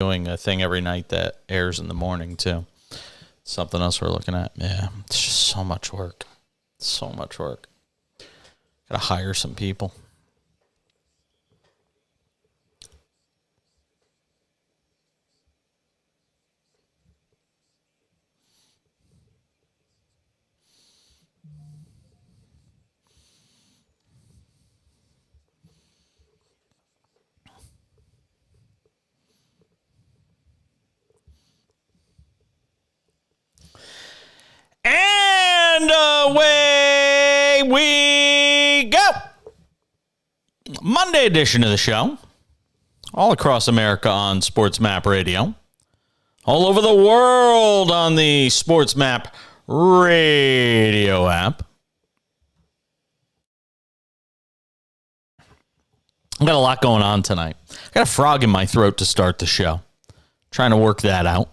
doing a thing every night that airs in the morning, too. Something else we're looking at. Yeah, it's just so much work. So much work. Gotta hire some people. And away we go. Monday edition of the show. All across America on SportsMap Radio. All over the world on the SportsMap Radio app. I've got a lot going on tonight. I got a frog in my throat to start the show. Trying to work that out.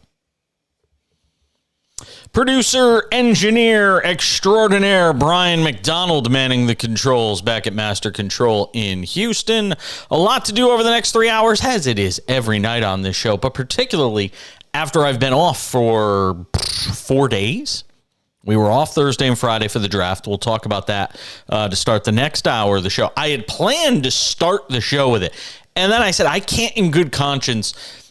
Producer, engineer extraordinaire Brian McDonald manning the controls back at Master Control in Houston. A lot to do over the next 3 hours, as it is every night on this show, but particularly after I've been off for 4 days. We were off Thursday and Friday for the draft. We'll talk about that to start the next hour of the show. I had planned to start the show with it, and then I said, I can't in good conscience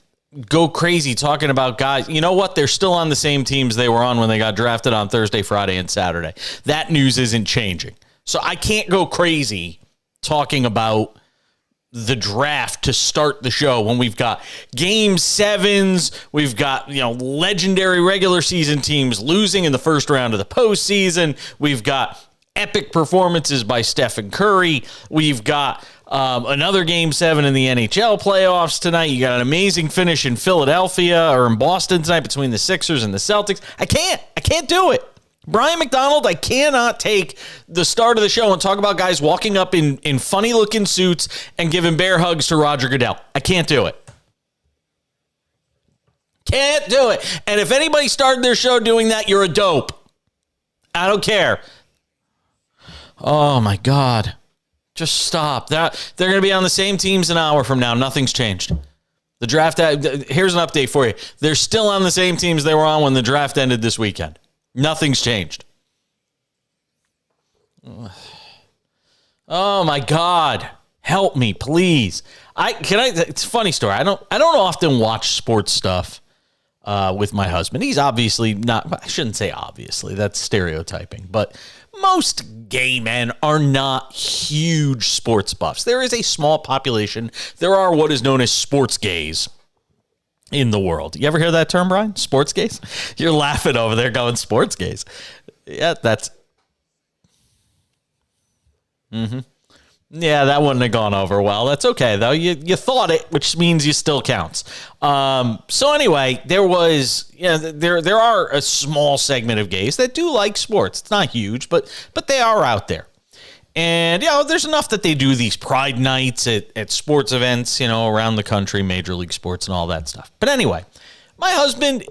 go crazy talking about guys. You know what? They're still on the same teams they were on when they got drafted on Thursday, Friday, and Saturday. That news isn't changing. So I can't go crazy talking about the draft to start the show when we've got game sevens, we've got, legendary regular season teams losing in the first round of the postseason. We've got epic performances by Stephen Curry. We've got another game 7 in the NHL playoffs tonight. You got an amazing finish in Philadelphia or in Boston tonight between the Sixers and the Celtics. I can't do it. Brian McDonald, I cannot take the start of the show and talk about guys walking up in funny looking suits and giving bear hugs to Roger Goodell. I can't do it. Can't do it. And if anybody started their show doing that, you're a dope. I don't care. Oh my God. Just stop. They're going to be on the same teams an hour from now. Nothing's changed. The draft, here's an update for you. They're still on the same teams they were on when the draft ended this weekend. Nothing's changed. Oh my God. Help me, please. It's a funny story. I don't often watch sports stuff with my husband. He's obviously not, I shouldn't say obviously, that's stereotyping, but most gay men are not huge sports buffs. There is a small population. There are what is known as sports gays in the world. You ever hear that term, Brian? Sports gays? You're laughing over there going sports gays. Yeah, that's... Yeah, that wouldn't have gone over well. That's okay, though. You thought it, which means you still counts. So anyway, there are a small segment of gays that do like sports. It's not huge, but they are out there. And, there's enough that they do these pride nights at sports events, around the country, major league sports and all that stuff. But anyway, my husband,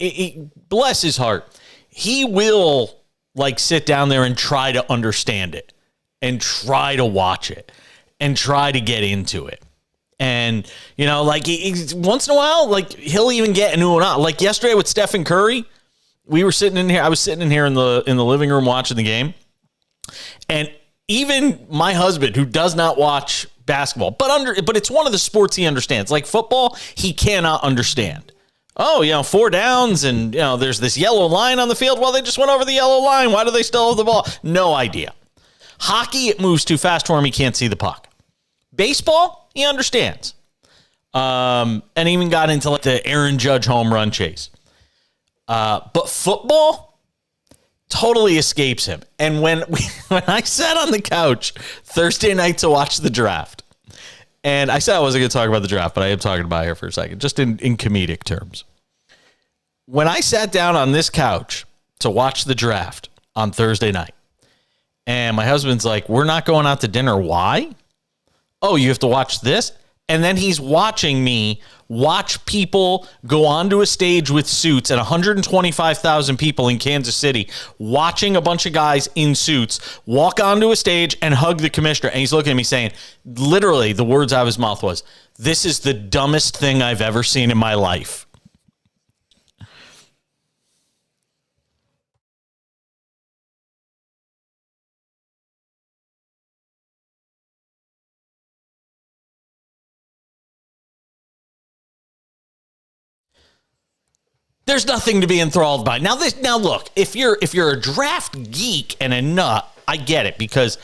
bless his heart, he will, sit down there and try to understand it and try to watch it and try to get into it. And, once in a while, he'll even get into it. Like yesterday with Stephen Curry, we were sitting in here. I was sitting in here in the living room watching the game. And even my husband, who does not watch basketball, but it's one of the sports he understands. Like football, he cannot understand. Oh, 4 downs and, there's this yellow line on the field. Well, they just went over the yellow line. Why do they still have the ball? No idea. Hockey, it moves too fast for him. He can't see the puck. Baseball, he understands. And even got into the Aaron Judge home run chase. But football totally escapes him. And when I sat on the couch Thursday night to watch the draft, and I said I wasn't going to talk about the draft, but I am talking about it here for a second, just in comedic terms. When I sat down on this couch to watch the draft on Thursday night, and my husband's like, we're not going out to dinner. Why? Oh, you have to watch this? And then he's watching me watch people go onto a stage with suits and 125,000 people in Kansas City watching a bunch of guys in suits walk onto a stage and hug the commissioner. And he's looking at me saying, literally, the words out of his mouth was, "This is the dumbest thing I've ever seen in my life." There's nothing to be enthralled by. Now look, if you're a draft geek and a nut, I get it, because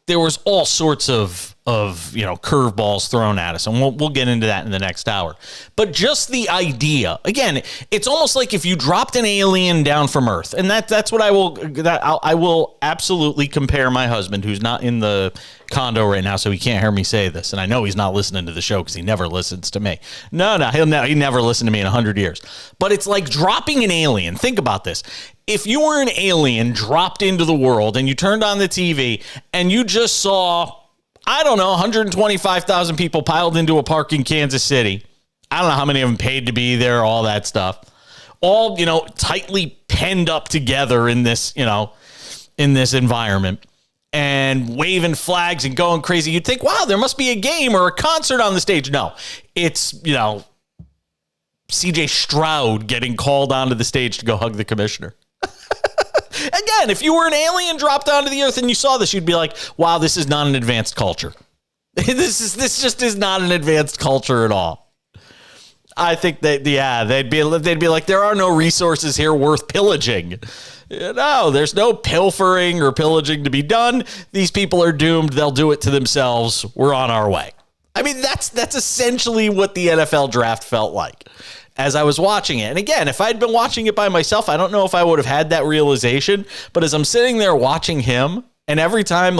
there was all sorts of curveballs thrown at us, and we'll get into that in the next hour. But just the idea, again, it's almost like if you dropped an alien down from Earth, and that's what I will absolutely compare my husband, who's not in the condo right now, so he can't hear me say this, and I know he's not listening to the show because he never listens to me. He never listened to me in 100 years. But it's like dropping an alien. Think about this. If you were an alien dropped into the world and you turned on the TV and you just saw, I don't know, 125,000 people piled into a park in Kansas City. I don't know how many of them paid to be there, all that stuff. All, tightly penned up together in this environment and waving flags and going crazy. You'd think, wow, there must be a game or a concert on the stage. No, it's, CJ Stroud getting called onto the stage to go hug the commissioner. Again, if you were an alien dropped onto the earth and you saw this, you'd be like, wow, this is not an advanced culture. This just is not an advanced culture at all. I think that, they'd be like, there are no resources here worth pillaging. No, there's no pilfering or pillaging to be done. These people are doomed. They'll do it to themselves. We're on our way. I mean, that's essentially what the NFL draft felt like as I was watching it. And again, if I'd been watching it by myself, I don't know if I would have had that realization. But as I'm sitting there watching him, and every time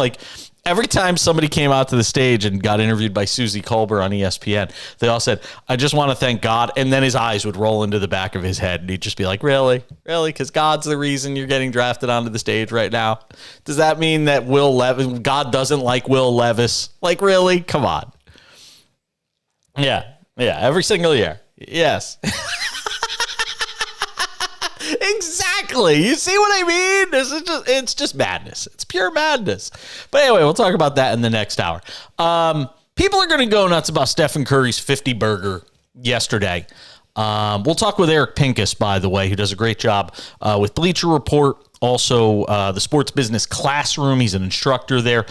somebody came out to the stage and got interviewed by Susie Colbert on ESPN, they all said, "I just want to thank God." And then his eyes would roll into the back of his head and he'd just be like, really? Because God's the reason you're getting drafted onto the stage right now. Does that mean that God doesn't like Will Levis? Like, really? Come on. Yeah, every single year. Yes. Exactly. You see what I mean? It's just madness. It's pure madness. But anyway, we'll talk about that in the next hour. People are going to go nuts about Stephen Curry's 50 burger yesterday. We'll talk with Eric Pincus, by the way, who does a great job with Bleacher Report. Also, the Sports Business Classroom. He's an instructor there.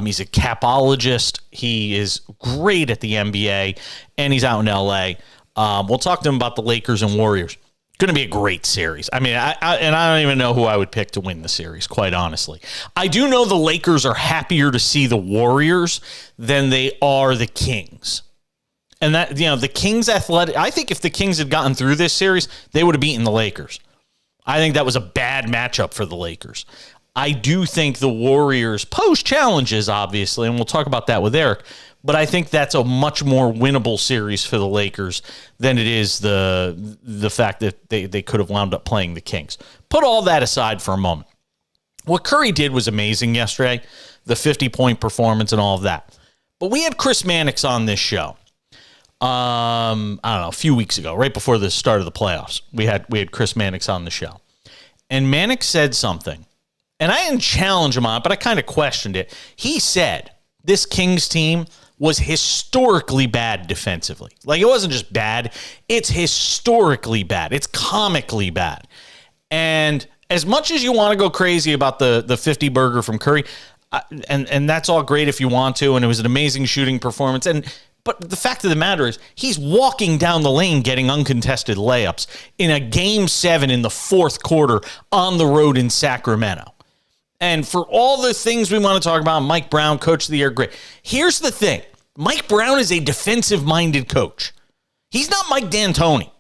He's a capologist. He is great at the NBA, and he's out in L.A. We'll talk to him about the Lakers and Warriors. Going to be a great series. I mean, I don't even know who I would pick to win the series, quite honestly. I do know the Lakers are happier to see the Warriors than they are the Kings. And that, the Kings athletic, I think if the Kings had gotten through this series, they would have beaten the Lakers. I think that was a bad matchup for the Lakers. I do think the Warriors pose challenges, obviously, and we'll talk about that with Eric, but I think that's a much more winnable series for the Lakers than it is the fact that they could have wound up playing the Kings. Put all that aside for a moment. What Curry did was amazing yesterday, the 50-point performance and all of that. But we had Chris Mannix on this show. I don't know, a few weeks ago, right before the start of the playoffs. We had Chris Mannix on the show. And Mannix said something. And I didn't challenge him on it, but I kind of questioned it. He said this Kings team was historically bad defensively. Like, it wasn't just bad. It's historically bad. It's comically bad. And as much as you want to go crazy about the 50 burger from Curry, and that's all great if you want to, and it was an amazing shooting performance, but the fact of the matter is he's walking down the lane getting uncontested layups in a Game 7 in the fourth quarter on the road in Sacramento. And for all the things we want to talk about, Mike Brown, Coach of the Year, great. Here's the thing. Mike Brown is a defensive-minded coach. He's not Mike D'Antoni.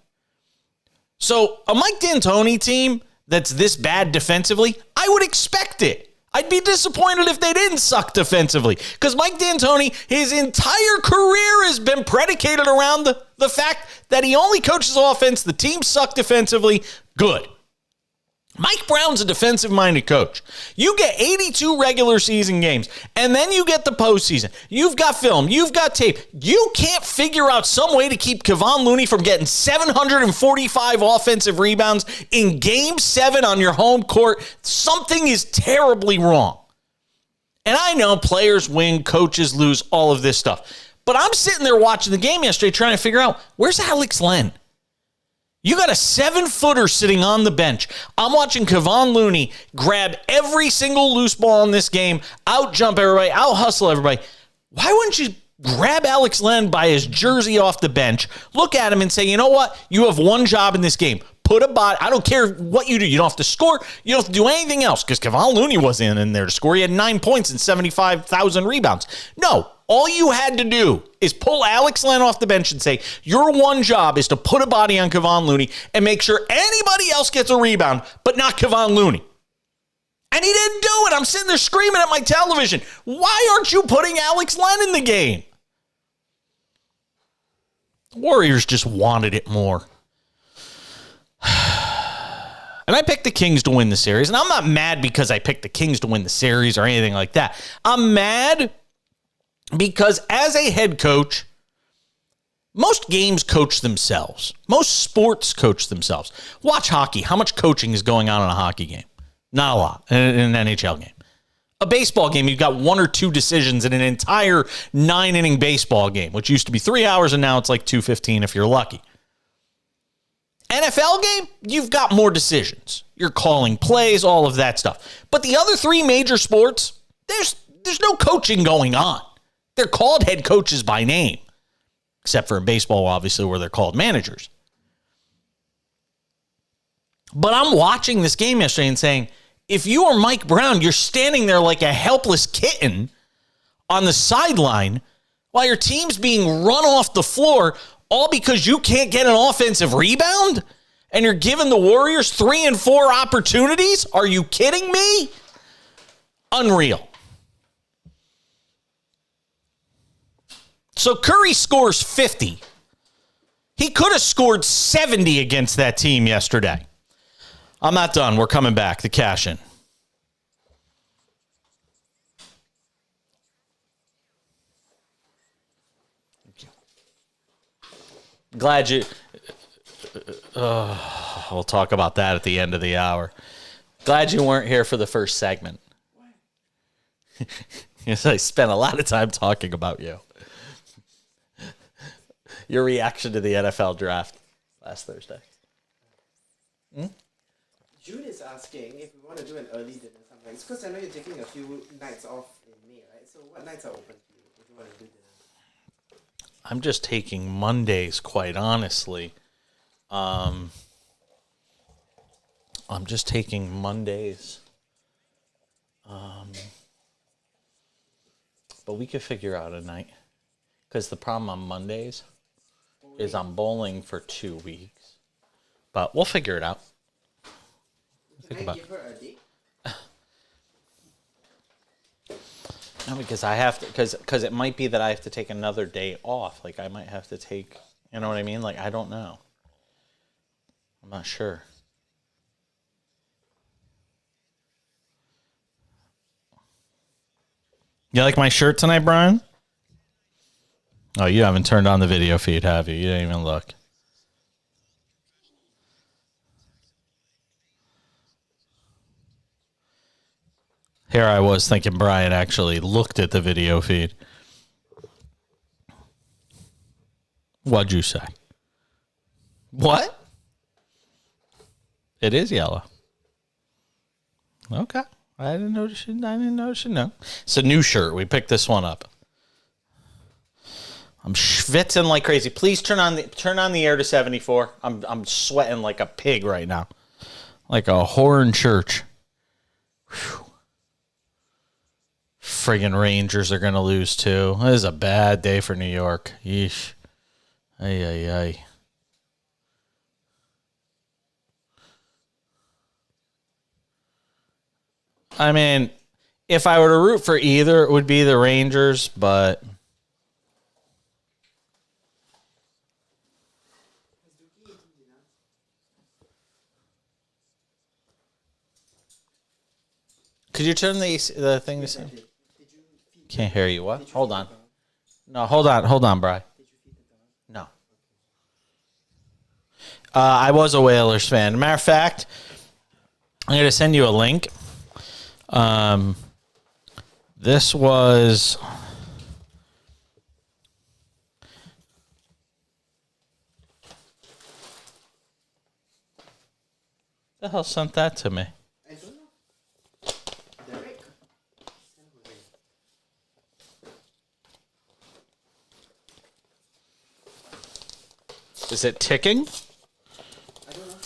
So a Mike D'Antoni team that's this bad defensively, I would expect it. I'd be disappointed if they didn't suck defensively, because Mike D'Antoni, his entire career has been predicated around the fact that he only coaches offense. The team suck defensively. Good. Mike Brown's a defensive-minded coach. You get 82 regular season games, and then you get the postseason. You've got film. You've got tape. You can't figure out some way to keep Kevon Looney from getting 745 offensive rebounds in Game 7 on your home court. Something is terribly wrong. And I know players win, coaches lose, all of this stuff. But I'm sitting there watching the game yesterday trying to figure out, where's Alex Len? You got a 7-footer sitting on the bench. I'm watching Kevon Looney grab every single loose ball in this game, out-jump everybody, out-hustle everybody. Why wouldn't you grab Alex Len by his jersey off the bench, look at him and say, you know what? You have one job in this game. Put a body. I don't care what you do. You don't have to score. You don't have to do anything else because Kevon Looney wasn't in there to score. He had 9 points and 75,000 rebounds. No, all you had to do is pull Alex Len off the bench and say, your one job is to put a body on Kevon Looney and make sure anybody else gets a rebound, but not Kevon Looney. And he didn't do it. I'm sitting there screaming at my television. Why aren't you putting Alex Len in the game? Warriors just wanted it more. And I picked the Kings to win the series. And I'm not mad because I picked the Kings to win the series or anything like that. I'm mad because as a head coach, most games coach themselves. Most sports coach themselves. Watch hockey. How much coaching is going on in a hockey game? Not a lot in an NHL game. A baseball game, you've got 1 or 2 decisions in an entire 9-inning baseball game, which used to be 3 hours, and now it's like 2:15 if you're lucky. NFL game, you've got more decisions. You're calling plays, all of that stuff. But the other 3 major sports, there's no coaching going on. They're called head coaches by name, except for in baseball, obviously, where they're called managers. But I'm watching this game yesterday and saying, if you are Mike Brown, you're standing there like a helpless kitten on the sideline while your team's being run off the floor, all because you can't get an offensive rebound? And you're giving the Warriors 3 and 4 opportunities? Are you kidding me? Unreal. So Curry scores 50. He could have scored 70 against that team yesterday. I'm not done. We're coming back. The cash in. Glad you. We'll talk about that at the end of the hour. Glad you weren't here for the first segment. Yes, I spent a lot of time talking about you. Your reaction to the NFL draft last Thursday. Jude is asking if we want to do an early dinner sometimes, because I know you're taking a few nights off in May, right? So what nights are open for you if you want to do dinner? I'm just taking Mondays, quite honestly. I'm just taking Mondays. But we could figure out a night. Because the problem on Mondays is I'm bowling for 2 weeks. But we'll figure it out. Can I give her a date? No, because I have to, because it might be that I have to take another day off. Like I might have to take, you know what I mean? Like I don't know. I'm not sure. You like my shirt tonight, Brian? Oh, you haven't turned on the video feed, have you? You didn't even look. Here I was thinking Brian actually looked at the video feed. What'd you say? What? It is yellow. Okay. I didn't notice it. No. It's a new shirt. We picked this one up. I'm schwitzing like crazy. Please turn on the air to 74. I'm sweating like a pig right now. Like a whore in church. Whew. Friggin' Rangers are going to lose, too. This is a bad day for New York. Yeesh. Ay. I mean, if I were to root for either, it would be the Rangers, but... Could you turn the thing to see? Did you feed Can't hear you. What? Did you Hold feed on. the dog? No, hold on, Bri. Did you feed the dog? No. I was a Whalers fan. Matter of fact, I'm going to send you a link. This was... The hell sent that to me? I don't know. Derek? Is it ticking? I don't know.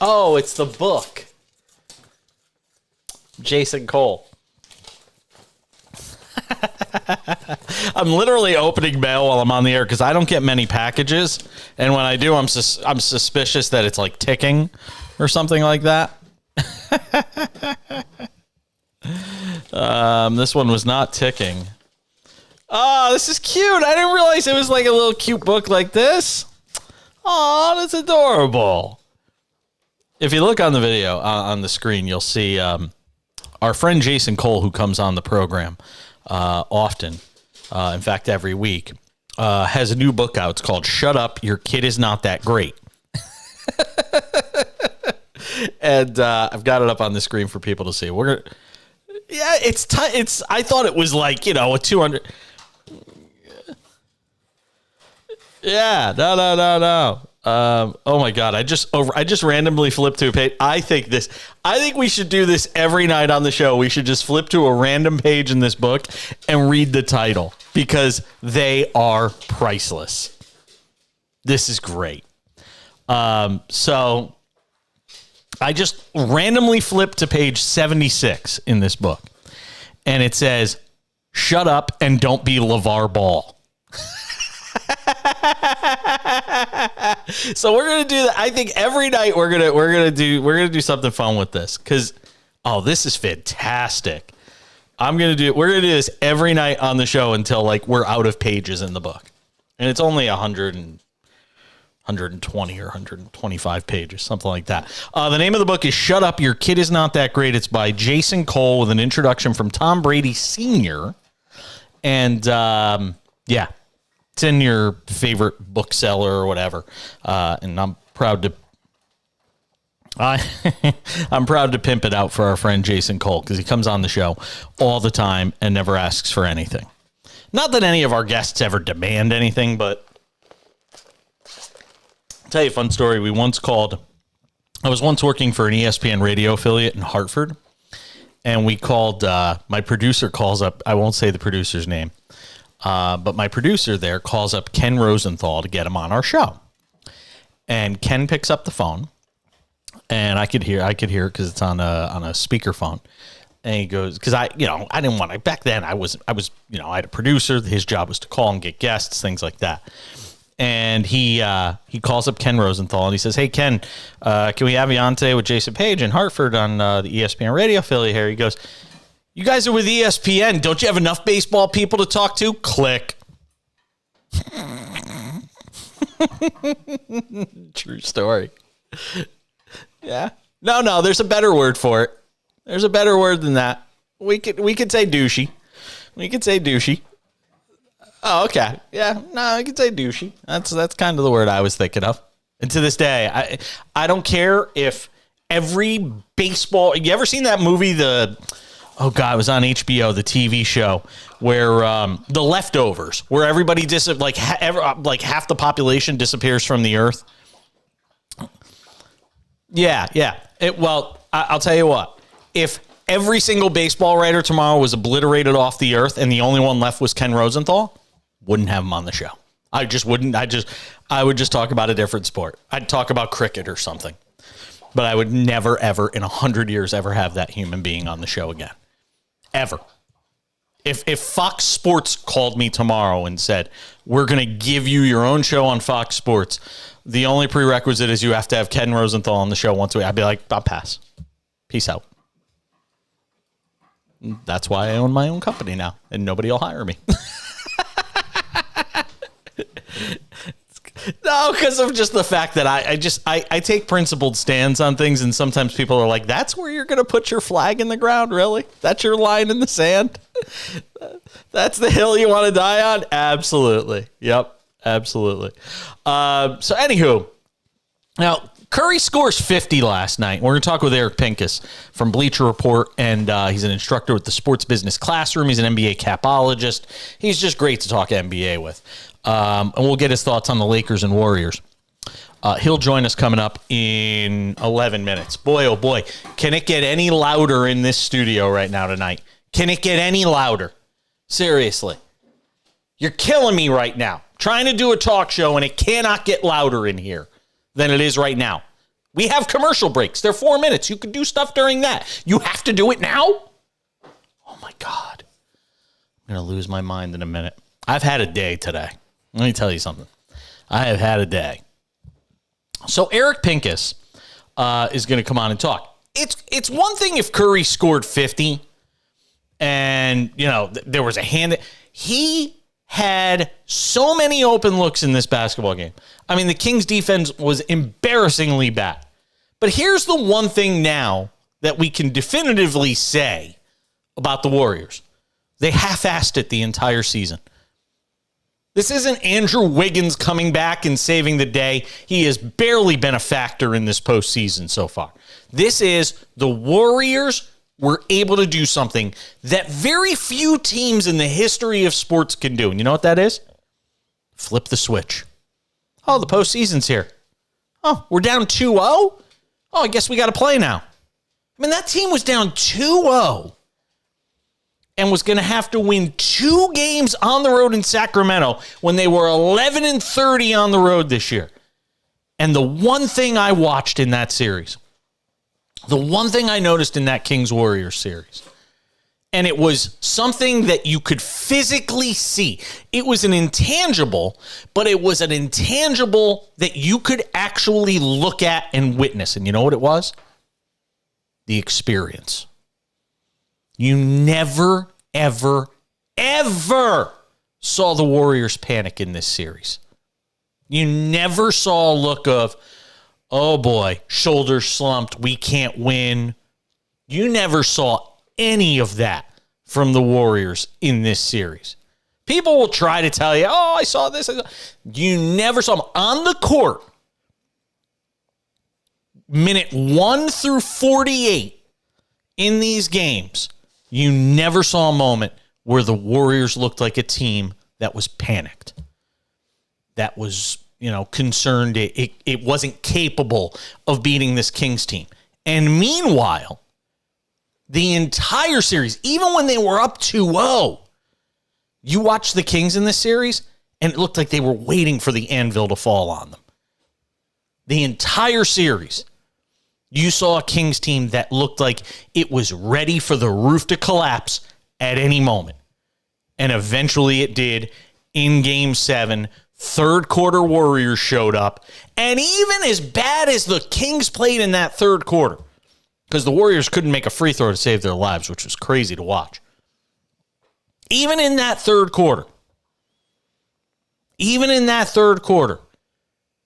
Oh, it's the book. Jason Cole. I'm literally opening mail while I'm on the air because I don't get many packages, and when I do, I'm suspicious that it's like ticking or something like that. This one was not ticking. Oh, this is cute. I didn't realize it was like a little cute book like this. Oh, that's adorable. If you look on the video on the screen, you'll see our friend Jason Cole, who comes on the program often, in fact, every week, has a new book out. It's called Shut Up, Your Kid Is Not That Great. And I've got it up on the screen for people to see. Yeah, it's I thought it was like, a 200. Yeah, no. Oh my God! I just randomly flipped to a page. I think we should do this every night on the show. We should just flip to a random page in this book and read the title because they are priceless. This is great. So I just randomly flipped to page 76 in this book, and it says, "Shut up and don't be LeVar Ball." So we're gonna do that. I think every night we're gonna do something fun with this because this is fantastic. We're gonna do this every night on the show until like we're out of pages in the book, and it's only 120 or 125 pages, something like that. The name of the book is Shut Up, Your Kid Is Not That Great. It's by Jason Cole with an introduction from Tom Brady Sr. And yeah. It's in your favorite bookseller or whatever, and I'm proud to. I'm proud to pimp it out for our friend Jason Cole because he comes on the show all the time and never asks for anything. Not that any of our guests ever demand anything, but I'll tell you a fun story. I was once working for an ESPN radio affiliate in Hartford, and we called. My producer calls up. I won't say the producer's name. But my producer there calls up Ken Rosenthal to get him on our show. And Ken picks up the phone, and I could hear it because it's on a speakerphone. And he goes, because I didn't want to, back then I was, I had a producer. His job was to call and get guests, things like that. And he calls up Ken Rosenthal and he says, "Hey, Ken, can we have you on today with Jason Page in Hartford on the ESPN radio affiliate here?" He goes, "You guys are with ESPN. Don't you have enough baseball people to talk to?" Click. True story. Yeah. No, there's a better word for it. There's a better word than that. We could say douchey. We could say douchey. Oh, okay. Yeah. No, I could say douchey. That's kind of the word I was thinking of. And to this day, I don't care if every baseball. You ever seen that movie? Oh God, it was on HBO, the TV show where The Leftovers, where everybody half the population disappears from the earth. Yeah. I'll tell you what. If every single baseball writer tomorrow was obliterated off the earth and the only one left was Ken Rosenthal, wouldn't have him on the show. I just wouldn't. I would just talk about a different sport. I'd talk about cricket or something. But I would never, ever in 100 years ever have that human being on the show again. Ever. If Fox Sports called me tomorrow and said, "We're going to give you your own show on Fox Sports. The only prerequisite is you have to have Ken Rosenthal on the show once a week," I'd be like, "I'll pass. Peace out." That's why I own my own company now, and nobody will hire me. No, because of just the fact that I take principled stands on things, and sometimes people are like, "That's where you're going to put your flag in the ground, really? That's your line in the sand? That's the hill you want to die on?" Absolutely. Yep, absolutely. So, anywho, now Curry scores 50 last night. We're going to talk with Eric Pincus from Bleacher Report, and he's an instructor with the Sports Business Classroom. He's an NBA capologist. He's just great to talk NBA with. And we'll get his thoughts on the Lakers and Warriors. He'll join us coming up in 11 minutes. Boy, oh boy, can it get any louder in this studio right now tonight? Can it get any louder? Seriously. You're killing me right now. Trying to do a talk show, and it cannot get louder in here than it is right now. We have commercial breaks. They're 4 minutes. You can do stuff during that. You have to do it now? Oh, my God. I'm going to lose my mind in a minute. I've had a day today. Let me tell you something. I have had a day. So Eric Pincus is going to come on and talk. It's one thing if Curry scored 50 and, there was a hand. He had so many open looks in this basketball game. I mean, the Kings defense was embarrassingly bad. But here's the one thing now that we can definitively say about the Warriors. They half-assed it the entire season. This isn't Andrew Wiggins coming back and saving the day. He has barely been a factor in this postseason so far. This is the Warriors were able to do something that very few teams in the history of sports can do. And you know what that is? Flip the switch. Oh, the postseason's here. Oh, we're down 2-0? Oh, I guess we got to play now. I mean, that team was down 2-0 and was going to have to win 2 games on the road in Sacramento when they were 11-30 on the road this year. And the one thing I watched in that series, the one thing I noticed in that Kings-Warriors series, and it was something that you could physically see. It was an intangible, but it was an intangible that you could actually look at and witness. And you know what it was? The experience. You never, ever, ever saw the Warriors panic in this series. You never saw a look of, oh boy, shoulders slumped, we can't win. You never saw any of that from the Warriors in this series. People will try to tell you, oh, I saw this. You never saw them on the court. Minute 1 through 48 in these games, you never saw a moment where the Warriors looked like a team that was panicked, that was, concerned it wasn't capable of beating this Kings team. And meanwhile, the entire series, even when they were up 2-0, you watched the Kings in this series, and it looked like they were waiting for the anvil to fall on them. The entire series, you saw a Kings team that looked like it was ready for the roof to collapse at any moment. And eventually it did in Game 7. Third quarter Warriors showed up. And even as bad as the Kings played in that third quarter, because the Warriors couldn't make a free throw to save their lives, which was crazy to watch. Even in that third quarter,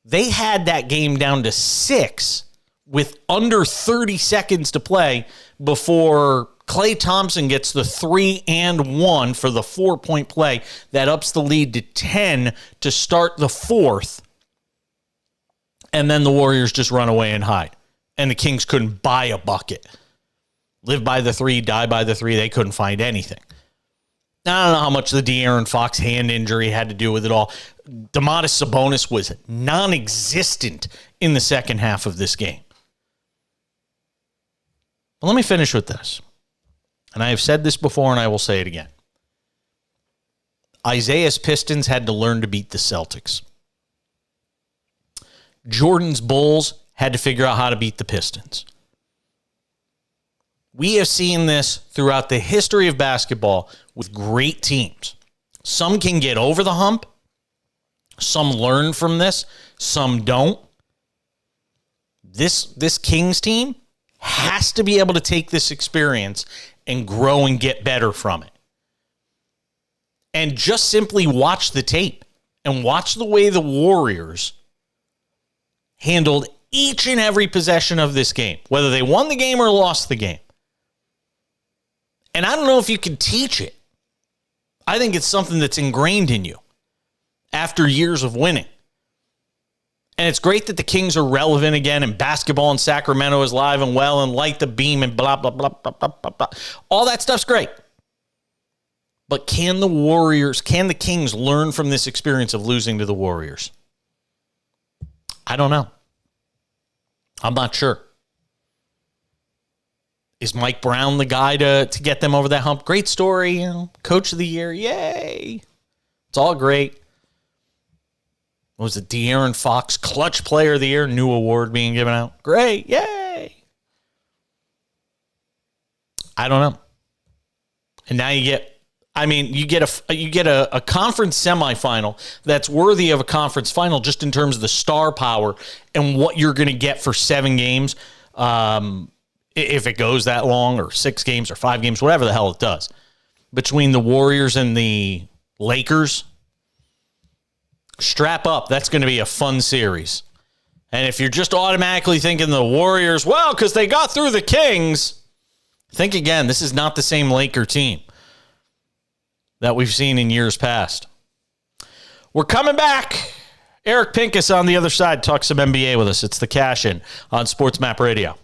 they had that game down to 6 with under 30 seconds to play before Klay Thompson gets the 3-and-1 for the 4-point play that ups the lead to 10 to start the fourth. And then the Warriors just run away and hide. And the Kings couldn't buy a bucket. Live by the 3, die by the 3. They couldn't find anything. I don't know how much the De'Aaron Fox hand injury had to do with it all. Domantas Sabonis was non-existent in the second half of this game. But let me finish with this. And I have said this before, and I will say it again. Isaiah's Pistons had to learn to beat the Celtics. Jordan's Bulls had to figure out how to beat the Pistons. We have seen this throughout the history of basketball with great teams. Some can get over the hump. Some learn from this. Some don't. This Kings team has to be able to take this experience and grow and get better from it. And just simply watch the tape and watch the way the Warriors handled each and every possession of this game, whether they won the game or lost the game. And I don't know if you can teach it. I think it's something that's ingrained in you after years of winning. And it's great that the Kings are relevant again, and basketball in Sacramento is live and well, and light the beam and blah, blah, blah, blah, blah, blah, blah. All that stuff's great. But can the Kings learn from this experience of losing to the Warriors? I don't know. I'm not sure. Is Mike Brown the guy to get them over that hump? Great story, coach of the year, yay. It's all great. What was it, De'Aaron Fox, clutch player of the year, new award being given out. Great, yay. I don't know. And now you get a conference semifinal that's worthy of a conference final just in terms of the star power and what you're going to get for 7 games, if it goes that long, or 6 games or 5 games, whatever the hell it does, between the Warriors and the Lakers. Strap up. That's going to be a fun series. And if you're just automatically thinking the Warriors, well, because they got through the Kings, think again. This is not the same Laker team that we've seen in years past. We're coming back. Eric Pincus on the other side talks some NBA with us. It's the Cash In on SportsMap Radio.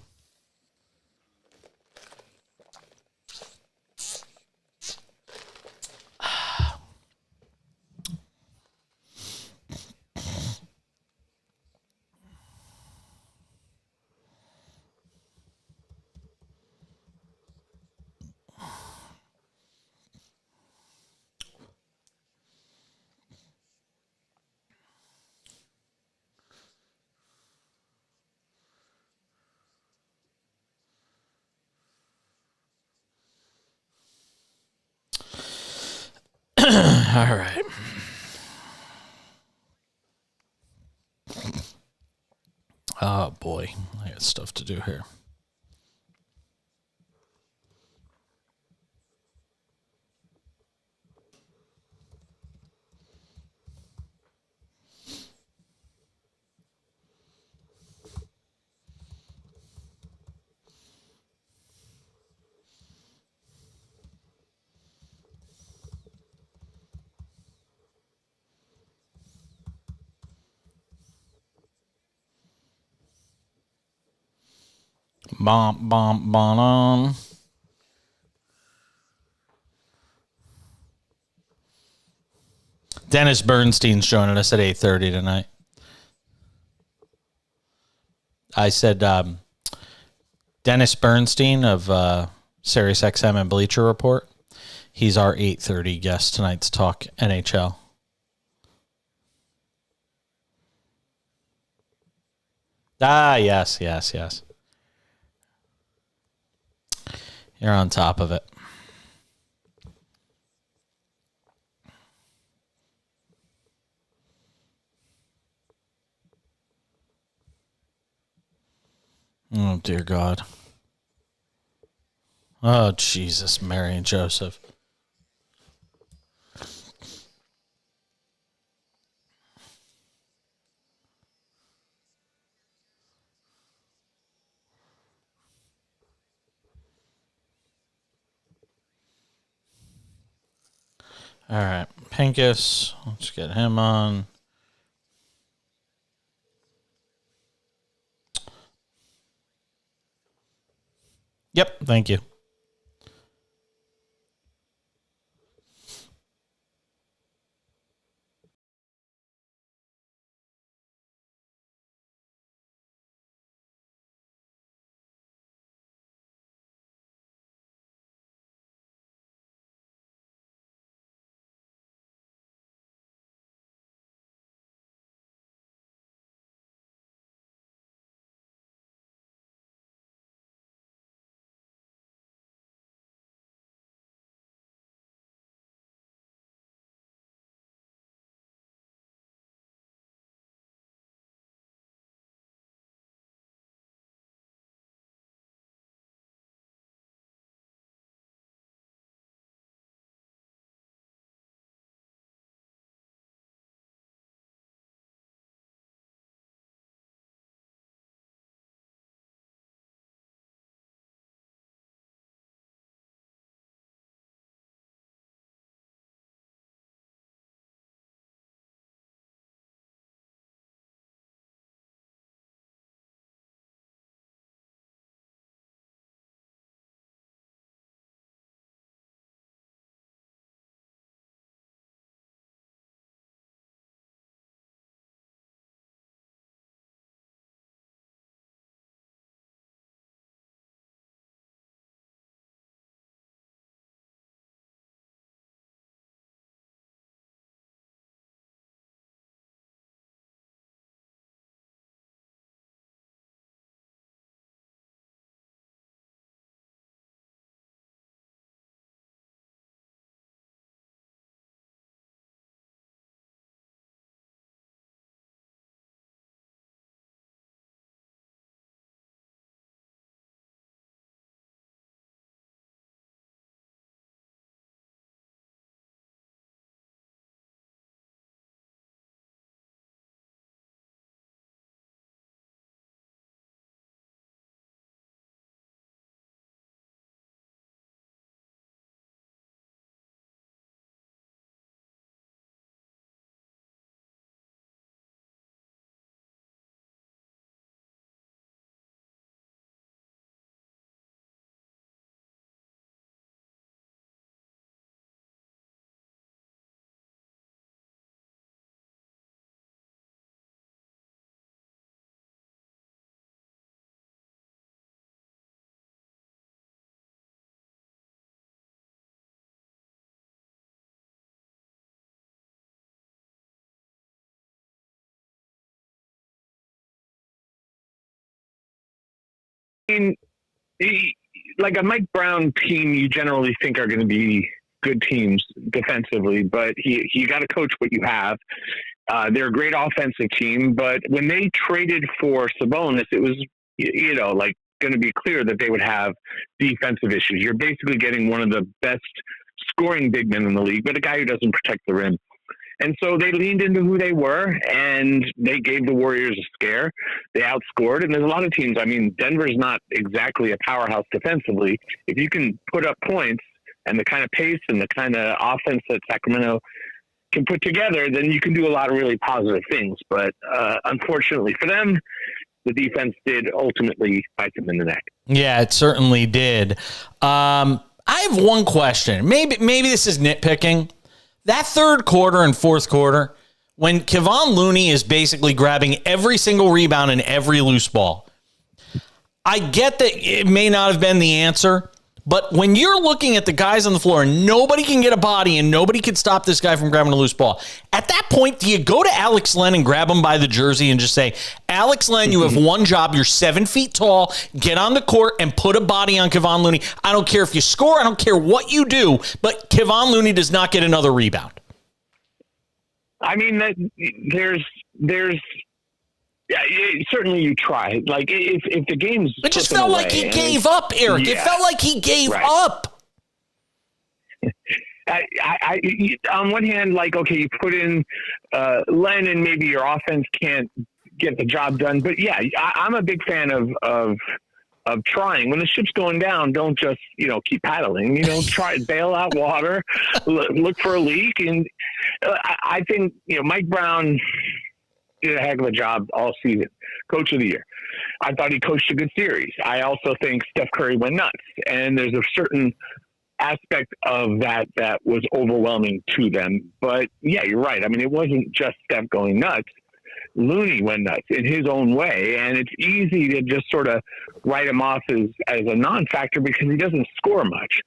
All right. Oh, boy. I got stuff to do here. Bom, bom, bom. Dennis Bernstein's joining us at 8:30 tonight. I said Dennis Bernstein of SiriusXM and Bleacher Report. He's our 8:30 guest tonight to talk NHL. Yes. You're on top of it. Oh, dear God. Oh, Jesus, Mary and Joseph. All right, Pincus. Let's get him on. Yep, thank you. mean, like a Mike Brown team, you generally think are going to be good teams defensively, but you got to coach what you have. They're a great offensive team, but when they traded for Sabonis, it was, like going to be clear that they would have defensive issues. You're basically getting one of the best scoring big men in the league, but a guy who doesn't protect the rim. And so they leaned into who they were, and they gave the Warriors a scare. They outscored, and there's a lot of teams. I mean, Denver's not exactly a powerhouse defensively. If you can put up points and the kind of pace and the kind of offense that Sacramento can put together, then you can do a lot of really positive things. But unfortunately for them, the defense did ultimately bite them in the neck. Yeah, it certainly did. I have one question. Maybe this is nitpicking. That third quarter and fourth quarter, when Kevon Looney is basically grabbing every single rebound and every loose ball, I get that it may not have been the answer, but when you're looking at the guys on the floor and nobody can get a body and nobody can stop this guy from grabbing a loose ball, at that point, do you go to Alex Len and grab him by the jersey and just say, Alex Len, you have one job. You're 7 feet tall. Get on the court and put a body on Kevon Looney. I don't care if you score. I don't care what you do, but Kevon Looney does not get another rebound. I mean, there's certainly you try. Like if the game's, it just felt like he gave up, Eric. Yeah, it felt like he gave up. I on one hand, like, okay, you put in Len and maybe your offense can't get the job done, but yeah, I'm a big fan of trying. When the ship's going down, don't just keep paddling. Try bail out water, look for a leak, and I think Mike Brown did a heck of a job all season. Coach of the year. I thought he coached a good series. I also think Steph Curry went nuts, and there's a certain aspect of that was overwhelming to them. But yeah, you're right. I mean, it wasn't just Steph going nuts. Looney went nuts in his own way, and it's easy to just sort of write him off as a non-factor because he doesn't score much.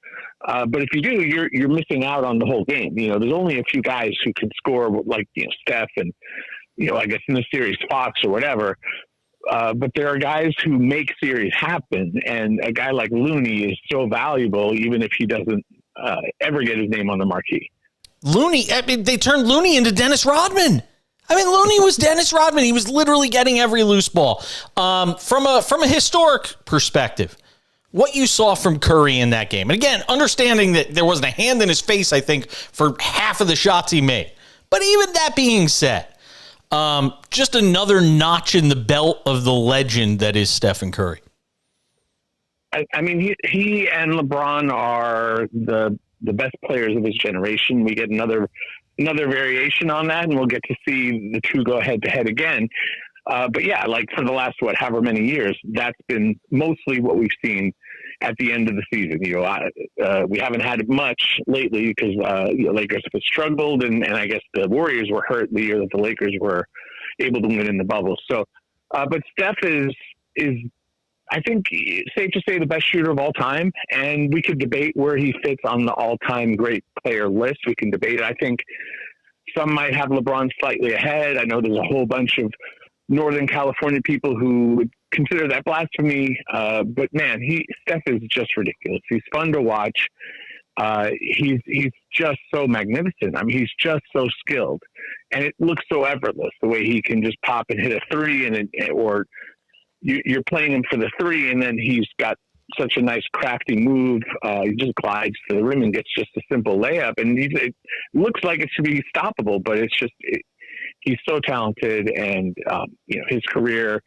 But if you do, you're missing out on the whole game. There's only a few guys who can score like Steph and I guess in the series Fox or whatever. But there are guys who make series happen, and a guy like Looney is so valuable, even if he doesn't ever get his name on the marquee. Looney, I mean, they turned Looney into Dennis Rodman. I mean, Looney was Dennis Rodman. He was literally getting every loose ball. From a historic perspective, what you saw from Curry in that game, and again, understanding that there wasn't a hand in his face, I think, for half of the shots he made. But even that being said, just another notch in the belt of the legend that is Stephen Curry. I mean, he and LeBron are the best players of his generation. We get another variation on that, and we'll get to see the two go head to head again. But yeah, like for the last, however many years, that's been mostly what we've seen at the end of the season. We haven't had much lately because Lakers have struggled, and I guess the Warriors were hurt the year that the Lakers were able to win in the bubble. So, but Steph is I think safe to say the best shooter of all time, and we could debate where he fits on the all-time great player list. We can debate it. I think some might have LeBron slightly ahead. I know there's a whole bunch of Northern California people who would consider that blasphemy. But man, Steph is just ridiculous. He's fun to watch. He's just so magnificent. I mean, he's just so skilled, and it looks so effortless the way he can just pop and hit a three, or you're playing him for the three, and then he's got such a nice crafty move. He just glides to the rim and gets just a simple layup, and it looks like it should be stoppable, but it's just he's so talented, and his career.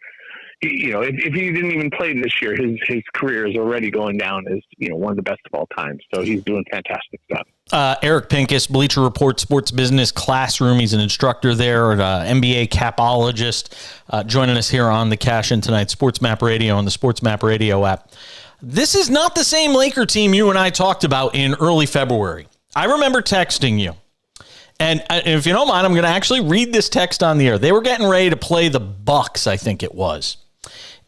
If he didn't even play this year, his career is already going down as one of the best of all time. So he's doing fantastic stuff. Eric Pincus, Bleacher Report Sports Business Classroom. He's an instructor there, an NBA capologist, joining us here on the Cash In Tonight SportsMap Radio and the SportsMap Radio app. This is not the same Laker team you and I talked about in early February. I remember texting you. And if you don't mind, I'm going to actually read this text on the air. They were getting ready to play the Bucks, I think it was.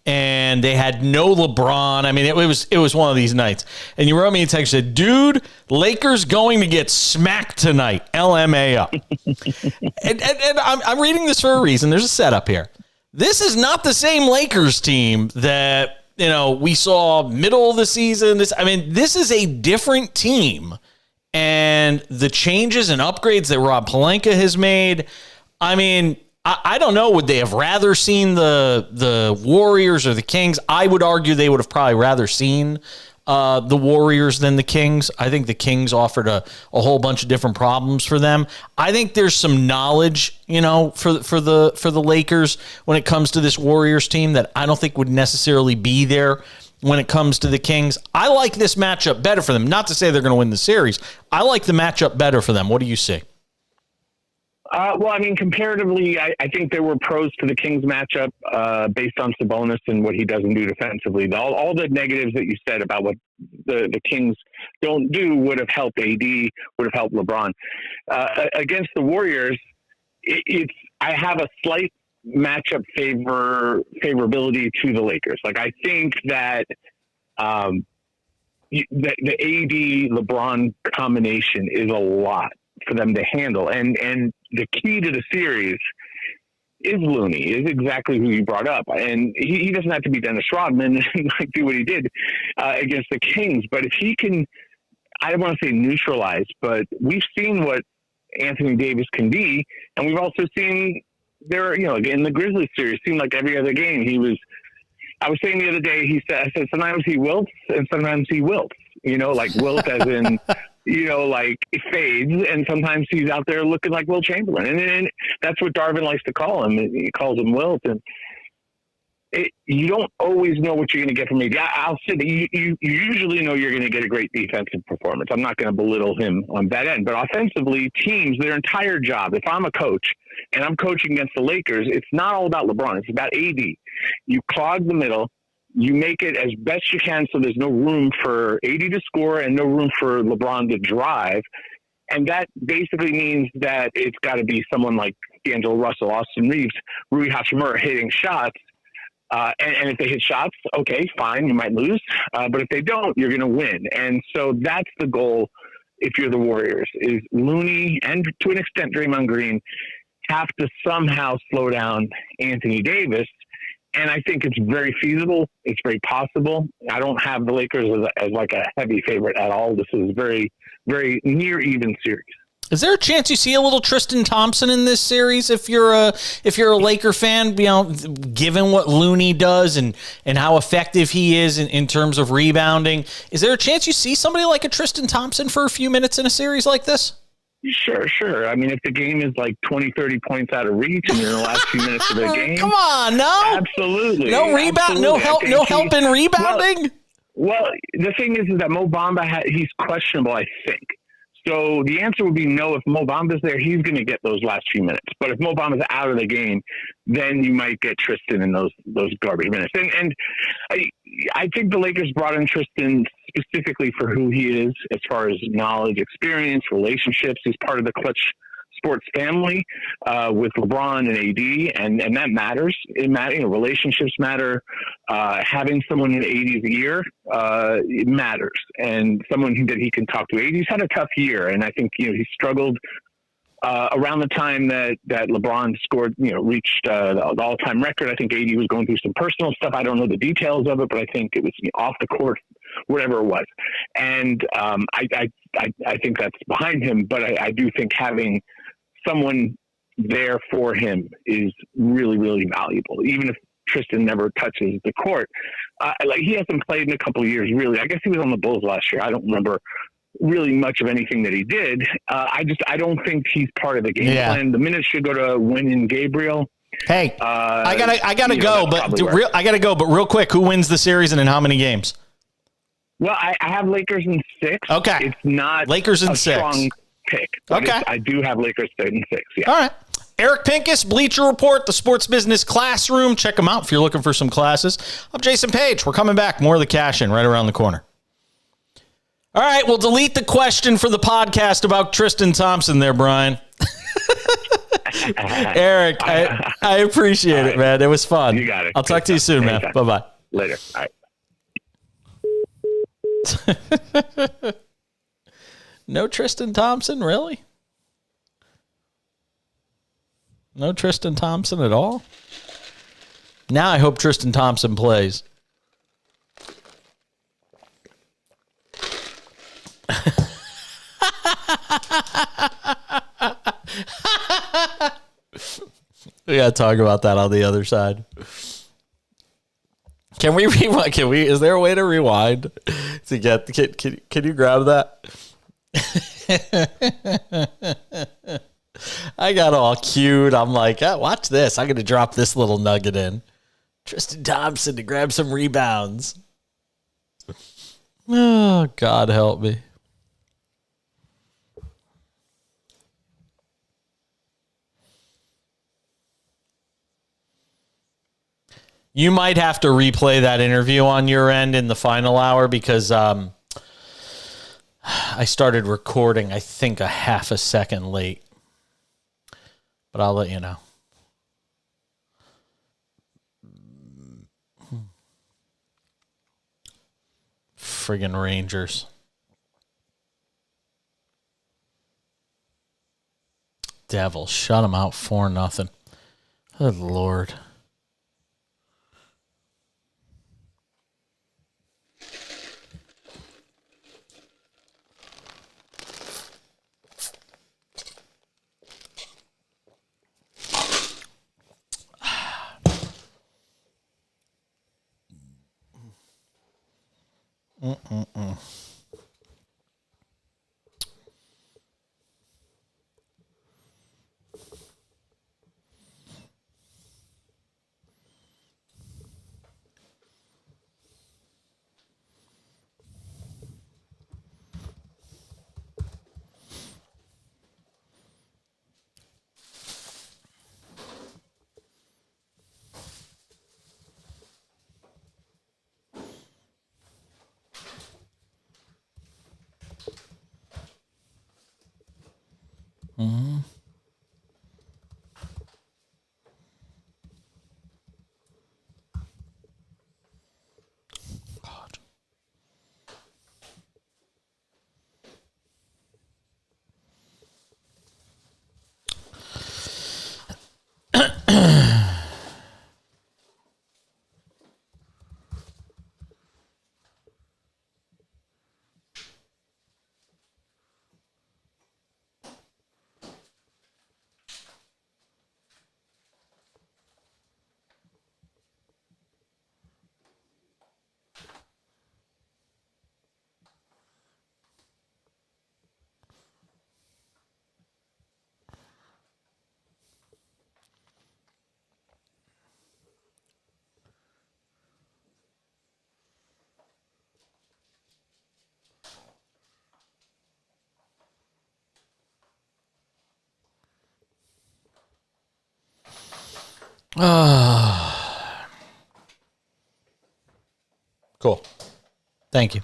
And they had no LeBron. I mean, it was one of these nights. And you wrote me a text that said, dude, Lakers going to get smacked tonight. LMAO. and I'm reading this for a reason. There's a setup here. This is not the same Lakers team that we saw middle of the season. This is a different team. And the changes and upgrades that Rob Pelinka has made, I don't know. Would they have rather seen the Warriors or the Kings? I would argue they would have probably rather seen the Warriors than the Kings. I think the Kings offered a whole bunch of different problems for them. I think there's some knowledge, for the Lakers when it comes to this Warriors team that I don't think would necessarily be there when it comes to the Kings. I like this matchup better for them. Not to say they're going to win the series. I like the matchup better for them. What do you see? Comparatively, I think there were pros to the Kings matchup based on Sabonis and what he doesn't do defensively. All the negatives that you said about what the Kings don't do would have helped AD, would have helped LeBron. Against the Warriors, I have a slight matchup favorability to the Lakers. Like, I think that the AD LeBron combination is a lot for them to handle. And the key to the series is Looney, is exactly who you brought up. And he doesn't have to be Dennis Rodman and do what he did against the Kings. But if he can, I don't want to say neutralize, but we've seen what Anthony Davis can be. And we've also seen in the Grizzlies series, seemed like every other game I was saying the other day, I said sometimes he wilts and sometimes he wilts, wilt as in, it fades, and sometimes he's out there looking like Will Chamberlain. And that's what Darvin likes to call him. He calls him wilt. And you don't always know what you're going to get from AD. I'll say that you usually know you're going to get a great defensive performance. I'm not going to belittle him on that end. But offensively, teams, their entire job, if I'm a coach and I'm coaching against the Lakers, it's not all about LeBron. It's about AD. You clog the middle. You make it as best you can so there's no room for AD to score and no room for LeBron to drive. And that basically means that it's got to be someone like D'Angelo Russell, Austin Reeves, Rui Hachimura hitting shots. And if they hit shots, okay, fine, you might lose. But if they don't, you're going to win. And so that's the goal if you're the Warriors, is Looney and to an extent Draymond Green have to somehow slow down Anthony Davis. And I think it's very feasible. It's very possible. I don't have the Lakers as like a heavy favorite at all. This is very, very near even series. Is there a chance you see a little Tristan Thompson in this series if you're a Laker fan, given what Looney does and how effective he is in terms of rebounding? Is there a chance you see somebody like a Tristan Thompson for a few minutes in a series like this? Sure. If the game is like 20, 30 points out of reach and you're in the last few minutes of the game. Come on, no. Absolutely. No rebound, absolutely. no help in rebounding? Well, the thing is that Mo Bamba, he's questionable, I think. So the answer would be no. If Mo Bamba's there, he's going to get those last few minutes. But if Mo Bamba's out of the game, then you might get Tristan in those garbage minutes. And I think the Lakers brought in Tristan specifically for who he is as far as knowledge, experience, relationships. He's part of the Clutch Sports family with LeBron and AD, and that matters. It matters. Relationships matter. Having someone in AD's ear, it matters, and someone that he can talk to. AD's had a tough year, and I think he struggled around the time that LeBron scored, reached the all-time record. I think AD was going through some personal stuff. I don't know the details of it, but I think it was off the court, whatever it was. And I think that's behind him, but I do think having someone there for him is really, really valuable. Even if Tristan never touches the court, he hasn't played in a couple of years, really. I guess he was on the Bulls last year. I don't remember really much of anything that he did. I don't think he's part of the game plan. The minutes should go to Wynn Gabriel. Hey, I gotta go, but real quick, who wins the series and in how many games? Well, I have Lakers in 6. Okay, it's not Lakers in 6. Strong pick. Okay, I do have Lakers in 6. Yeah. All right. Eric Pincus, Bleacher Report, the Sports Business Classroom. Check them out if you're looking for some classes. I'm Jason Page. We're coming back. More of the cash in right around the corner. All right, we'll delete the question for the podcast about Tristan Thompson there, Brian. Eric, I appreciate it, man. It was fun. You got it. I'll talk to you soon, man. Bye-bye. Later. All right. No Tristan Thompson, really? No Tristan Thompson at all? Now I hope Tristan Thompson plays. gotta talk about that on the other side. Can we rewind? Is there a way to rewind to get? Can you grab that? I got all cute. I'm like, oh, watch this. I'm gonna drop this little nugget in. Tristan Thompson to grab some rebounds. Oh, God help me. You might have to replay that interview on your end in the final hour because I started recording, I think, a half a second late. But I'll let you know. Friggin' Rangers. Devils shut them out 4-0. Good Lord. Mm-hmm. God. Cool. Thank you.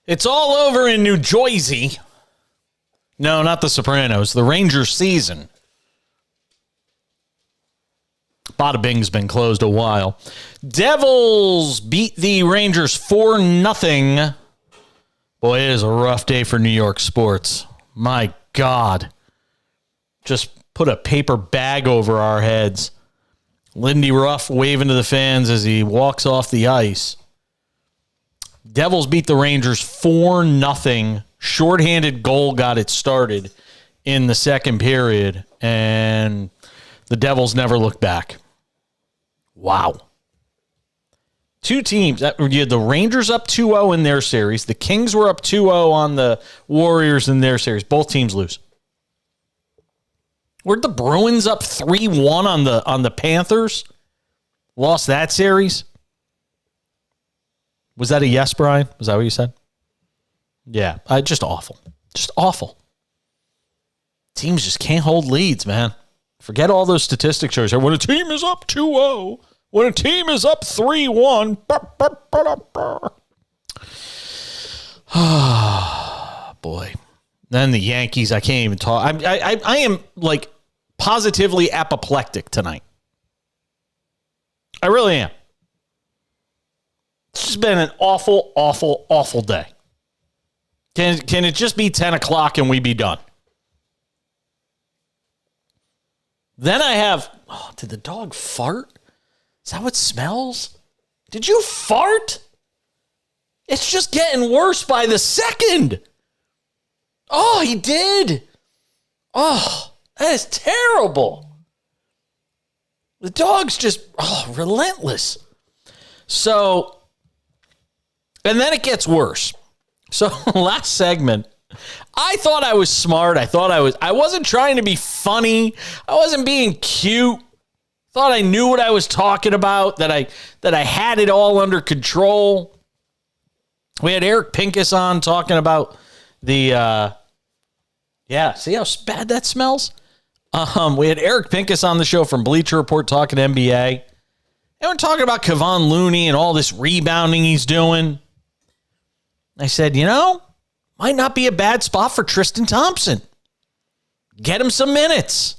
It's all over in New Jersey. No, not the Sopranos. The Rangers season. Bada Bing's been closed a while. Devils beat the Rangers 4-0. Boy, it is a rough day for New York sports. My God. Just put a paper bag over our heads. Lindy Ruff waving to the fans as he walks off the ice. Devils beat the Rangers 4-0. Shorthanded goal got it started in the second period, and the Devils never looked back. Wow. Two teams. You had the Rangers up 2-0 in their series. The Kings were up 2-0 on the Warriors in their series. Both teams lose. Weren't the Bruins up 3-1 on the Panthers? Lost that series? Was that a yes, Brian? Was that what you said? Yeah, just awful. Just awful. Teams just can't hold leads, man. Forget all those statistics shows. When a team is up 2-0, when a team is up 3-1. Boy, Then the Yankees, I can't even talk. I am like positively apoplectic tonight. I really am. It's just been an awful, awful, awful day. Can it just be 10 o'clock and we be done? Then I have, did the dog fart? Is that what smells? Did you fart? It's just getting worse by the second. Oh, he did. Oh, that is terrible. The dog's just, relentless. So, and then it gets worse. So last segment, I thought I was smart. I wasn't trying to be funny. I wasn't being cute. Thought I knew what I was talking about, that I had it all under control. We had Eric Pincus on talking about see how bad that smells? We had Eric Pincus on the show from Bleacher Report talking NBA. And we're talking about Kevon Looney and all this rebounding he's doing. I said, might not be a bad spot for Tristan Thompson. Get him some minutes.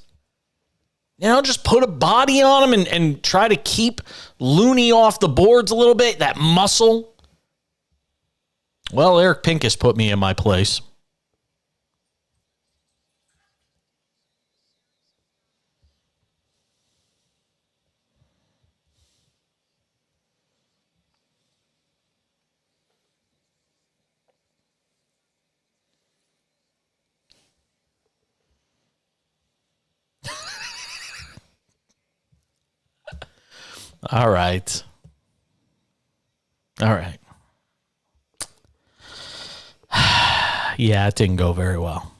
Just put a body on him and try to keep Looney off the boards a little bit, that muscle. Well, Eric Pincus put me in my place. All right. Yeah, it didn't go very well.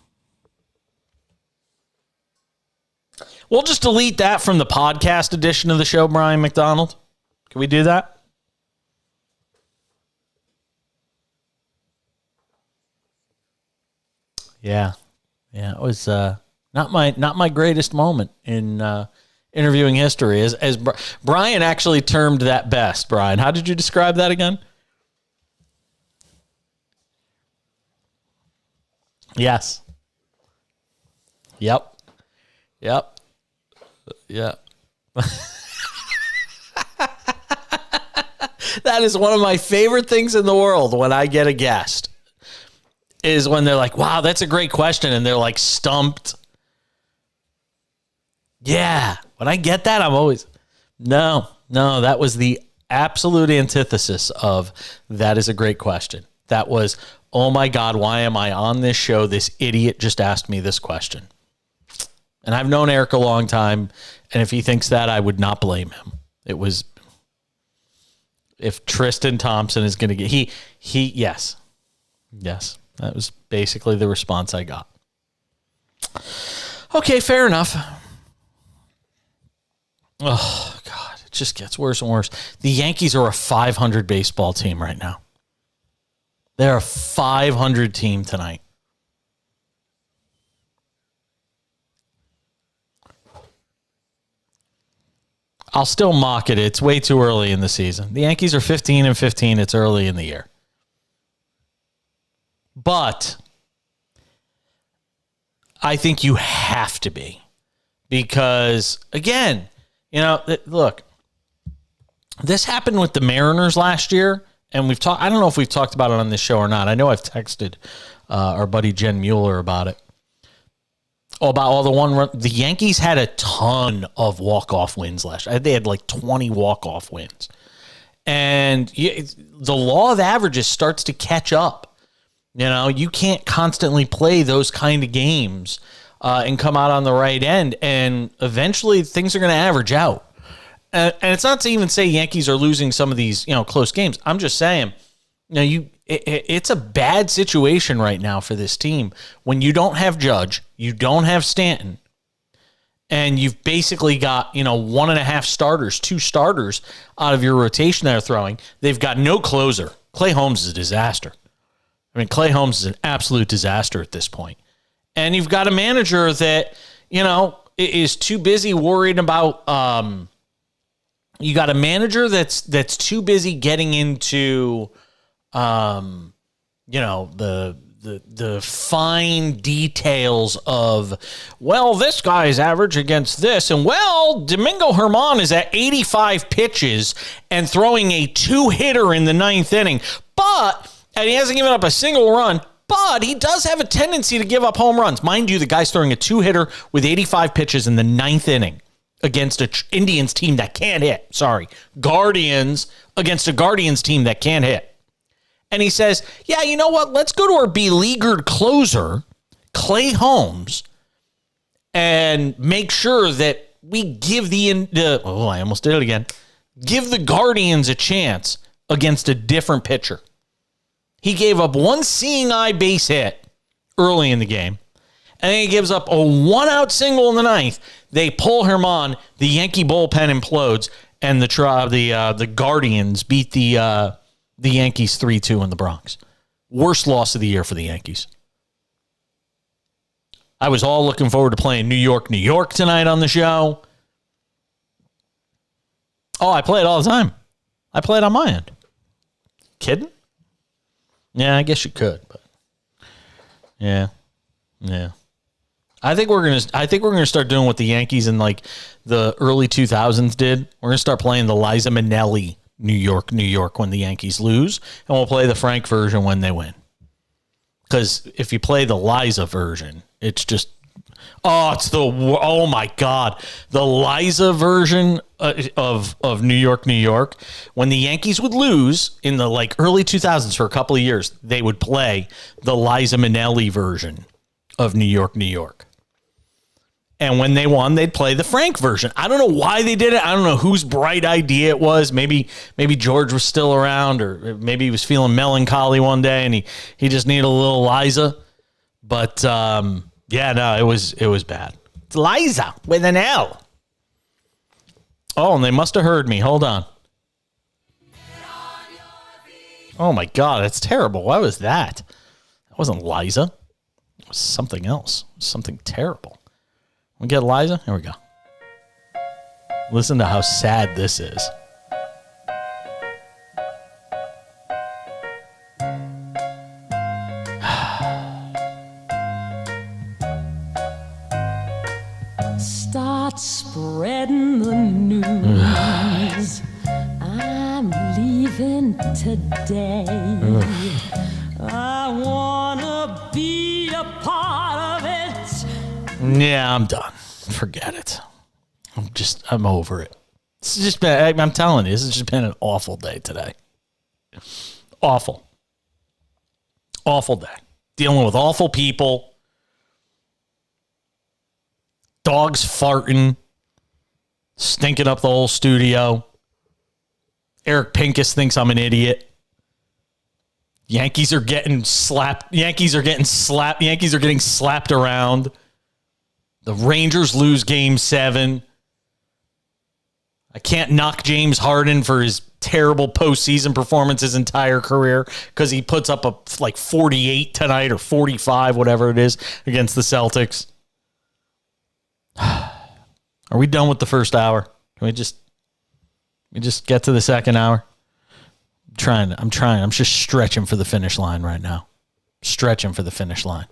We'll just delete that from the podcast edition of the show, Brian McDonald. Can we do that? Yeah. It was not my greatest moment in interviewing history, as Brian actually termed that best. Brian, how did you describe that again? Yes. Yep. Yeah. That is one of my favorite things in the world when I get a guest, is when they're like, wow, that's a great question. And they're like stumped. Yeah. When I get that, I'm always, no, that was the absolute antithesis of that is a great question. That was, oh my God, why am I on this show? This idiot just asked me this question. And I've known Eric a long time, and if he thinks that, I would not blame him. It was, if Tristan Thompson is going to get, yes, that was basically the response I got. Okay, fair enough. Oh, God, it just gets worse and worse. The Yankees are a 500 baseball team right now. They're a 500 team tonight. I'll still mock it. It's way too early in the season. The Yankees are 15-15. It's early in the year. But I think you have to be. Because, again, look, this happened with the Mariners last year, and I don't know if we've talked about it on this show or not. I know I've texted our buddy Jen Mueller about it. About all the one run. The Yankees had a ton of walk-off wins last year. They had like 20 walk-off wins. And the law of averages starts to catch up. You can't constantly play those kind of games and come out on the right end, and eventually things are going to average out. And it's not to even say Yankees are losing some of these, close games. I'm just saying, it's a bad situation right now for this team when you don't have Judge, you don't have Stanton, and you've basically got, 1.5 starters, 2 starters out of your rotation that are throwing. They've got no closer. Clay Holmes is a disaster. Clay Holmes is an absolute disaster at this point. And you've got a manager that, is too busy worried about, you got a manager that's too busy getting into, the the fine details of, well, this guy's average against this, and well, Domingo Germán is at 85 pitches and throwing a 2-hitter in the 9th inning, and he hasn't given up a single run, but he does have a tendency to give up home runs. Mind you, the guy's throwing a 2-hitter with 85 pitches in the 9th inning against an Indians team that can't hit. Sorry, Guardians against a Guardians team that can't hit. And he says, yeah, you know what? Let's go to our beleaguered closer, Clay Holmes, and make sure that we give I almost did it again. Give the Guardians a chance against a different pitcher. He gave up one seeing eye base hit early in the game, and then he gives up a 1-out single in the 9th. They pull Germán, the Yankee bullpen implodes, and the Guardians beat the Yankees 3-2 in the Bronx. Worst loss of the year for the Yankees. I was all looking forward to playing New York, New York tonight on the show. Oh, I play it all the time. I play it on my end. Kidding? Yeah, I guess you could, but yeah. I think we're gonna start doing what the Yankees in like the early 2000s did. We're gonna start playing the Liza Minnelli New York, New York when the Yankees lose, and we'll play the Frank version when they win. Because if you play the Liza version, it's just, oh my God, the Liza version of New York, New York. When the Yankees would lose in the like early 2000s for a couple of years, they would play the Liza Minnelli version of New York, New York. And when they won, they'd play the Frank version. I don't know why they did it. I don't know whose bright idea it was. Maybe George was still around, or maybe he was feeling melancholy one day and he just needed a little Liza. But it was bad. It's Liza with an L. Oh, and they must have heard me. Hold on. Oh my God, that's terrible. Why was that? That wasn't Liza. It was something else. Something terrible. We get Liza? Here we go. Listen to how sad this is. Start spreading the news. I'm leaving today. I wanna be a part of it. Yeah, I'm done. Forget it. I'm over it. It's just been, I'm telling you, this has just been an awful day today. Awful. Awful day. Dealing with awful people. Dogs farting. Stinking up the whole studio. Eric Pincus thinks I'm an idiot. Yankees are getting slapped. Yankees are getting slapped around. The Rangers lose Game 7. I can't knock James Harden for his terrible postseason performance his entire career because he puts up a 48 tonight or 45, whatever it is, against the Celtics. Are we done with the first hour? Can we just get to the second hour? I'm trying. I'm just stretching for the finish line right now. Stretching for the finish line.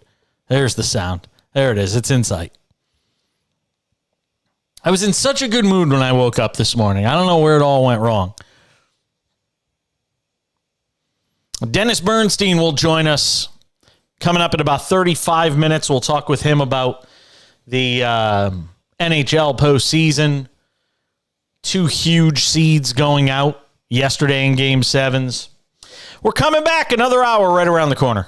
There's the sound. There it is. It's Insight. I was in such a good mood when I woke up this morning. I don't know where it all went wrong. Dennis Bernstein will join us coming up in about 35 minutes. We'll talk with him about the NHL postseason. 2 huge seeds going out yesterday in Game 7s. We're coming back another hour right around the corner.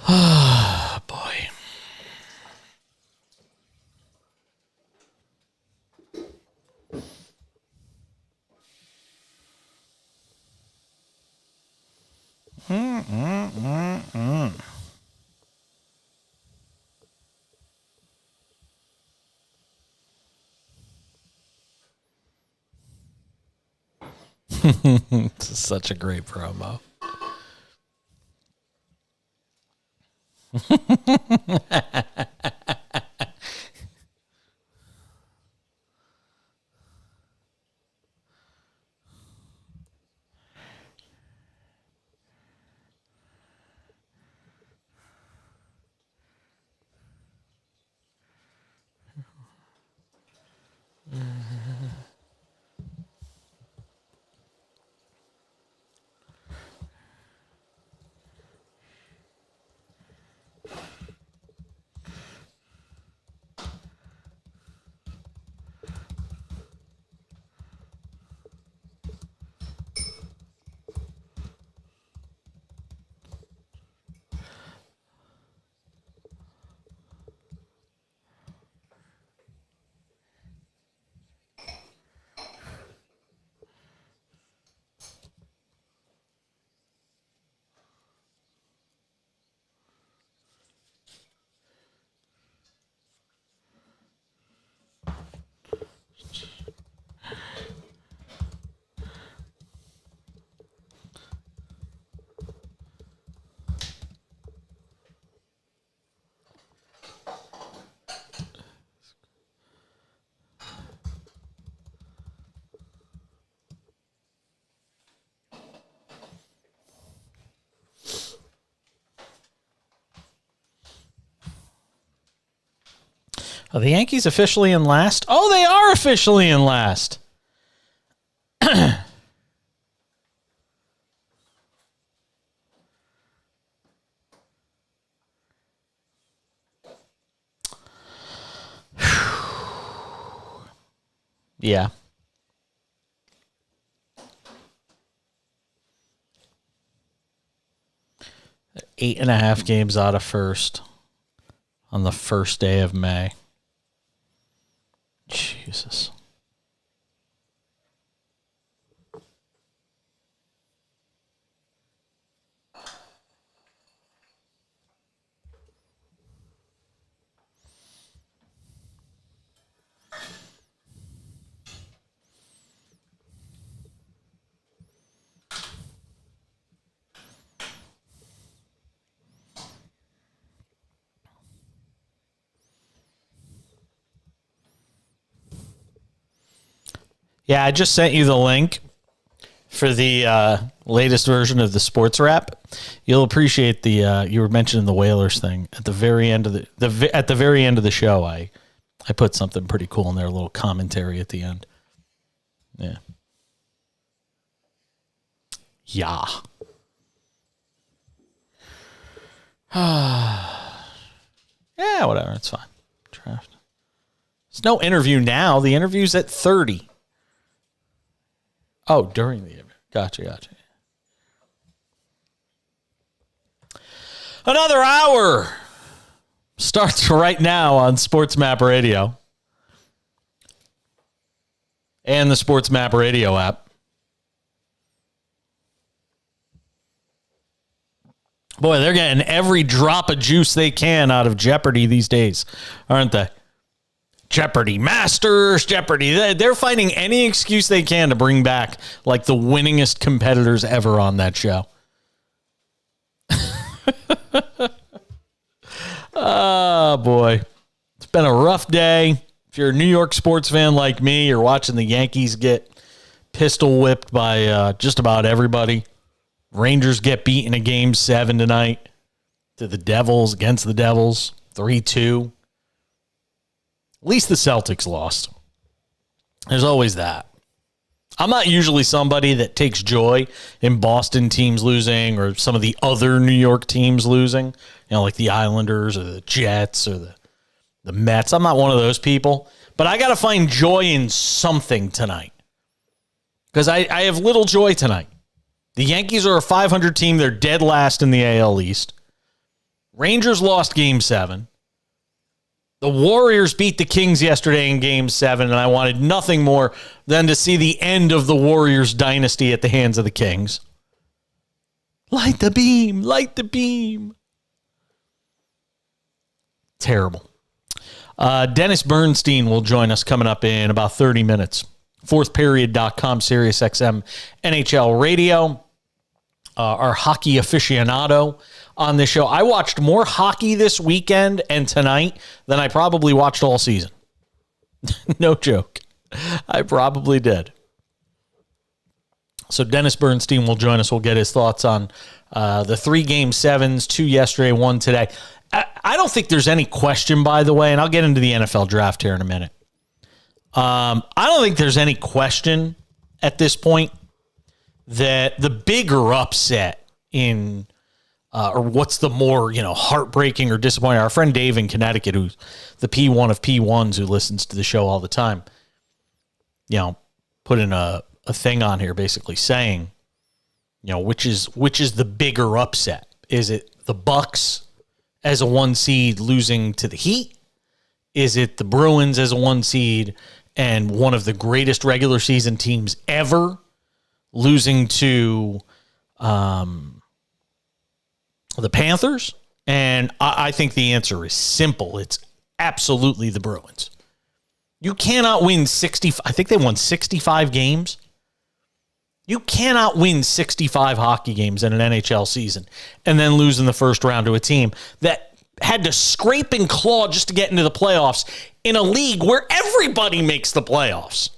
Boy. This is such a great promo. Are the Yankees officially in last? Oh, they are officially in last. Yeah. They're 8.5 games out of first on the first day of May. Jesus. Yeah, I just sent you the link for the latest version of the SportsMap. You'll appreciate the you were mentioning the Whalers thing at the very end of at the very end of the show. I put something pretty cool in there, a little commentary at the end. Yeah. Yeah. Yeah, whatever. It's fine. Draft. There's no interview now. The interview's at 30. Oh, during the interview. Gotcha. Another hour starts right now on SportsMap Radio and the SportsMap Radio app. Boy, they're getting every drop of juice they can out of Jeopardy these days, aren't they? Jeopardy Masters, Jeopardy. They're finding any excuse they can to bring back like the winningest competitors ever on that show. Oh, boy. It's been a rough day. If you're a New York sports fan like me, you're watching the Yankees get pistol whipped by just about everybody. Rangers get beaten in Game 7 tonight to the Devils, against the Devils, 3-2. At least the Celtics lost. There's always that. I'm not usually somebody that takes joy in Boston teams losing or some of the other New York teams losing, you know, like the Islanders or the Jets or the Mets. I'm not one of those people, but I got to find joy in something tonight because I have little joy tonight. The Yankees are a 500 team. They're dead last in the AL East. Rangers lost Game 7. The Warriors beat the Kings yesterday in Game 7, and I wanted nothing more than to see the end of the Warriors dynasty at the hands of the Kings. Light the beam, light the beam. Terrible. Dennis Bernstein will join us coming up in about 30 minutes. Fourthperiod.com, SiriusXM, NHL Radio. Our hockey aficionado on this show. I watched more hockey this weekend and tonight than I probably watched all season. No joke. I probably did. So Dennis Bernstein will join us. We'll get his thoughts on the 3 Game 7s, 2 yesterday, 1 today. I don't think there's any question, by the way, and I'll get into the NFL draft here in a minute. I don't think there's any question at this point that the bigger upset in or what's the more, heartbreaking or disappointing. Our friend Dave in Connecticut, who's the P1 of P1s who listens to the show all the time, put in a thing on here basically saying, which is the bigger upset? Is it the Bucks as a 1 seed losing to the Heat? Is it the Bruins as a 1 seed and one of the greatest regular season teams ever losing to the Panthers? And I think the answer is simple. It's absolutely the Bruins. You cannot win 60. I think they won 65 games. You cannot win 65 hockey games in an NHL season and then lose in the first round to a team that had to scrape and claw just to get into the playoffs in a league where everybody makes the playoffs.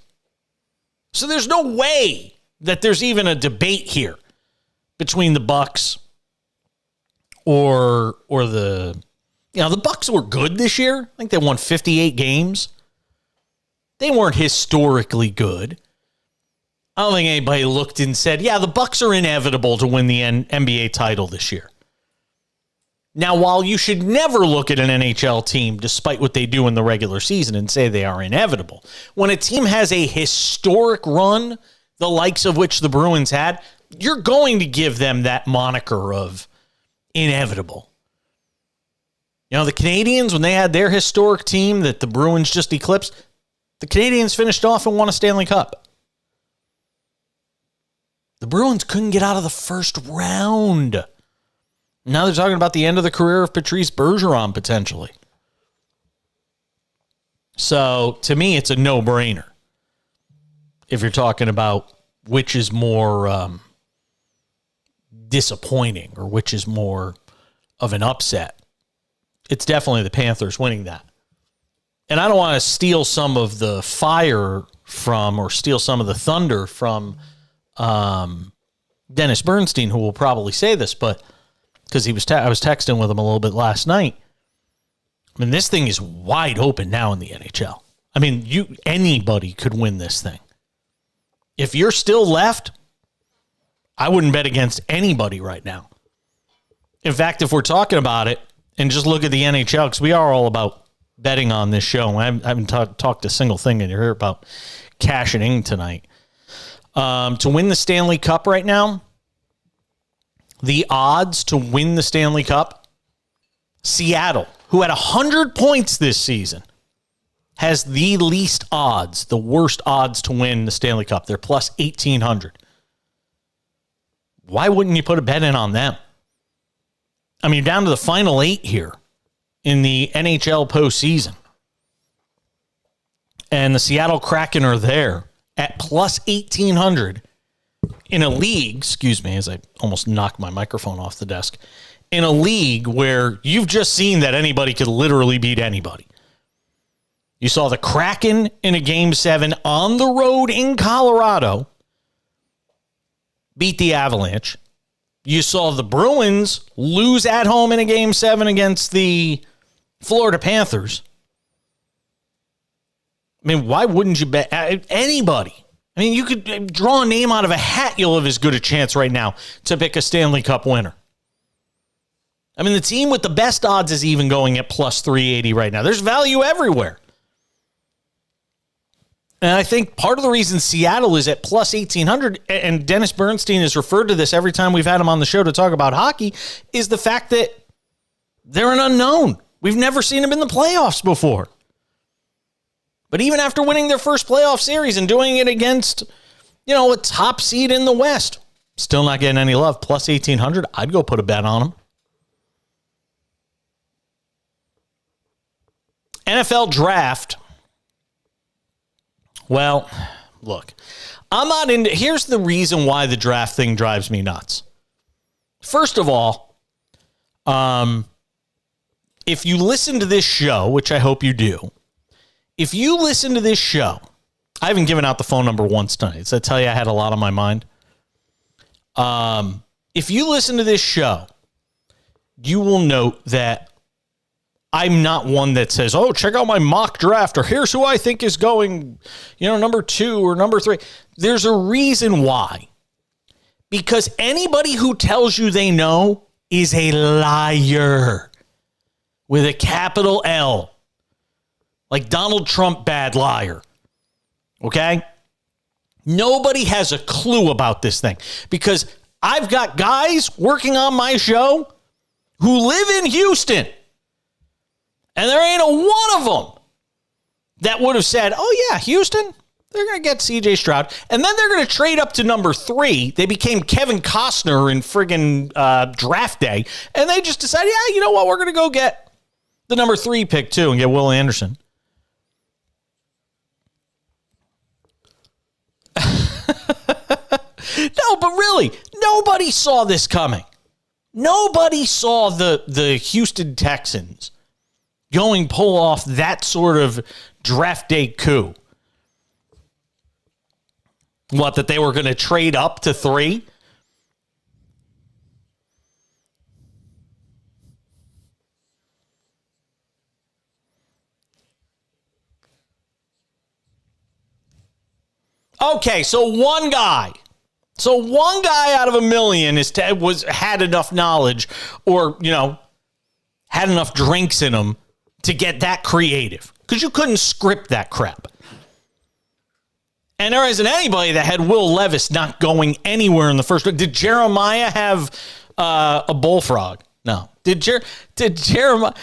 So there's no way that there's even a debate here between the Bucks or the the Bucks were good this year. I think they won 58 games. They weren't historically good. I don't think anybody looked and said, the Bucks are inevitable to win the NBA title this year. Now, while you should never look at an NHL team, despite what they do in the regular season, and say they are inevitable, when a team has a historic run, the likes of which the Bruins had, you're going to give them that moniker of inevitable. The Canadians, when they had their historic team that the Bruins just eclipsed, the Canadians finished off and won a Stanley Cup. The Bruins couldn't get out of the first round. Now they're talking about the end of the career of Patrice Bergeron, potentially. So, to me, it's a no-brainer. If you're talking about which is more disappointing or which is more of an upset, it's definitely the Panthers winning that. And I don't want to steal some of the fire from or steal some of the thunder from Dennis Bernstein, who will probably say this, but because I was texting with him a little bit last night. I mean, this thing is wide open now in the NHL. I mean, anybody could win this thing. If you're still left, I wouldn't bet against anybody right now. In fact, if we're talking about it and just look at the NHL, because we are all about betting on this show. I haven't talked a single thing in here about cashing in tonight. To win the Stanley Cup right now, the odds to win the Stanley Cup, Seattle, who had 100 points this season, has the least odds, the worst odds to win the Stanley Cup. They're plus 1,800. Why wouldn't you put a bet in on them? I mean, down to the final 8 here in the NHL postseason. And the Seattle Kraken are there at plus 1,800 in a league, excuse me, as I almost knocked my microphone off the desk, in a league where you've just seen that anybody could literally beat anybody. You saw the Kraken in a Game 7 on the road in Colorado beat the Avalanche. You saw the Bruins lose at home in a Game 7 against the Florida Panthers. I mean, why wouldn't you bet anybody? I mean, you could draw a name out of a hat. You'll have as good a chance right now to pick a Stanley Cup winner. I mean, the team with the best odds is even going at plus 380 right now. There's value everywhere. And I think part of the reason Seattle is at plus 1,800, and Dennis Bernstein has referred to this every time we've had him on the show to talk about hockey, is the fact that They're an unknown. We've never seen them in the playoffs before. But even after winning their first playoff series and doing it against, a top seed in the West, still not getting any love. Plus 1,800, I'd go put a bet on them. NFL draft. Well, look, I'm not into. Here's the reason why the draft thing drives me nuts. First of all, if you listen to this show, which I hope you do, if you listen to this show, I haven't given out the phone number once tonight. Does that tell you I had a lot on my mind? If you listen to this show, you will note that I'm not one that says, oh, check out my mock draft, or here's who I think is going, number 2 or number 3. There's a reason why. Because anybody who tells you they know is a liar with a capital L. Like Donald Trump, bad liar. Okay? Nobody has a clue about this thing. Because I've got guys working on my show who live in Houston. And there ain't a one of them that would have said, oh, yeah, Houston, they're going to get C.J. Stroud. And then they're going to trade up to number 3. They became Kevin Costner in friggin' draft day. And they just decided, yeah, you know what? We're going to go get the number 3 pick, too, and get Will Anderson. No, but really, nobody saw this coming. Nobody saw the Houston Texans pull off that sort of draft day coup. What, that they were going to trade up to 3? Okay, so one guy out of a million had enough knowledge, or had enough drinks in him to get that creative, because you couldn't script that crap. And there isn't anybody that had Will Levis not going anywhere in the first. Did Jeremiah have a bullfrog? No. Did Jeremiah?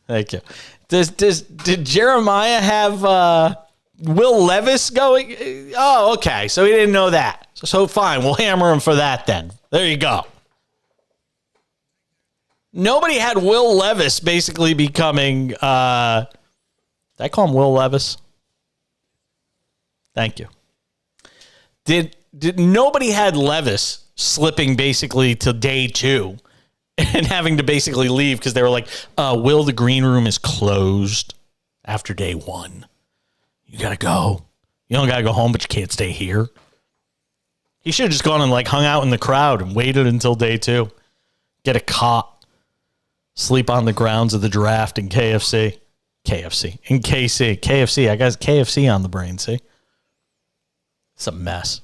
Thank you. Did Jeremiah have Will Levis going? Oh, okay. So he didn't know that. So fine, we'll hammer him for that then. There you go. Nobody had Will Levis basically becoming. Did I call him Will Levis? Thank you. Did nobody had Levis slipping basically to day 2 and having to basically leave because they were like, Will, the green room is closed after day 1. You got to go. You don't got to go home, but you can't stay here. He should have just gone and hung out in the crowd and waited until day 2. Get a cot. Sleep on the grounds of the draft in KFC. In KC. KFC. I got KFC on the brain, see? It's a mess.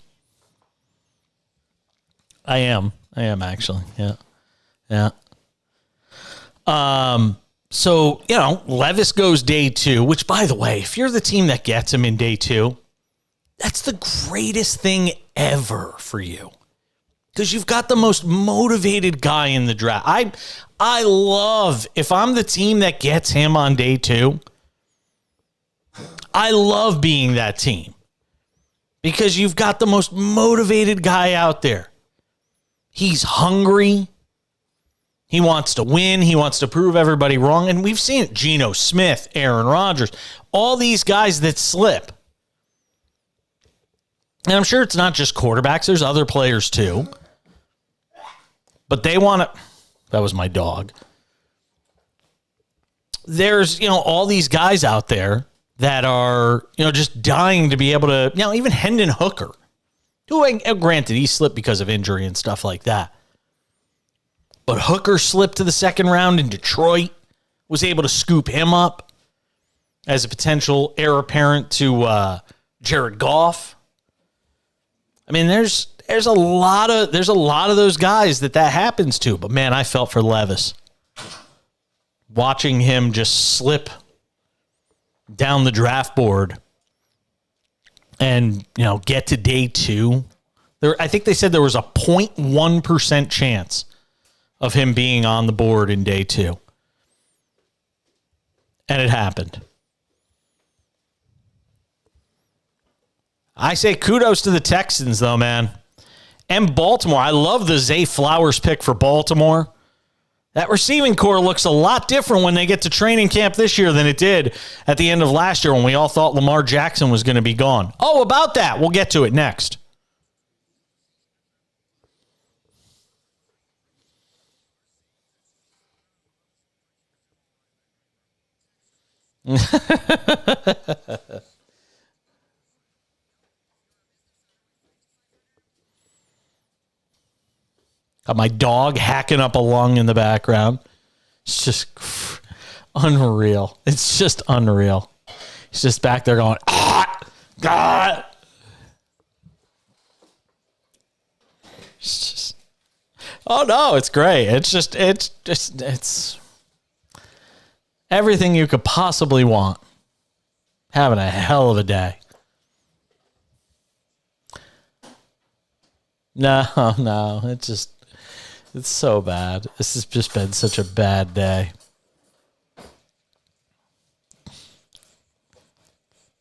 I am actually. Yeah. So, Levis goes day 2, which, by the way, if you're the team that gets him in day 2, that's the greatest thing ever for you. Because you've got the most motivated guy in the draft. I love, if I'm the team that gets him on day 2, I love being that team. Because you've got the most motivated guy out there. He's hungry. He wants to win. He wants to prove everybody wrong. And we've seen it. Geno Smith, Aaron Rodgers, all these guys that slip. And I'm sure it's not just quarterbacks. There's other players too. But they want to... That was my dog. There's, all these guys out there that are, just dying to be able to... even Hendon Hooker, who, granted, he slipped because of injury and stuff like that. But Hooker slipped to the second round in Detroit, was able to scoop him up as a potential heir apparent to Jared Goff. I mean, there's a lot of those guys that happens to. But man, I felt for Levis, watching him just slip down the draft board and get to day 2. I think they said there was a 0.1% chance of him being on the board in day 2. And it happened. I say kudos to the Texans, though, man. And Baltimore. I love the Zay Flowers pick for Baltimore. That receiving core looks a lot different when they get to training camp this year than it did at the end of last year when we all thought Lamar Jackson was going to be gone. Oh, about that. We'll get to it next. Got my dog hacking up a lung in the background. It's just unreal. It's just unreal. He's just back there going, God. It's just, oh no, it's great. It's everything you could possibly want. Having a hell of a day. No, it's so bad. This has just been such a bad day. I'm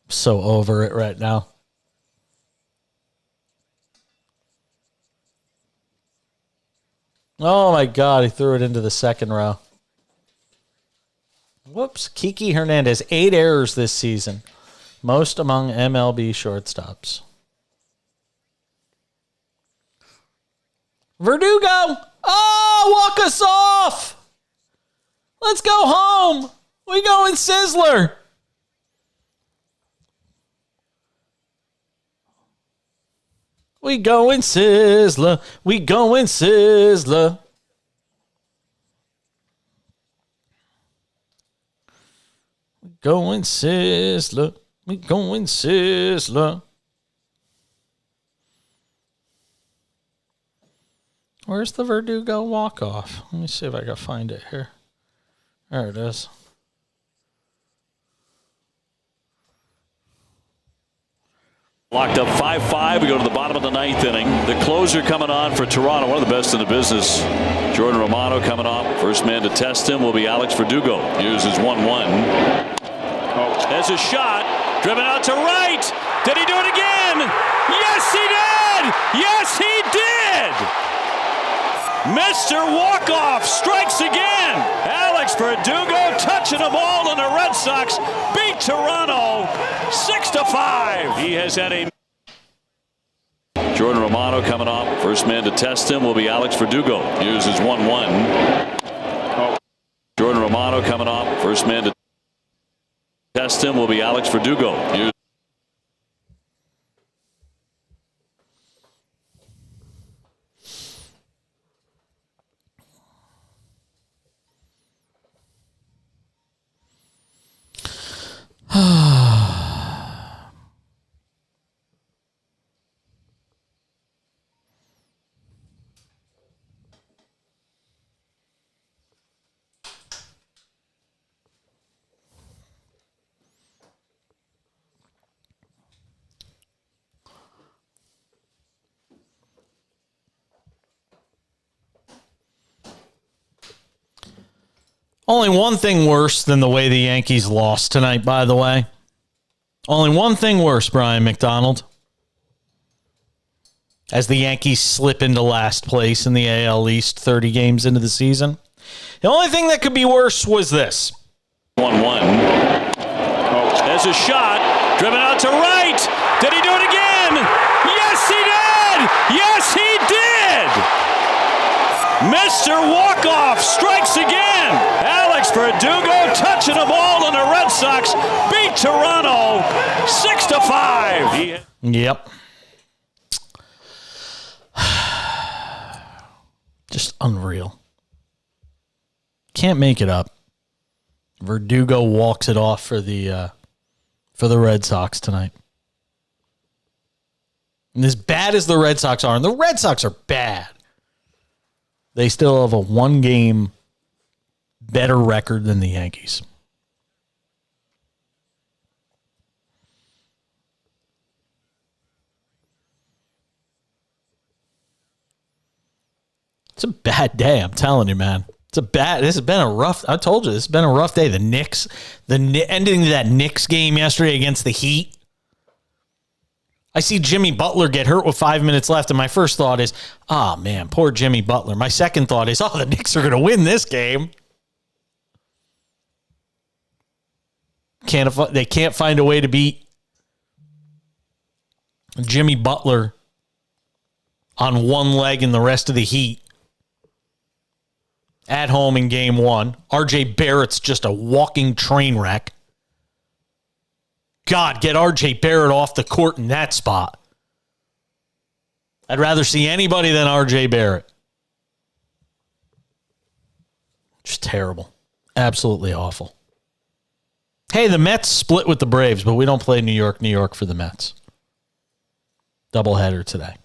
so over it right now. Oh my God, he threw it into the second row. Whoops. Kiki Hernandez, 8 errors this season. Most among MLB shortstops. Verdugo! Oh, walk us off! Let's go home! We going Sizzler! We going Sizzler! We going Sizzler! We going Sizzler! We going Sizzler! Where's the Verdugo walk-off? Let me see if I can find it here. There it is. Locked up 5-5. We go to the bottom of the 9th inning. The closer coming on for Toronto, one of the best in the business. Jordan Romano coming off. First man to test him will be Alex Verdugo. Here's his 1-1. There's a shot. Driven out to right. Did he do it again? Yes, he did! Yes, he did! Mr. Walkoff strikes again. Alex Verdugo touching the ball, and the Red Sox beat Toronto 6-5. He has had a... Jordan Romano coming off. First man to test him will be Alex Verdugo. Here's his 1-1. Jordan Romano coming off. First man to test him will be Alex Verdugo. Here's only one thing worse than the way the Yankees lost tonight, by the way. Only one thing worse, Brian McDonald. As the Yankees slip into last place in the AL East 30 games into the season. The only thing that could be worse was this. 1-1. There's a shot. Driven out to right. Did he do it again? Yes, he did! Yes, he did! Mr. Walkoff strikes again. Alex Verdugo touching the ball, and the Red Sox beat Toronto 6-5. Yep. Just unreal. Can't make it up. Verdugo walks it off for the Red Sox tonight. And as bad as the Red Sox are, and the Red Sox are bad, they still have a 1-game better record than the Yankees. It's a bad day, I'm telling you, man. This has been a rough, I told you, this has been a rough day. The Knicks, ending that Knicks game yesterday against the Heat. I see Jimmy Butler get hurt with 5 minutes left, and my first thought is, oh, man, poor Jimmy Butler. My second thought is, oh, the Knicks are going to win this game. They can't find a way to beat Jimmy Butler on one leg and the rest of the Heat at home in game one. RJ Barrett's just a walking train wreck. God, get RJ Barrett off the court in that spot. I'd rather see anybody than RJ Barrett. Just terrible. Absolutely awful. Hey, the Mets split with the Braves, but we don't play New York for the Mets. Doubleheader today.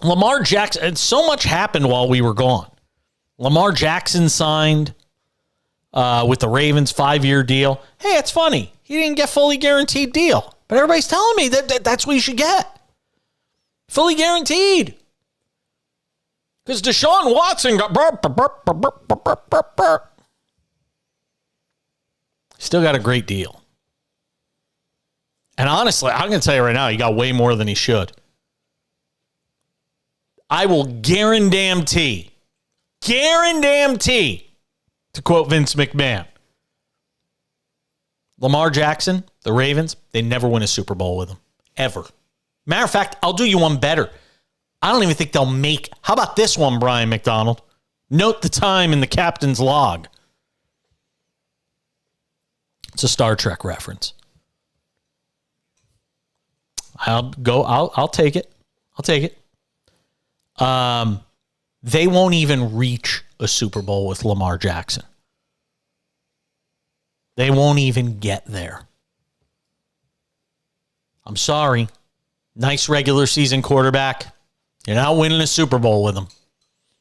Lamar Jackson, and so much happened while we were gone. Lamar Jackson signed with the Ravens 5-year deal. Hey, it's funny. He didn't get fully guaranteed deal, but everybody's telling me that's what you should get. Fully guaranteed. Because Deshaun Watson got still got a great deal. And honestly, I'm going to tell you right now, he got way more than he should. I will guarantee, to quote Vince McMahon, Lamar Jackson, the Ravens, they never win a Super Bowl with him. Ever. Matter of fact, I'll do you one better. I don't even think they'll make. How about this one, Brian McDonald? Note the time in the captain's log. It's a Star Trek reference. I'll take it. I'll take it. They won't even reach a Super Bowl with Lamar Jackson. They won't even get there. I'm sorry. Nice regular season quarterback. You're not winning a Super Bowl with him.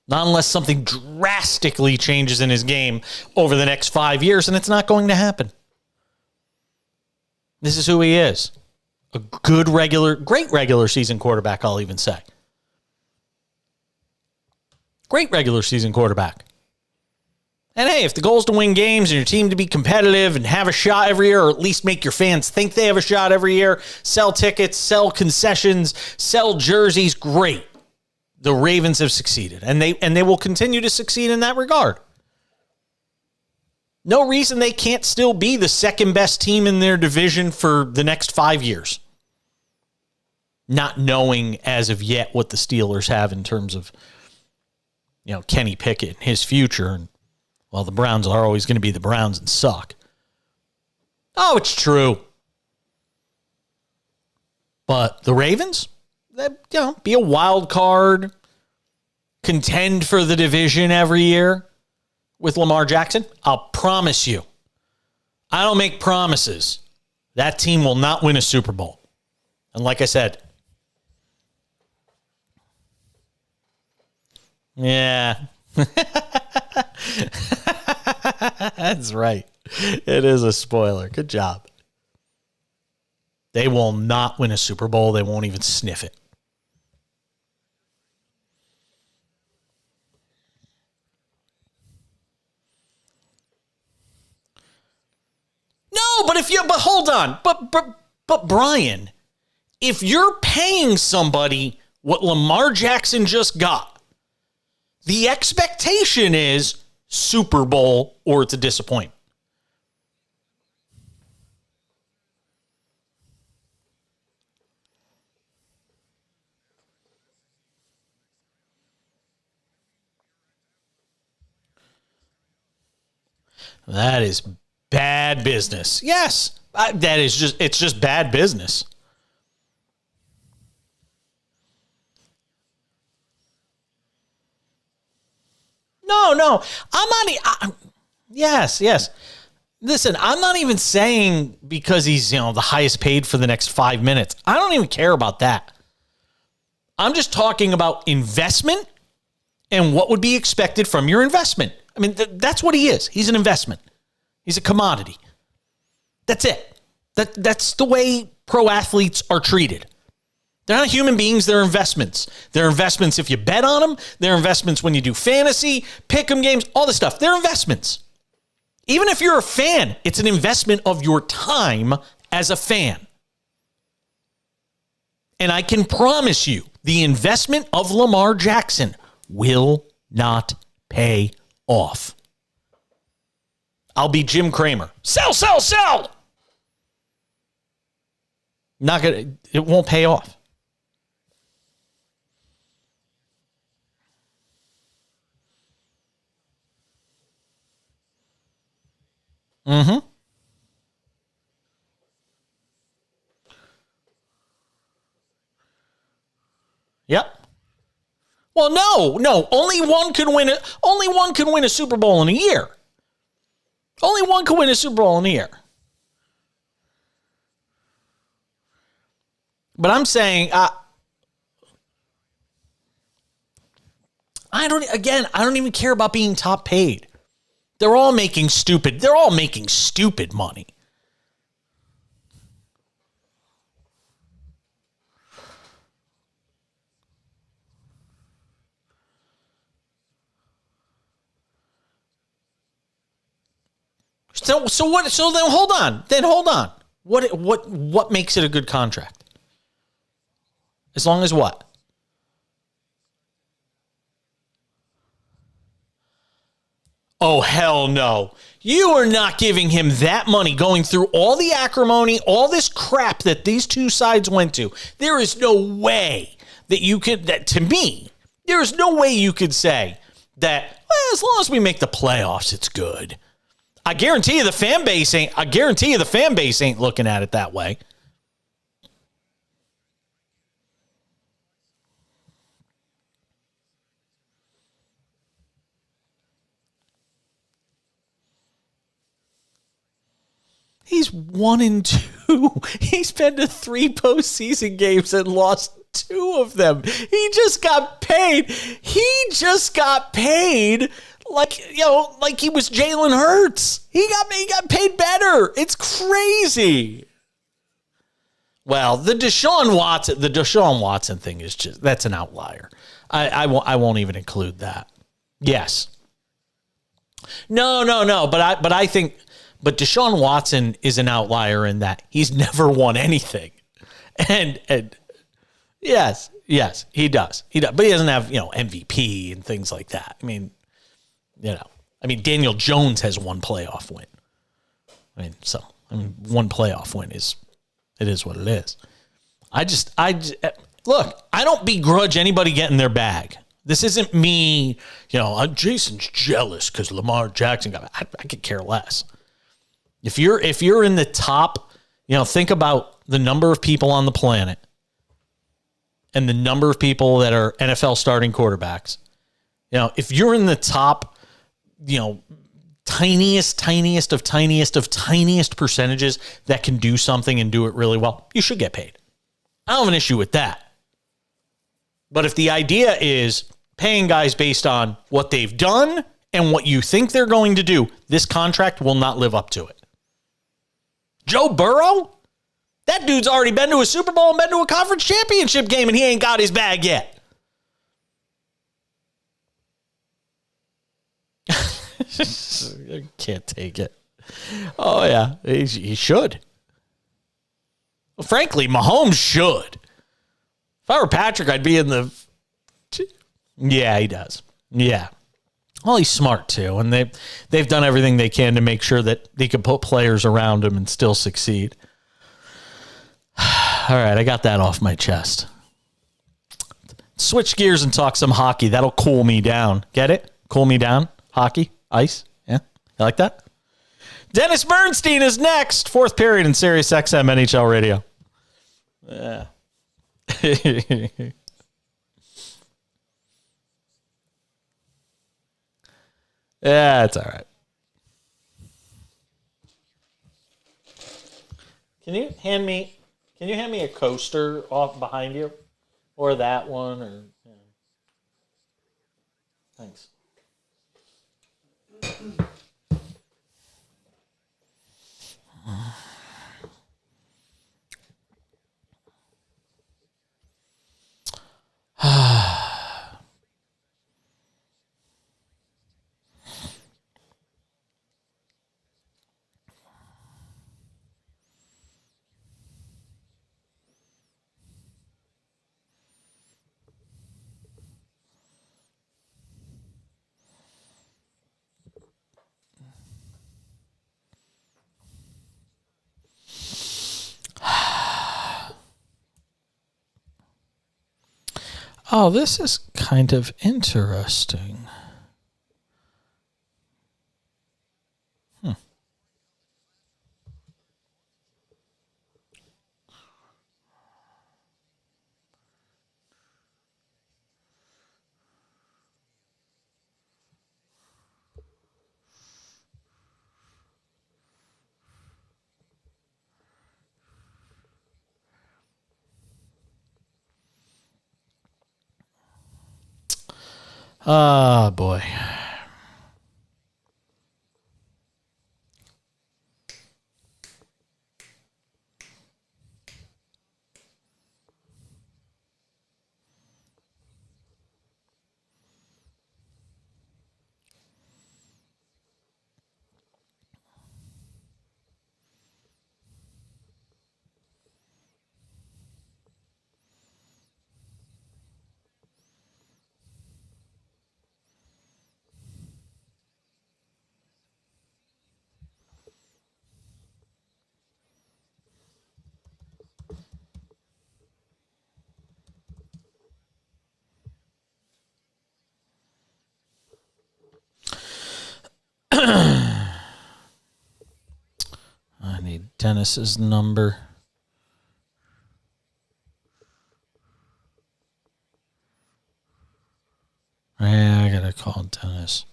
Not unless something drastically changes in his game over the next 5 years, and it's not going to happen. This is who he is. A great regular season quarterback, I'll even say. Great regular season quarterback. And hey, if the goal is to win games and your team to be competitive and have a shot every year, or at least make your fans think they have a shot every year, sell tickets, sell concessions, sell jerseys, great. The Ravens have succeeded, and they will continue to succeed in that regard. No reason they can't still be the second best team in their division for the next 5 years. Not knowing as of yet what the Steelers have in terms of, Kenny Pickett and his future. And, well, the Browns are always going to be the Browns and suck. Oh, it's true. But the Ravens, be a wild card, contend for the division every year with Lamar Jackson. I'll promise you, I don't make promises. That team will not win a Super Bowl. And like I said, yeah. That's right. It is a spoiler. Good job. They will not win a Super Bowl. They won't even sniff it. No, but hold on. But Brian, if you're paying somebody what Lamar Jackson just got, the expectation is Super Bowl or it's a disappointment. That is bad business. Yes, it's just bad business. No. Yes. Listen, I'm not even saying because he's, the highest paid for the next 5 minutes. I don't even care about that. I'm just talking about investment and what would be expected from your investment. I mean, that's what he is. He's an investment. He's a commodity. That's it. That's the way pro athletes are treated. They're not human beings. They're investments. They're investments if you bet on them. They're investments when you do fantasy, pick 'em games, all this stuff. They're investments. Even if you're a fan, it's an investment of your time as a fan. And I can promise you, the investment of Lamar Jackson will not pay off. I'll be Jim Cramer. Sell, sell, sell. It won't pay off. Mm-hmm. Yep. Well, no. Only one can win it. Only one can win a Super Bowl in a year. Only one can win a Super Bowl in a year. But I'm saying, I don't even care about being top paid. They're all making stupid money. So what? So then hold on. What makes it a good contract? As long as what? Oh, hell no. You are not giving him that money going through all the acrimony, all this crap that these two sides went to. There is no way that you could, to me, there is no way you could say that, well, as long as we make the playoffs, it's good. I guarantee you the fan base ain't looking at it that way. He's 1-2. He's been to 3 postseason games and lost 2 of them. He just got paid. Like he was Jalen Hurts. He got paid better. It's crazy. Well, the Deshaun Watson thing is that's an outlier. I won't even include that. Yes. No. But Deshaun Watson is an outlier in that he's never won anything. And yes, he does. But he doesn't have, MVP and things like that. I mean, Daniel Jones has 1 playoff win. One playoff win is what it is. Look, I don't begrudge anybody getting their bag. This isn't me, Jason's jealous because Lamar Jackson got it. I could care less. If you're in the top, think about the number of people on the planet and the number of people that are NFL starting quarterbacks. If you're in the top, tiniest percentages that can do something and do it really well, you should get paid. I don't have an issue with that. But if the idea is paying guys based on what they've done and what you think they're going to do, this contract will not live up to it. Joe Burrow? That dude's already been to a Super Bowl and been to a conference championship game, and he ain't got his bag yet. I can't take it. Oh, yeah. He should. Well, frankly, Mahomes should. If I were Patrick, I'd be in the... Yeah, he does. Yeah. Well, he's smart, too, and they've done everything they can to make sure that they can put players around him and still succeed. All right, I got that off my chest. Switch gears and talk some hockey. That'll cool me down. Get it? Cool me down? Hockey? Ice? Yeah? You like that? Dennis Bernstein is next. 4th period in Sirius XM NHL Radio. Yeah. Yeah, it's all right. Can you hand me a coaster off behind you? Or that one, or thanks. Oh, this is kind of interesting. Oh, boy. I need Dennis's number. Yeah, I gotta call Dennis.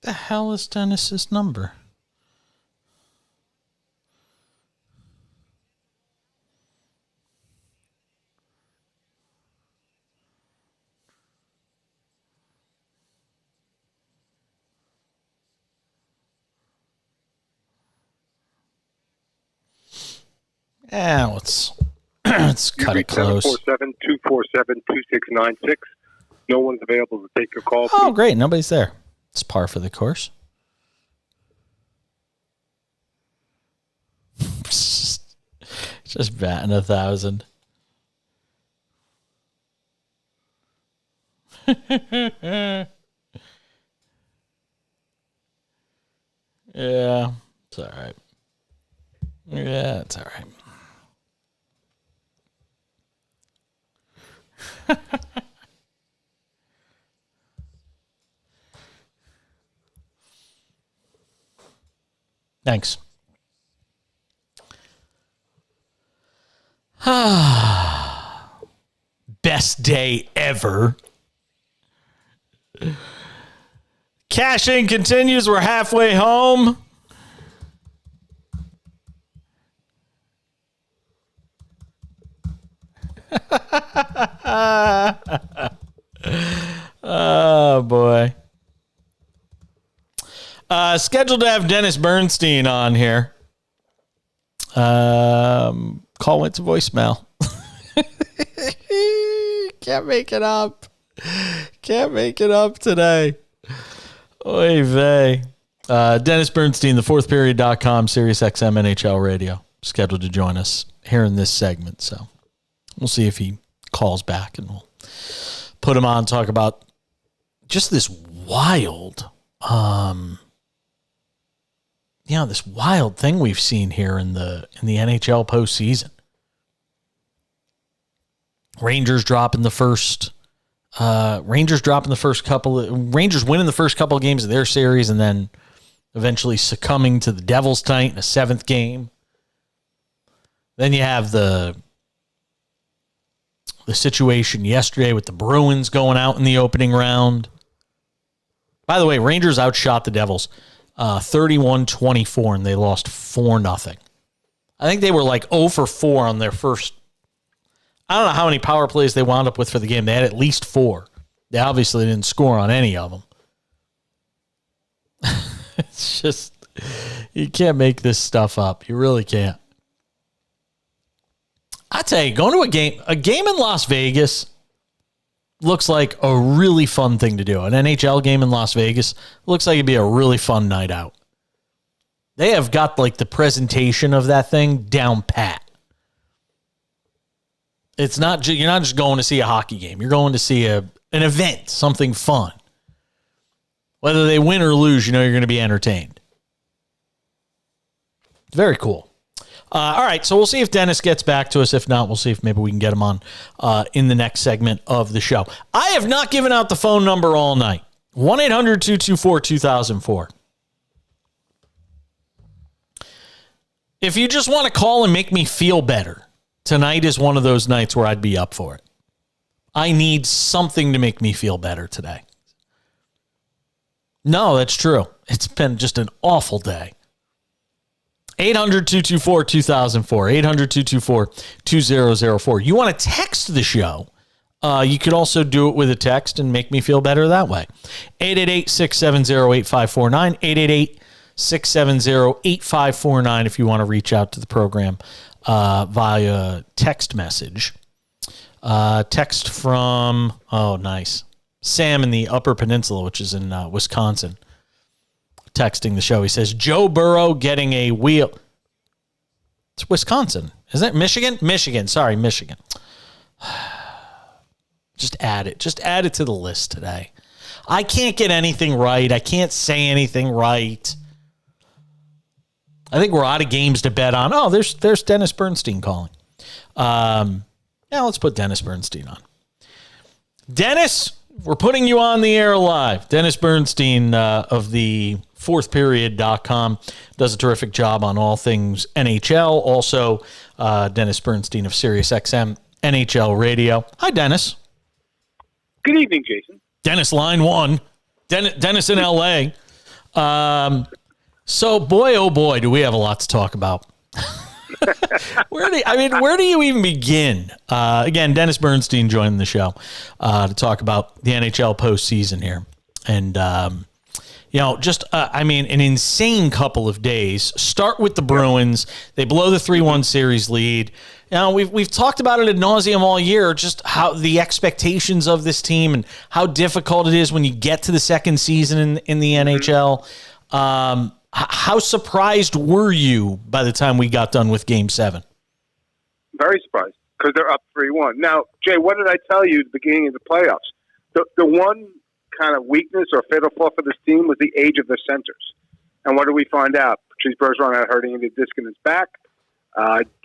The hell is Dennis's number? Yeah, let's cut it close. 747-247-2696. No one's available to take your call. Oh, great. Nobody's there. It's par for the course. Just batting 1,000. Yeah, it's all right. Yeah, it's all right. Thanks. Best day ever. Cashing continues. We're halfway home. Oh, boy. Scheduled to have Dennis Bernstein on here. Call went to voicemail. Can't make it up. Can't make it up today. Oy vey. Dennis Bernstein, thefourthperiod.com, Sirius XM NHL radio, scheduled to join us here in this segment. So we'll see if he calls back and we'll put him on, talk about just this wild, this wild thing we've seen here in the NHL postseason. Rangers winning the first couple of games of their series and then eventually succumbing to the Devils tonight in a seventh game. Then you have the situation yesterday with the Bruins going out in the opening round. By the way, Rangers outshot the Devils 31-24, and they lost 4-0. I think they were like 0 for 4 on their first. I don't know how many power plays they wound up with for the game. They had at least 4. They obviously didn't score on any of them. It's just, you can't make this stuff up. You really can't. I tell you, going to a game in Las Vegas looks like a really fun thing to do. An NHL game in Las Vegas looks like it'd be a really fun night out. They have got like the presentation of that thing down pat. It's not you're not just going to see a hockey game. You're going to see an event, something fun. Whether they win or lose, you know you're going to be entertained. Very cool. All right, so we'll see if Dennis gets back to us. If not, we'll see if maybe we can get him on in the next segment of the show. I have not given out the phone number all night. 1-800-224-2004. If you just want to call and make me feel better, tonight is one of those nights where I'd be up for it. I need something to make me feel better today. No, that's true. It's been just an awful day. 800-224-2004. 800-224-2004. You want to text the show? You could also do it with a text and make me feel better that way. 888-670-8549. 888-670-8549 if you want to reach out to the program via text message. Text from, nice, Sam in the Upper Peninsula, which is in Wisconsin. Texting the show. He says, Joe Burrow getting a wheel. It's Wisconsin. Isn't it Michigan? Michigan. Sorry, Michigan. Just add it. Just add it to the list today. I can't get anything right. I can't say anything right. I think we're out of games to bet on. Oh, there's Dennis Bernstein calling. Let's put Dennis Bernstein on. Dennis, we're putting you on the air live. Dennis Bernstein of the fourthperiod.com does a terrific job on all things NHL. Also, Dennis Bernstein of SiriusXM NHL Radio. Hi, Dennis. Good evening, Jason. Dennis, line one. Dennis in L.A. So, boy, oh boy, do we have a lot to talk about. Where do you even begin? Again, Dennis Bernstein joining the show to talk about the NHL postseason here. And, an insane couple of days. Start with the Bruins. They blow the 3-1 series lead. We've talked about it ad nauseum all year, just how the expectations of this team and how difficult it is when you get to the second season in the NHL. How surprised were you by the time we got done with Game 7? Very surprised, because they're up 3-1. Now, Jay, what did I tell you at the beginning of the playoffs? The one kind of weakness or fatal flaw for this team was the age of their centers. And what did we find out? Patrice Bergeron had hurting the disc in his back.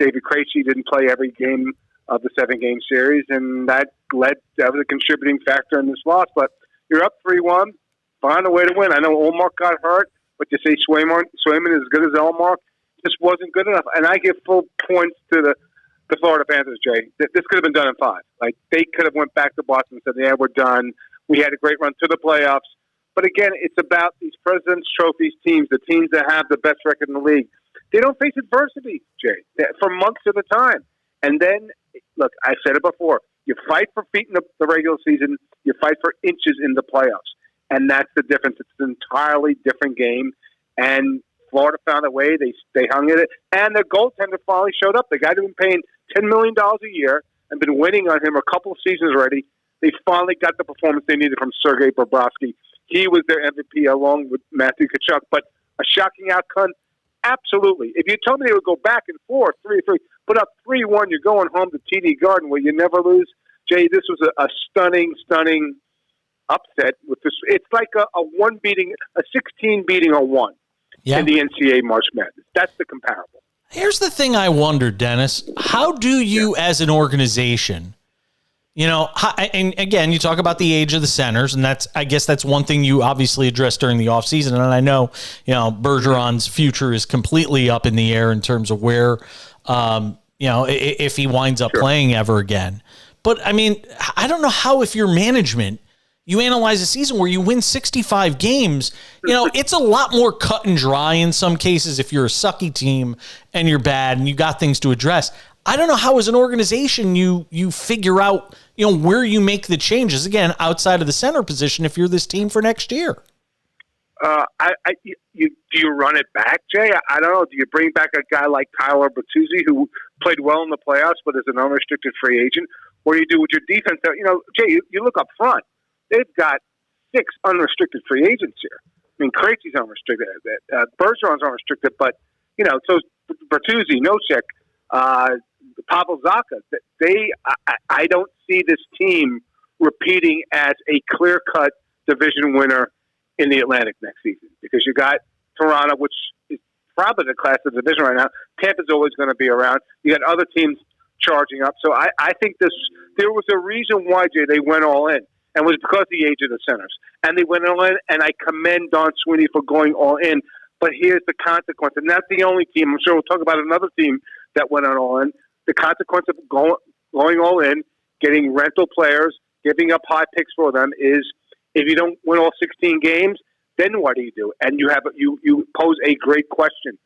David Krejci didn't play every game of the 7-game series, and that was a contributing factor in this loss. But you're up 3-1, find a way to win. I know Olmark got hurt, but you say Swayman is as good as Olmark. Just wasn't good enough. And I give full points to the Florida Panthers, Jay. This could have been done in 5. Like, they could have went back to Boston and said, yeah, we're done. We had a great run to the playoffs. But again, it's about these President's Trophies teams, the teams that have the best record in the league. They don't face adversity, Jay, for months at a time. And then, look, I said it before, you fight for feet in the regular season, you fight for inches in the playoffs. And that's the difference. It's an entirely different game. And Florida found a way. They hung in it. And their goaltender finally showed up. The guy who's been paying $10 million a year and been waiting on him a couple of seasons already, they finally got the performance they needed from Sergei Bobrovsky. He was their MVP along with Matthew Tkachuk. But a shocking outcome? Absolutely. If you told me they would go back and forth, 3-3, put up 3-1, you're going home to TD Garden where you never lose. Jay, this was a stunning upset with this. It's like a 16 beating a 1 in the NCAA March Madness. That's the comparable. Here's the thing I wonder, Dennis. How do you as an organization, and again, you talk about the age of the centers, and I guess that's one thing you obviously addressed during the offseason. And I know, Bergeron's future is completely up in the air in terms of where, if he winds up playing ever again. But I mean, I don't know how, if you're management, you analyze a season where you win 65 games, it's a lot more cut and dry in some cases if you're a sucky team and you're bad and you got things to address. I don't know how, as an organization, you figure out, where you make the changes, again, outside of the center position if you're this team for next year. Do you run it back, Jay? I don't know. Do you bring back a guy like Tyler Bertuzzi, who played well in the playoffs but is an unrestricted free agent? What do you do with your defense? Jay, you look up front. They've got 6 unrestricted free agents here. I mean, Krejci's unrestricted. Bergeron's unrestricted, but, so Bertuzzi, Nosek, Pavel Zacha. I don't see this team repeating as a clear-cut division winner in the Atlantic next season, because you got Toronto, which is probably the class of the division right now. Tampa's always going to be around. You got other teams charging up. So I think there was a reason why, Jay, they went all in, and it was because of the age of the centers. And they went all in, and I commend Don Sweeney for going all in. But here's the consequence, and that's the only team. I'm sure we'll talk about another team that went on all in. The consequence of going all in, getting rental players, giving up high picks for them is, if you don't win all 16 games, then what do you do? And you pose a great question.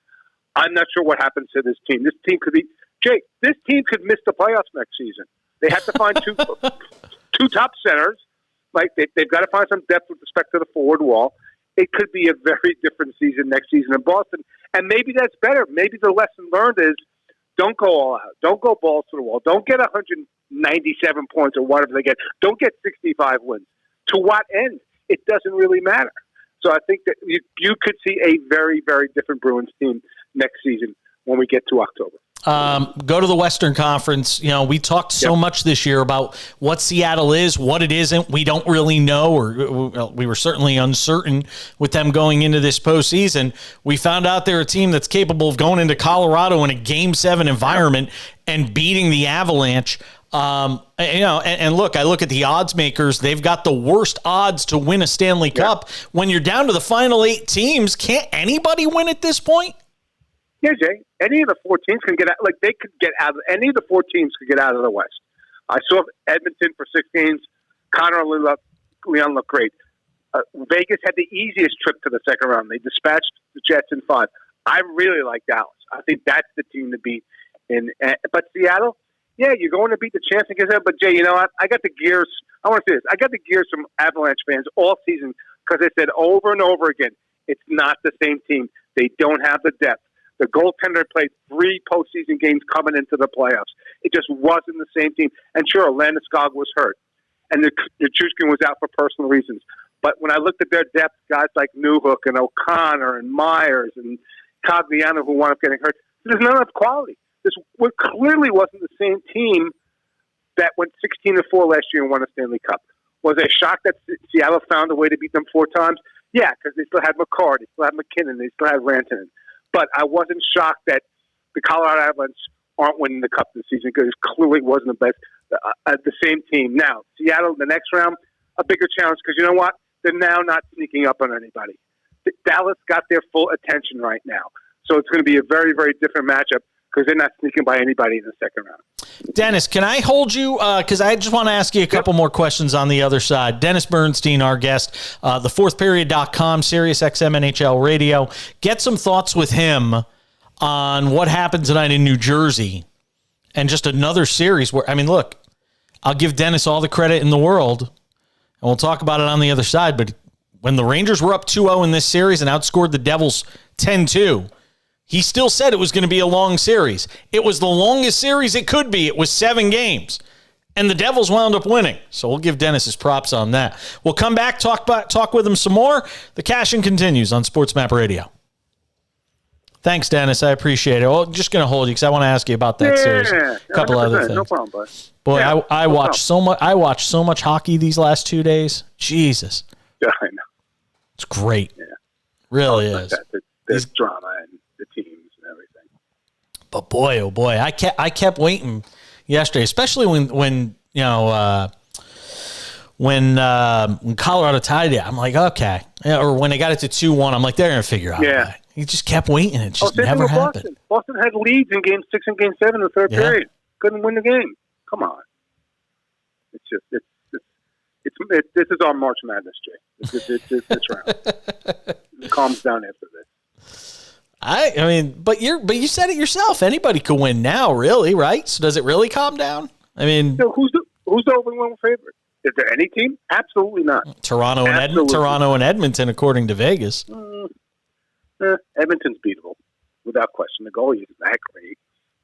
I'm not sure what happens to this team. This team could be Jake. This team could miss the playoffs next season. They have to find two top centers. Like they've got to find some depth with respect to the forward wall. It could be a very different season next season in Boston, and maybe that's better. Maybe the lesson learned is don't go all out. Don't go balls to the wall. Don't get 197 points or whatever they get. Don't get 65 wins. To what end? It doesn't really matter. So I think that you could see a very, very different Bruins team next season when we get to October. Go to the Western Conference. We talked so much this year about what Seattle is, what it isn't. We don't really know, or we were certainly uncertain with them going into this postseason. We found out they're a team that's capable of going into Colorado in a Game 7 environment and beating the Avalanche. And look, I look at the odds makers. They've got the worst odds to win a Stanley Cup. When you're down to the final 8 teams, can't anybody win at this point? Yeah, Jay. Any of the 4 teams can get out. Like they could get out. Any of the 4 teams could get out of the West. I saw Edmonton for 6 games. Connor and Leon looked great. Vegas had the easiest trip to the second round. They dispatched the Jets in 5. I really like Dallas. I think that's the team to beat. But Seattle, yeah, you're going to beat the champs against them. But Jay, I got the gears. I want to say this. I got the gears from Avalanche fans all season because they said over and over again, it's not the same team. They don't have the depth. The goaltender played 3 postseason games coming into the playoffs. It just wasn't the same team. And sure, Landeskog was hurt, and the Nichushkin was out for personal reasons. But when I looked at their depth, guys like Newhook and O'Connor and Myers and Cogliano who wound up getting hurt, there's not enough quality. This clearly wasn't the same team that went 16-4 last year and won a Stanley Cup. Was I shocked that Seattle found a way to beat them 4 times? Yeah, because they still had McCarr, they still had McKinnon, they still had Rantanen. But I wasn't shocked that the Colorado Avalanche aren't winning the Cup this season because it clearly wasn't the best, the same team. Now, Seattle, the next round, a bigger challenge because you know what? They're now not sneaking up on anybody. Dallas got their full attention right now. So it's going to be a very, very different matchup because they're not sneaking by anybody in the second round. Dennis, can I hold you? Because I just want to ask you a couple more questions on the other side. Dennis Bernstein, our guest, thefourthperiod.com, Sirius XM NHL Radio. Get some thoughts with him on what happened tonight in New Jersey and just another series where, look, I'll give Dennis all the credit in the world, and we'll talk about it on the other side, but when the Rangers were up 2-0 in this series and outscored the Devils 10-2, he still said it was going to be a long series. It was the longest series it could be. It was 7 games. And the Devils wound up winning. So we'll give Dennis his props on that. We'll come back, talk with him some more. The Cash-In continues on SportsMap Radio. Thanks, Dennis. I appreciate it. Well, I'm just going to hold you because I want to ask you about that series. A couple other things. No problem, bud. Boy, yeah, I watched so much. I watched so much hockey these last 2 days. Jesus. Yeah, I know. It's great. Yeah. Really is. There's drama and the teams and everything. But boy, oh boy, I kept waiting yesterday, especially when Colorado tied it. I'm like, okay, or when they got it to 2-1, I'm like, they're gonna figure out. Yeah, he just kept waiting. It just never happened. Boston had leads in Game 6 and Game 7 in the third period. Couldn't win the game. Come on. This is our March Madness, Jay. This round. It calms down after this. But you said it yourself. Anybody could win now, really, right? So does it really calm down? So who's the overwhelming favorite? Is there any team? Absolutely not. Toronto and Edmonton, according to Vegas. Edmonton's beatable, without question. The goalie isn't that great.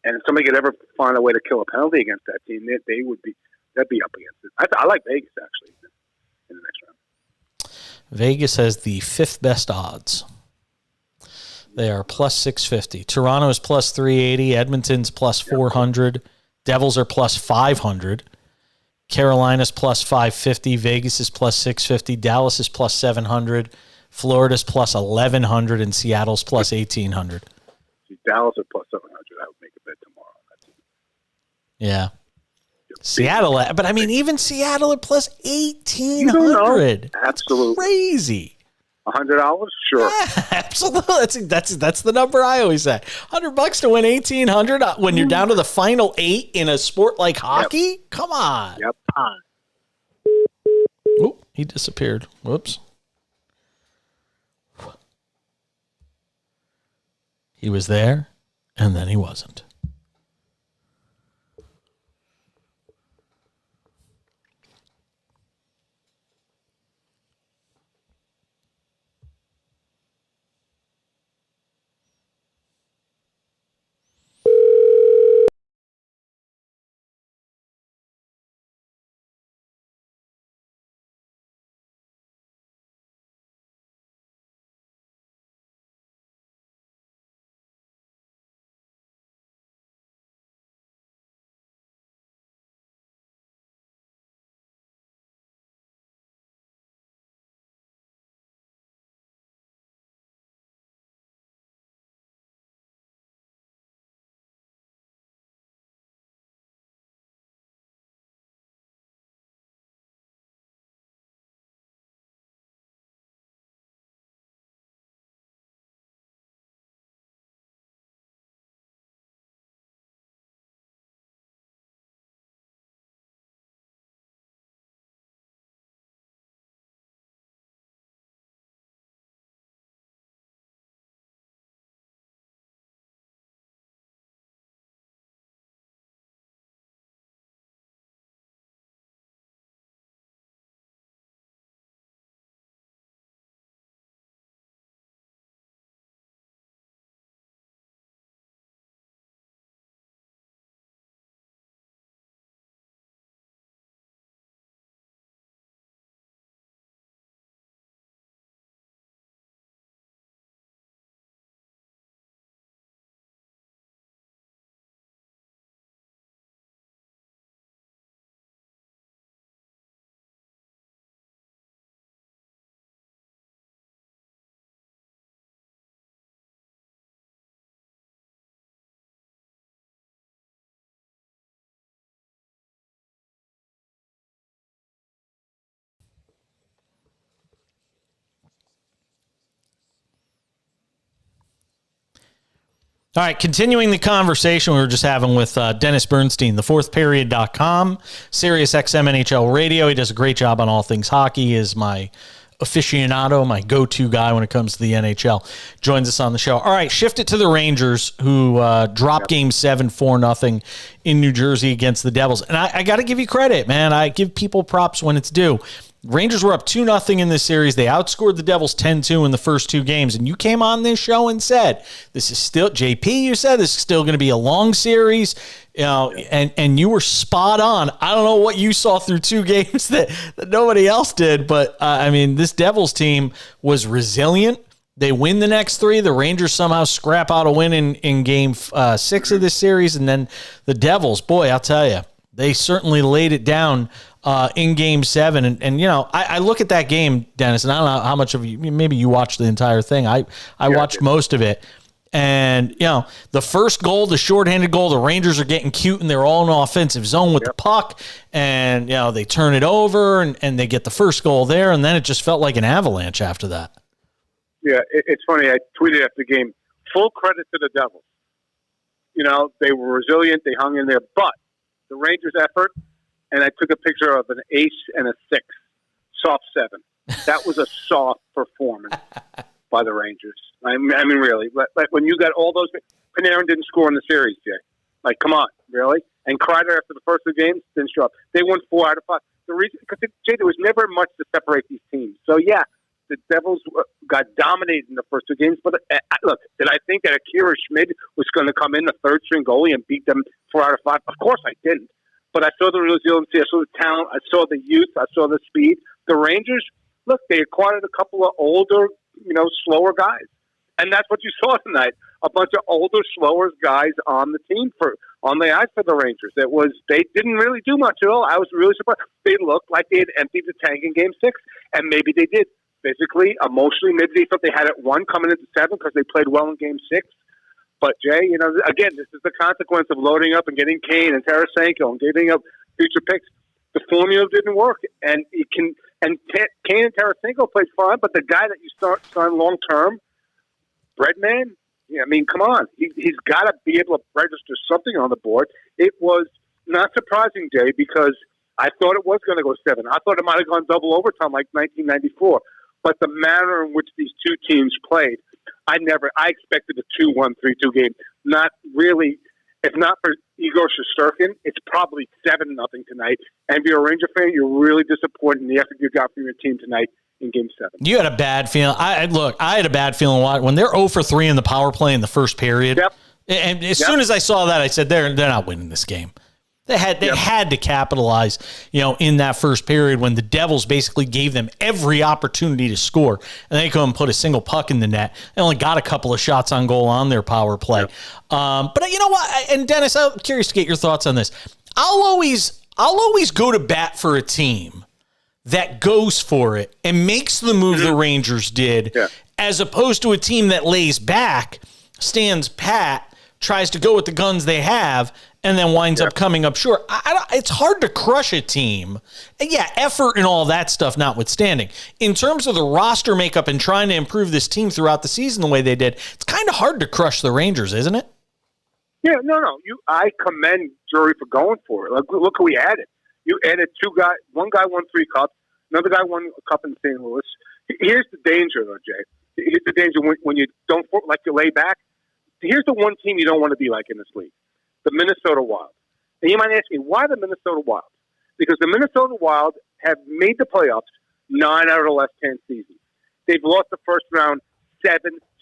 And if somebody could ever find a way to kill a penalty against that team, they'd be up against it. I like Vegas, actually, in the next round. Vegas has the 5th best odds. They are plus 650. Toronto is plus 380. Edmonton's plus 400. Devils are plus 500. Carolina's plus 550. Vegas is plus 650. Dallas is plus 700. Florida's plus 1,100. And Seattle's plus 1,800. See, Dallas are plus 700. I would make a bet tomorrow on that team. Yeah. Seattle, but I mean, even Seattle at plus 1,800. Absolutely. That's crazy. $100? Sure. Yeah, absolutely. That's the number I always say. $100 to win 1,800 when you're down to the final 8 in a sport like hockey? Yep. Come on. Yep. Oh, he disappeared. Whoops. He was there, and then he wasn't. All right, continuing the conversation we were just having with Dennis Bernstein, thefourthperiod.com, Sirius XM NHL Radio. He does a great job on all things hockey. He is my aficionado, my go-to guy when it comes to the NHL. Joins us on the show. All right, shift it to the Rangers, who dropped Game 7 4-0 in New Jersey against the Devils. And I got to give you credit, man. I give people props when it's due. Rangers were up 2-0 in this series. They outscored the Devils 10-2 in the first 2 games. And you came on this show and said, this is still, JP, you said this is still going to be a long series. You know, and you were spot on. I don't know what you saw through 2 games that nobody else did. But, I mean, this Devils team was resilient. They win the next 3. The Rangers somehow scrap out a win in Game 6 of this series. And then the Devils, boy, I'll tell you, they certainly laid it down in Game 7. And you know, I look at that game, Dennis, and I don't know how much of you, maybe you watched the entire thing. I watched most of it. And, you know, the first goal, the shorthanded goal, the Rangers are getting cute, and they're all in offensive zone with the puck. And, you know, they turn it over, and they get the first goal there, and then it just felt like an avalanche after that. Yeah, it's funny. I tweeted after the game, full credit to the Devils. You know, they were resilient. They hung in there. But the Rangers' effort, and I took a picture of an ace and a 6, soft 7. That was a soft performance by the Rangers. I mean, really. Like when you got all those, Panarin didn't score in the series, Jay. Like, come on, really? And Kreider, after the first 2 games, didn't show up. They won 4 out of 5. the reason, because Jay, there was never much to separate these teams. So yeah, the Devils got dominated in the first 2 games. But look, did I think that Akira Schmid was going to come in, the third string goalie, and beat them 4 out of 5? Of course I didn't. But I saw the resiliency, I saw the talent, I saw the youth, I saw the speed. The Rangers, look, they acquired a couple of older, slower guys. And that's what you saw tonight. A bunch of older, slower guys on the team on the ice for the Rangers. They didn't really do much at all. I was really surprised. They looked like they had emptied the tank in Game 6, and maybe they did. Physically, emotionally, maybe they thought they had it won coming into 7 because they played well in Game 6. But Jay, again, this is the consequence of loading up and getting Kane and Tarasenko and giving up future picks. The formula didn't work, and Kane and Tarasenko played fine, but the guy that you sign long term, Breadman, come on. He's got to be able to register something on the board. It was not surprising, Jay, because I thought it was going to go 7. I thought it might have gone double overtime like 1994. But the manner in which these two teams played, I expected a 2-1, 3-2 game. Not really. If not for Igor Shesterkin, it's probably 7-0 tonight. And if you're a Ranger fan, you're really disappointed in the effort you got from your team tonight in Game 7. You had a bad feeling. I had a bad feeling when they're 0 for 3 in the power play in the first period. Yep. And as soon as I saw that, I said they're not winning this game. They had to capitalize, in that first period when the Devils basically gave them every opportunity to score, and they couldn't put a single puck in the net. They only got a couple of shots on goal on their power play. Yep. But you know what? And Dennis, I'm curious to get your thoughts on this. I'll always go to bat for a team that goes for it and makes the move the Rangers did, as opposed to a team that lays back, stands pat, tries to go with the guns they have, and then winds up coming up short. It's hard to crush a team. And effort and all that stuff notwithstanding. In terms of the roster makeup and trying to improve this team throughout the season the way they did, it's kind of hard to crush the Rangers, isn't it? Yeah, no. I commend Drury for going for it. Look who he added. You added 2 guys. One guy won 3 cups. Another guy won a cup in St. Louis. Here's the danger, though, Jay. Here's the danger when you don't you lay back. Here's the one team you don't want to be like in this league. The Minnesota Wild. And you might ask me, why the Minnesota Wild? Because the Minnesota Wild have made the playoffs 9 out of the last 10 seasons. They've lost the first round 7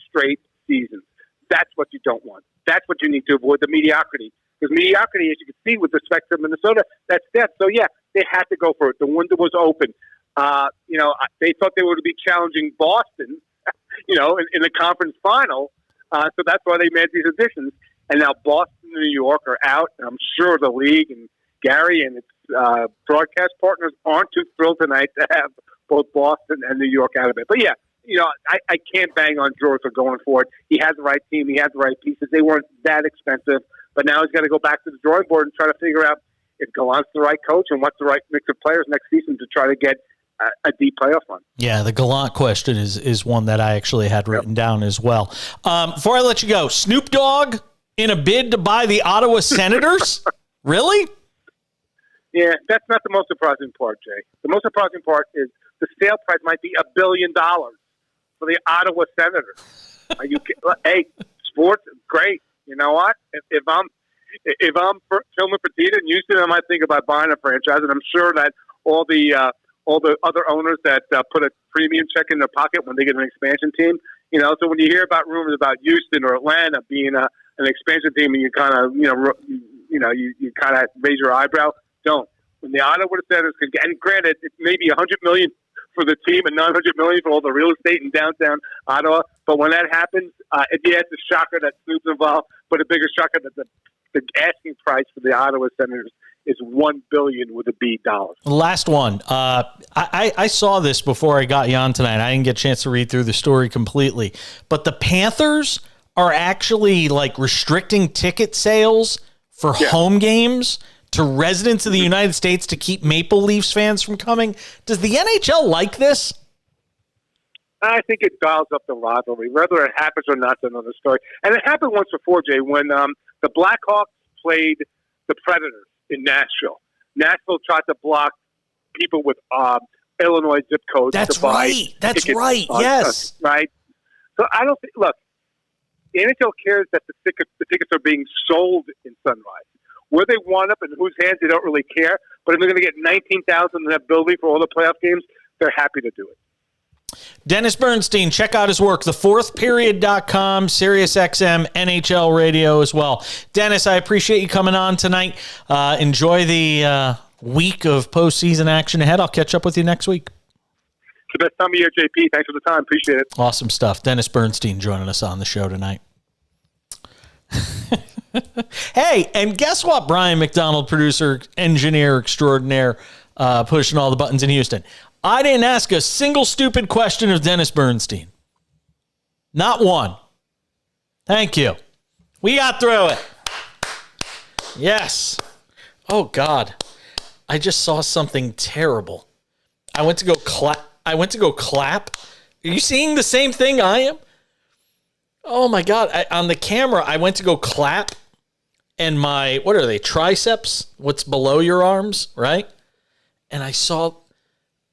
straight seasons. That's what you don't want. That's what you need to avoid, the mediocrity. Because mediocrity, as you can see with respect to Minnesota, that's death. So, they had to go for it. The window was open. They thought they would be challenging Boston, in the conference final. So that's why they made these additions. And now Boston and New York are out. And I'm sure the league and Gary and its broadcast partners aren't too thrilled tonight to have both Boston and New York out of it. But I can't bang on George for going for it. He has the right team. He has the right pieces. They weren't that expensive. But now he's got to go back to the drawing board and try to figure out if Gallant's the right coach and what's the right mix of players next season to try to get a deep playoff run. Yeah, the Gallant question is one that I actually had written down as well. Before I let you go, Snoop Dogg in a bid to buy the Ottawa Senators? Really? Yeah, that's not the most surprising part, Jay. The most surprising part is the sale price might be $1 billion for the Ottawa Senators. Are you kidding? Hey, sports, great. You know what? If I'm filming for Tita in Houston, I might think about buying a franchise, and I'm sure that all the other owners that put a premium check in their pocket when they get an expansion team, so when you hear about rumors about Houston or Atlanta being an expansion team, and you kind of you kind of raise your eyebrow, don't. When the Ottawa Senators can get, and granted, it's maybe $100 million for the team and $900 million for all the real estate in downtown Ottawa, but when that happens, it's a shocker that Snoop's involved, but a bigger shocker that the asking price for the Ottawa Senators is $1 billion with a B dollars. Last one. I saw this before I got you on tonight. I didn't get a chance to read through the story completely, but the Panthers are actually restricting ticket sales for home games to residents of the United States to keep Maple Leafs fans from coming. Does the NHL like this? I think it dials up the rivalry. Whether it happens or not is another story. And it happened once before, Jay, when the Blackhawks played the Predators in Nashville. Nashville tried to block people with Illinois zip codes. That's right. That's right. Yes. Right. So I don't think. Look, the NHL cares that the tickets are being sold in Sunrise. Where they wind up and whose hands, they don't really care. But if they're going to get 19,000 in that building for all the playoff games, they're happy to do it. Dennis Bernstein, check out his work, thefourthperiod.com, SiriusXM, NHL Radio as well. Dennis, I appreciate you coming on tonight. Enjoy the week of postseason action ahead. I'll catch up with you next week. It's the best time of year, JP. Thanks for the time. Appreciate it. Awesome stuff. Dennis Bernstein joining us on the show tonight. Hey, and guess what, Brian McDonald, producer, engineer extraordinaire, pushing all the buttons in Houston. I didn't ask a single stupid question of Dennis Bernstein. Not one. Thank you. We got through it. Yes. Oh, God. I just saw something terrible. I went to go clap. Are you seeing the same thing I am? Oh, my God. On the camera, I went to go clap, and my, what are they, triceps? What's below your arms, right? And I saw...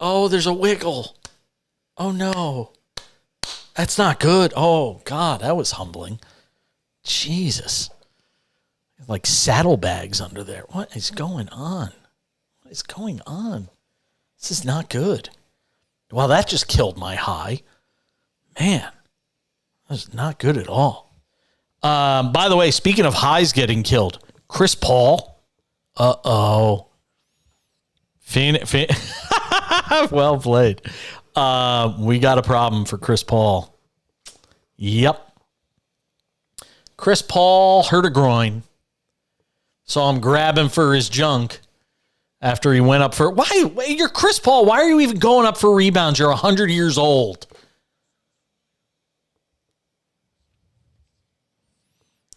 Oh, there's a wiggle. Oh, no. That's not good. Oh, God, that was humbling. Jesus. Like saddlebags under there. What is going on? What is going on? This is not good. Well, that just killed my high. Man, that's not good at all. By the way, speaking of highs getting killed, Chris Paul. Uh-oh. Well played. We got a problem for Chris Paul. Yep. Chris Paul hurt a groin. Saw him grabbing for his junk after he went up for... Why? You're Chris Paul. Why are you even going up for rebounds? You're 100 years old.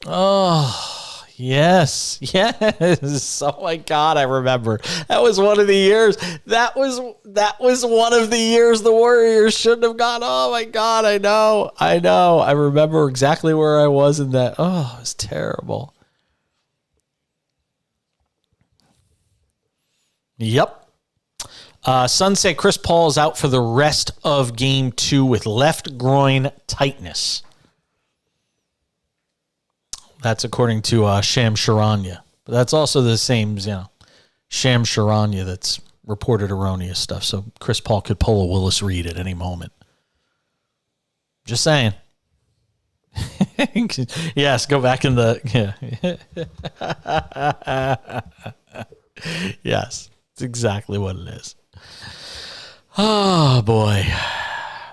Oh, yes. Yes. Oh, my God, I remember. That was one of the years. That was one of the years the Warriors shouldn't have gone. Oh, my God, I know. I remember exactly where I was in that. Oh, it was terrible. Yep. Sun say Chris Paul is out for the rest of Game 2 with left groin tightness. That's according to Sham Charania. But that's also the same, Sham Charania that's reported erroneous stuff. So Chris Paul could pull a Willis Reed at any moment. Just saying. Yes, go back in the... Yeah. Yes, it's exactly what it is. Oh, boy.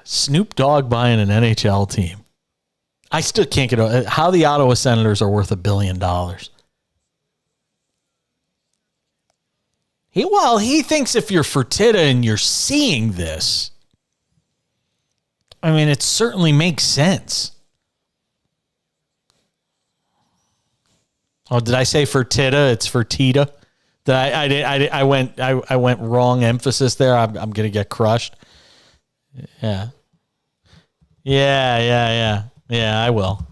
Snoop Dogg buying an NHL team. I still can't get over how the Ottawa Senators are worth $1 billion. He thinks if you're Fertitta and you're seeing this, I mean, it certainly makes sense. Oh, did I say Fertitta? It's Fertitta. I went wrong emphasis there. I'm gonna get crushed. Yeah. Yeah, I will.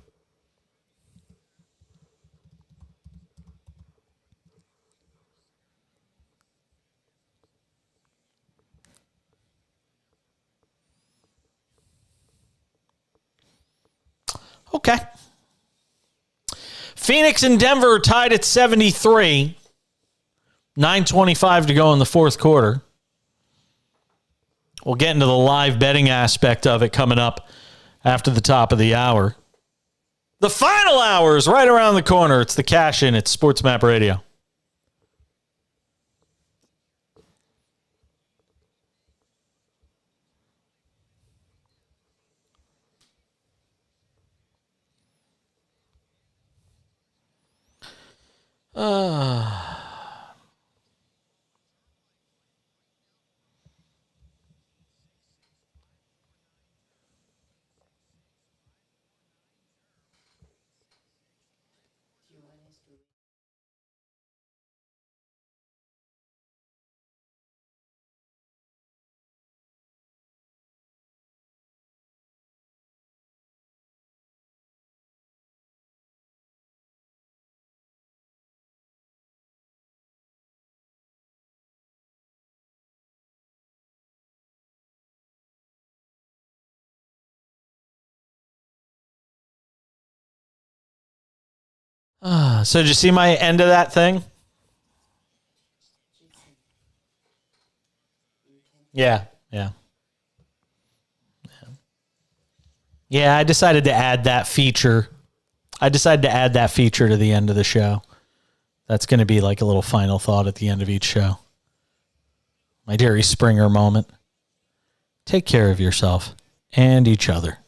Okay. Phoenix and Denver are tied at 73. 9:25 to go in the fourth quarter. We'll get into the live betting aspect of it coming up after the top of the hour. The final hour is right around the corner. It's the cash in. It's SportsMap Radio. So did you see my end of that thing? Yeah. Yeah, I decided to add that feature. to the end of the show. That's going to be like a little final thought at the end of each show. My Jerry Springer moment. Take care of yourself and each other.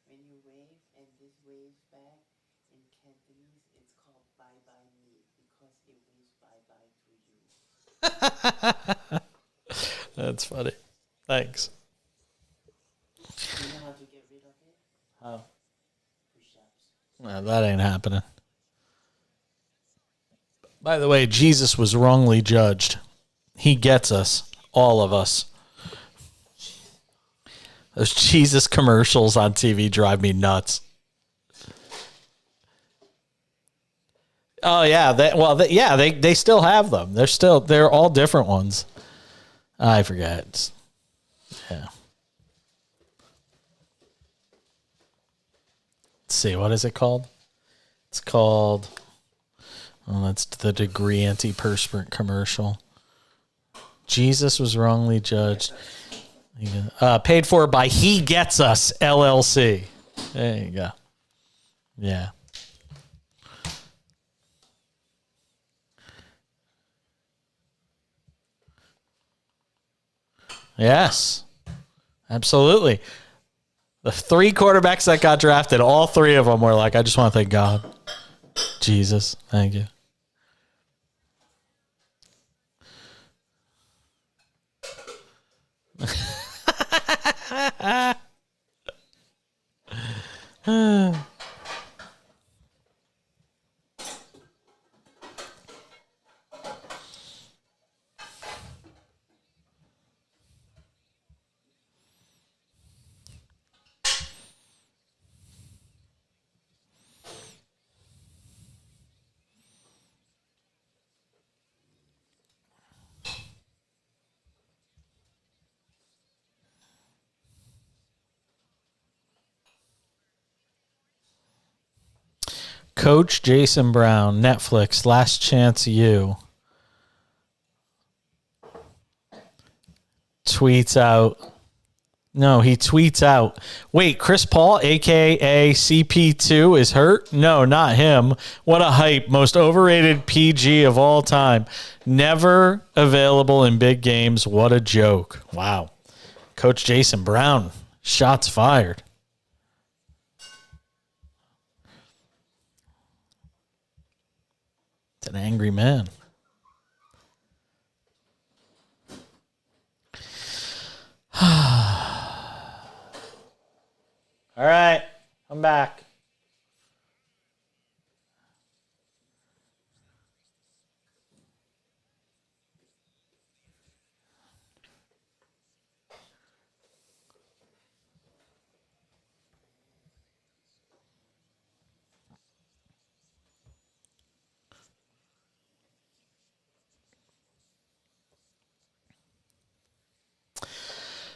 When you wave and this waves back in Cantonese, it's called bye bye me because it waves bye bye to you. That's funny. Thanks. You know how to get rid of it? How? Push-ups. No, that ain't happening. By the way, Jesus was wrongly judged. He gets us, all of us. Those Jesus commercials on TV drive me nuts. Oh yeah, they still have them. They're all different ones. I forget. Yeah. Let's see, what is it called? It's called. Oh, that's the degree antiperspirant commercial. Jesus was wrongly judged. Paid for by He Gets Us LLC. There you go. Yeah. Yes. Absolutely. The 3 quarterbacks that got drafted, all 3 of them were like, I just want to thank God. Jesus, thank you. Coach Jason Brown, Netflix, Last Chance U. Tweets out. No, he tweets out. Wait, Chris Paul, a.k.a. CP2, is hurt? No, not him. What a hype. Most overrated PG of all time. Never available in big games. What a joke. Wow. Coach Jason Brown, shots fired. An angry man. All right, I'm back.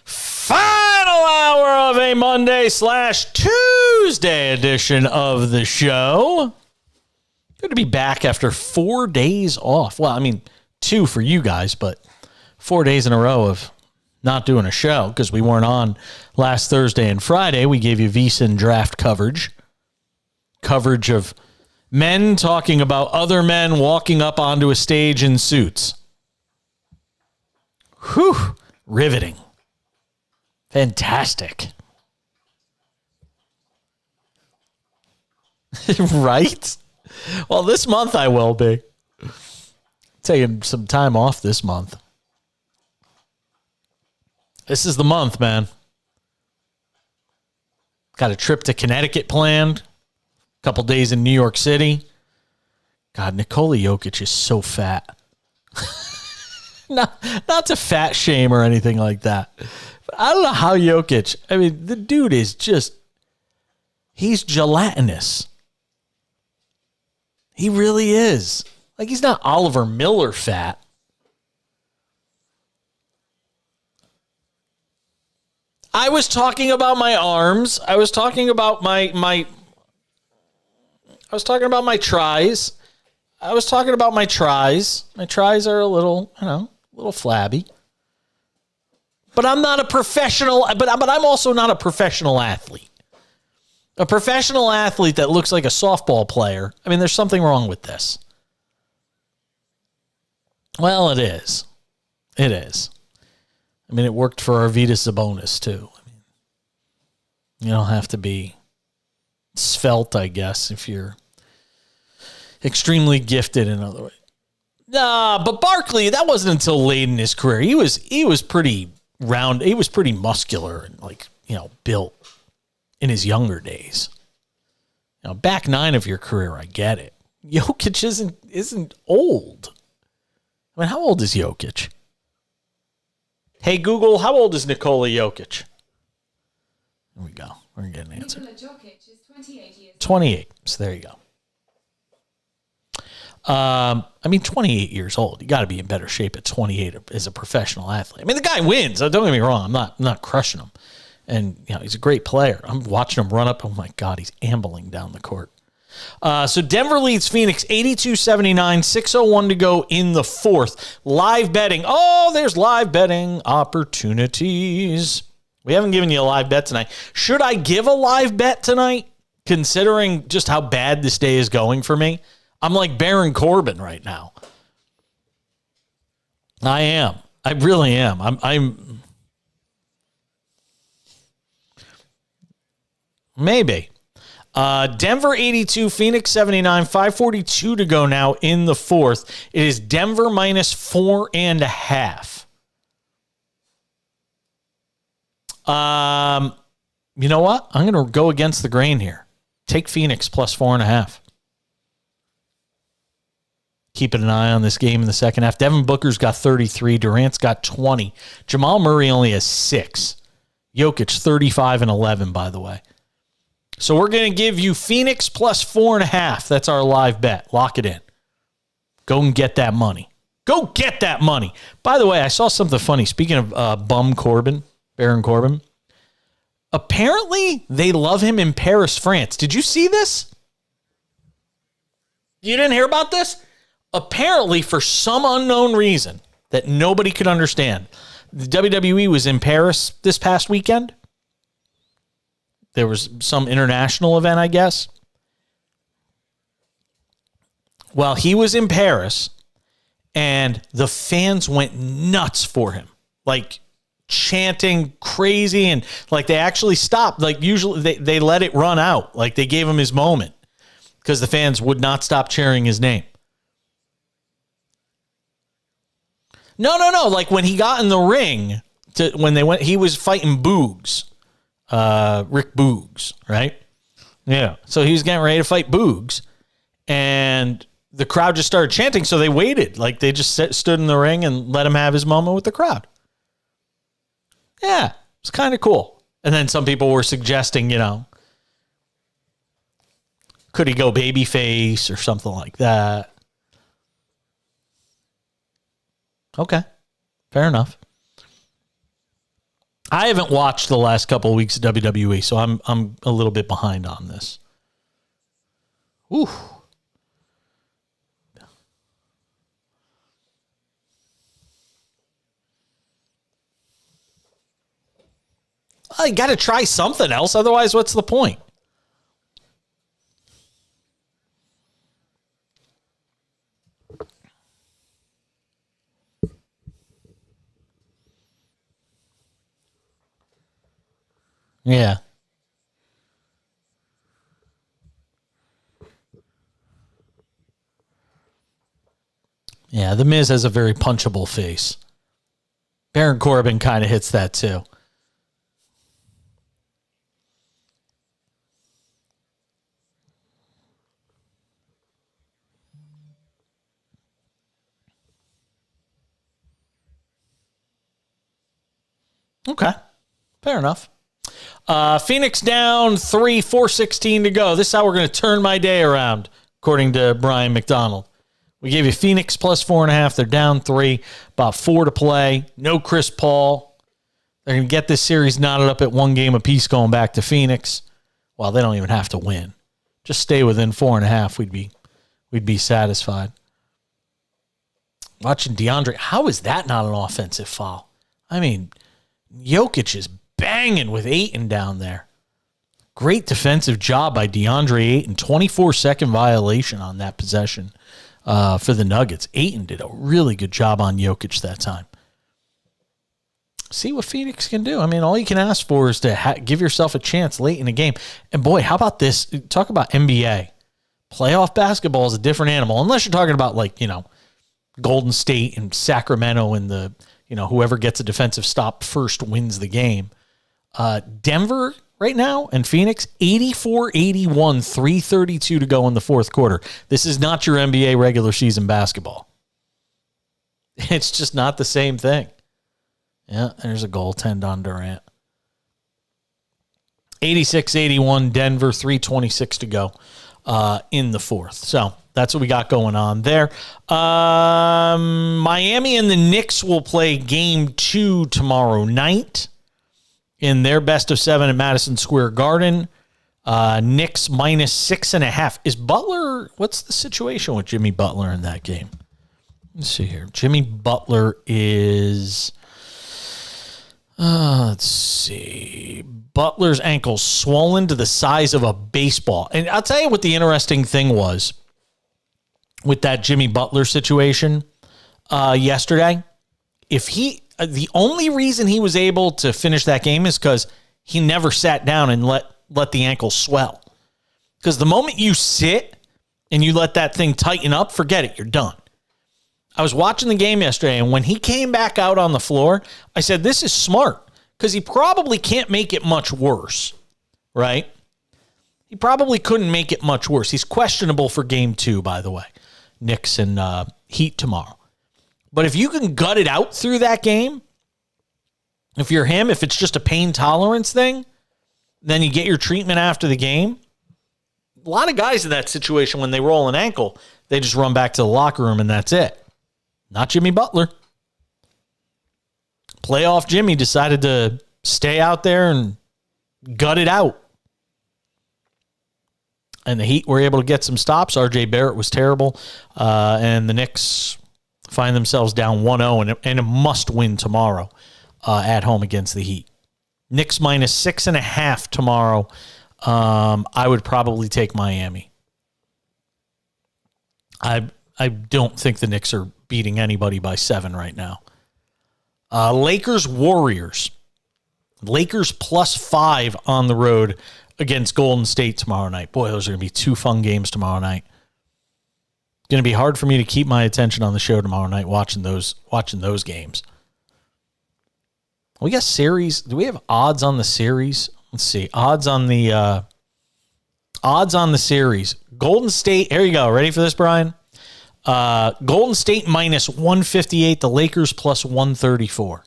Final hour of a Monday/Tuesday edition of the show. Good to be back after 4 days off. Well, I mean, 2 for you guys, but 4 days in a row of not doing a show because we weren't on last Thursday and Friday. We gave you VSiN draft coverage of men talking about other men walking up onto a stage in suits. Whew, riveting. Fantastic. Right? Well, this month I will be. Taking some time off this month. This is the month, man. Got a trip to Connecticut planned. A couple days in New York City. God, Nikola Jokic is so fat. Not to fat shame or anything like that. But I don't know how Jokic, I mean, the dude is just, he's gelatinous. He really is. Like, he's not Oliver Miller fat. I was talking about my arms. I was talking about my I was talking about my tries. My tries are a little, a little flabby. But I'm not a professional, but I'm also not a professional athlete. A professional athlete that looks like a softball player. I mean, there's something wrong with this. Well, it is. It is. I mean, it worked for Arvydas Sabonis, too. I mean, you don't have to be svelte, I guess, if you're extremely gifted in other ways. Nah, but Barkley, that wasn't until late in his career. He was pretty round. He was pretty muscular and built in his younger days. Back nine of your career, I get it. Jokic isn't old. I mean, how old is Jokic? Hey, Google, how old is Nikola Jokic? There we go. We're going to get an answer. Nikola Jokic is 28 years. 28. So there you go. 28 years old. You got to be in better shape at 28 as a professional athlete. I mean, the guy wins. Don't get me wrong. I'm not crushing him. And, he's a great player. I'm watching him run up. Oh, my God, he's ambling down the court. So Denver leads Phoenix 82-79, 6:01 to go in the fourth. Live betting. Oh, there's live betting opportunities. We haven't given you a live bet tonight. Should I give a live bet tonight, considering just how bad this day is going for me? I'm like Baron Corbin right now. I am. I really am. I'm maybe. Denver 82, Phoenix 79, 5:42 to go now in the fourth. It is Denver minus 4.5. You know what? I'm going to go against the grain here. Take Phoenix plus 4.5. Keeping an eye on this game in the second half. Devin Booker's got 33. Durant's got 20. Jamal Murray only has 6. Jokic 35 and 11, by the way. So we're going to give you Phoenix plus 4.5. That's our live bet. Lock it in. Go and get that money. Go get that money. By the way, I saw something funny. Speaking of Bum Corbin, Baron Corbin, apparently they love him in Paris, France. Did you see this? You didn't hear about this? Apparently, for some unknown reason that nobody could understand, the WWE was in Paris this past weekend. There was some international event, I guess. Well, he was in Paris, and the fans went nuts for him. Like, chanting crazy, and like they actually stopped. Like, usually they let it run out. Like, they gave him his moment because the fans would not stop cheering his name. No. Like, when he got in the ring, he was fighting Boogs. Rick Boogs, right? Yeah. So he was getting ready to fight Boogs, and the crowd just started chanting, so they waited. Like, they just stood in the ring and let him have his moment with the crowd. Yeah, it's kind of cool. And then some people were suggesting, could he go babyface or something like that? Okay, fair enough. I haven't watched the last couple of weeks of WWE, so I'm a little bit behind on this. Ooh. Well, you got to try something else. Otherwise, what's the point? Yeah. Yeah, The Miz has a very punchable face. Baron Corbin kind of hits that too. Okay, fair enough. Phoenix down 3, 4:16 to go. This is how we're going to turn my day around, according to Brian McDonald. We gave you Phoenix plus 4.5. They're down 3, about 4 to play. No Chris Paul. They're going to get this series knotted up at 1 game apiece going back to Phoenix. Well, they don't even have to win. Just stay within 4.5. We'd be satisfied. Watching DeAndre, how is that not an offensive foul? I mean, Jokic is banging with Ayton down there. Great defensive job by DeAndre Ayton. 24-second violation on that possession for the Nuggets. Ayton did a really good job on Jokic that time. See what Phoenix can do. I mean, all you can ask for is to give yourself a chance late in the game. And boy, how about this? Talk about NBA. Playoff basketball is a different animal, unless you're talking about Golden State and Sacramento and whoever gets a defensive stop first wins the game. Denver right now and Phoenix, 84-81, 3:32 to go in the fourth quarter. This is not your NBA regular season basketball. It's just not the same thing. Yeah, there's a goaltend on Durant. 86-81 Denver, 3:26 to go in the fourth. So that's what we got going on there. Miami and the Knicks will play game 2 tomorrow night in their best of 7 at Madison Square Garden. Knicks minus 6.5. Is Butler, what's the situation with Jimmy Butler in that game? Let's see here. Jimmy Butler is... let's see. Butler's ankle's swollen to the size of a baseball. And I'll tell you what the interesting thing was with that Jimmy Butler situation yesterday. The only reason he was able to finish that game is because he never sat down and let the ankle swell. Because the moment you sit and you let that thing tighten up, forget it, you're done. I was watching the game yesterday, and when he came back out on the floor, I said, this is smart, because he probably can't make it much worse, right? He probably couldn't make it much worse. He's questionable for game 2, by the way. Knicks and Heat tomorrow. But if you can gut it out through that game, if you're him, if it's just a pain tolerance thing, then you get your treatment after the game. A lot of guys in that situation, when they roll an ankle, they just run back to the locker room and that's it. Not Jimmy Butler. Playoff Jimmy decided to stay out there and gut it out. And the Heat were able to get some stops. RJ Barrett was terrible. And the Knicks find themselves down 1-0 and a must-win tomorrow at home against the Heat. Knicks minus 6.5 tomorrow. I would probably take Miami. I don't think the Knicks are beating anybody by 7 right now. Lakers Warriors. Lakers plus 5 on the road against Golden State tomorrow night. Boy, those are going to be 2 fun games tomorrow night. It's going to be hard for me to keep my attention on the show tomorrow night watching those games. We got series. Do we have odds on the series? Let's see. Odds on the series. Golden State. Here you go. Ready for this, Brian? Golden State minus 158. The Lakers plus 134.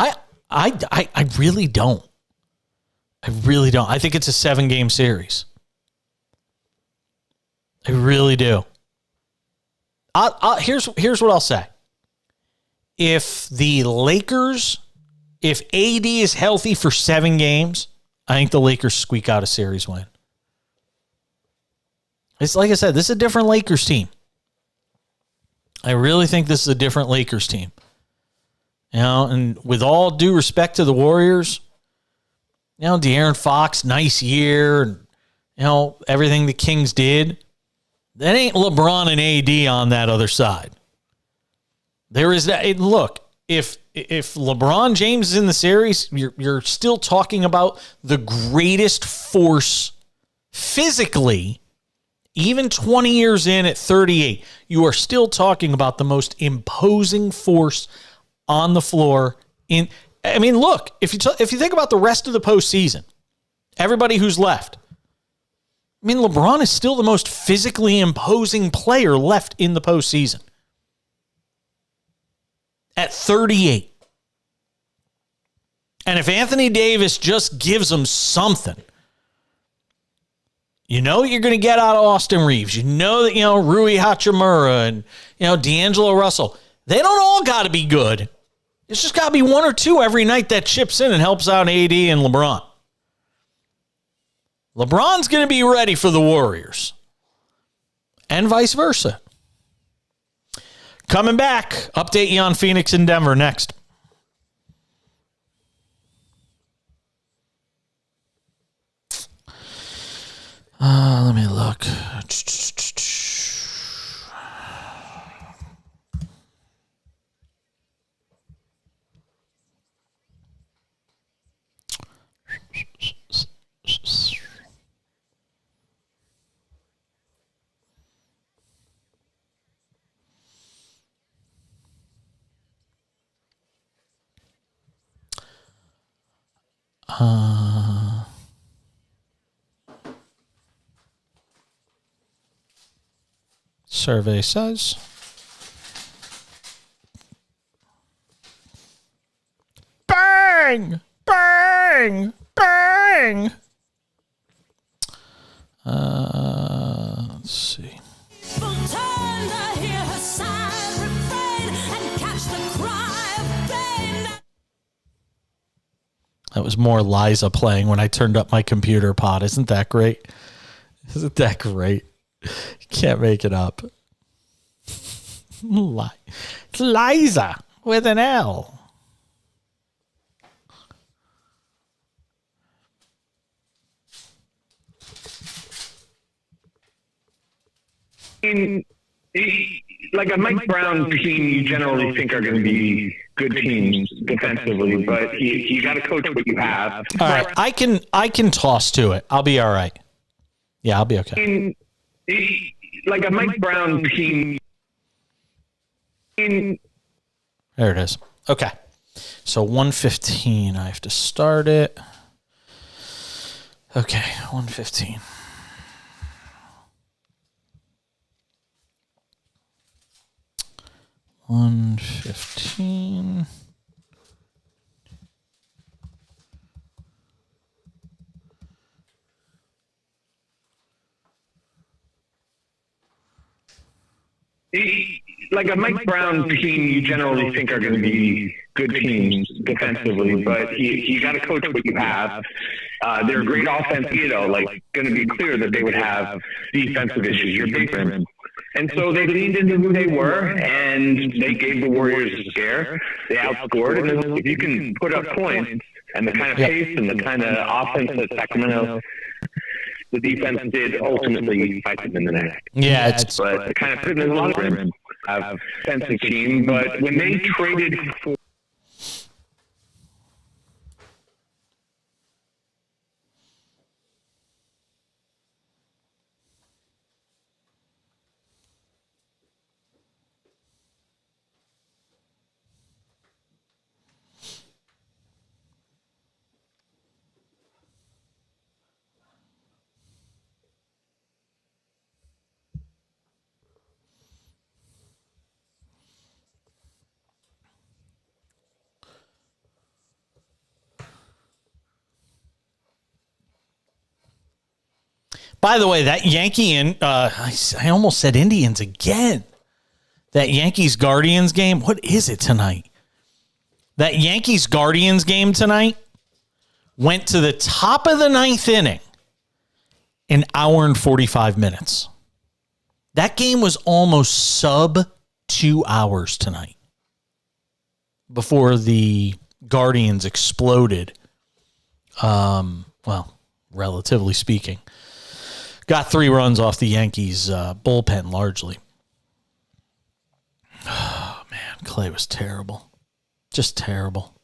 I really don't. I think it's a 7-game series. I really do. Here's what I'll say. If AD is healthy for 7 games, I think the Lakers squeak out a series win. It's like I said, this is a different Lakers team. I really think this is a different Lakers team. And with all due respect to the Warriors, De'Aaron Fox, nice year, and everything the Kings did. That ain't LeBron and AD on that other side. There is that. Look, if LeBron James is in the series, you're still talking about the greatest force physically, even 20 years in at 38. You are still talking about the most imposing force on the floor. Look, if you think about the rest of the postseason, everybody who's left. LeBron is still the most physically imposing player left in the postseason. At 38. And if Anthony Davis just gives them something, you're going to get out of Austin Reeves. That, Rui Hachimura and, D'Angelo Russell, they don't all got to be good. There's just got to be one or two every night that chips in and helps out AD and LeBron. LeBron's going to be ready for the Warriors. And vice versa. Coming back, update you on Phoenix and Denver next. Let me look. Survey says bang, bang, bang. Let's see. That was more Liza playing when I turned up my computer pod. Isn't that great? Isn't that great? You can't make it up. It's Liza with an L. Like a Mike Brown team, you generally think are going to be good teams defensively, but you got to coach what you have. All right, I can toss to it. I'll be all right. Yeah, I'll be okay. Like a Mike Brown team. There it is. Okay. So 1:15, I have to start it. Okay, 1:15. Like a Mike Brown team, you generally think are going to be good teams defensively, but you got to coach what you have. They're a great offense, like going to be clear that they would have defensive issues. You're big for them. And so they leaned into who they were, and they gave the Warriors a scare. They outscored, and if you can put up points and the kind of pace and the kind of offense that Sacramento, the defense did ultimately fight them in the neck. Yeah, but the kind of fitness a lot of them have defensive team. But when they traded for By the way, that Yankee and I almost said Indians again. That Yankees-Guardians game, what is it tonight? That Yankees-Guardians game tonight went to the top of the ninth inning, an hour and 45 minutes. That game was almost sub 2 hours tonight before the Guardians exploded. Well, relatively speaking. Got 3 runs off the Yankees bullpen largely. Oh, man, Clay was terrible. Just terrible.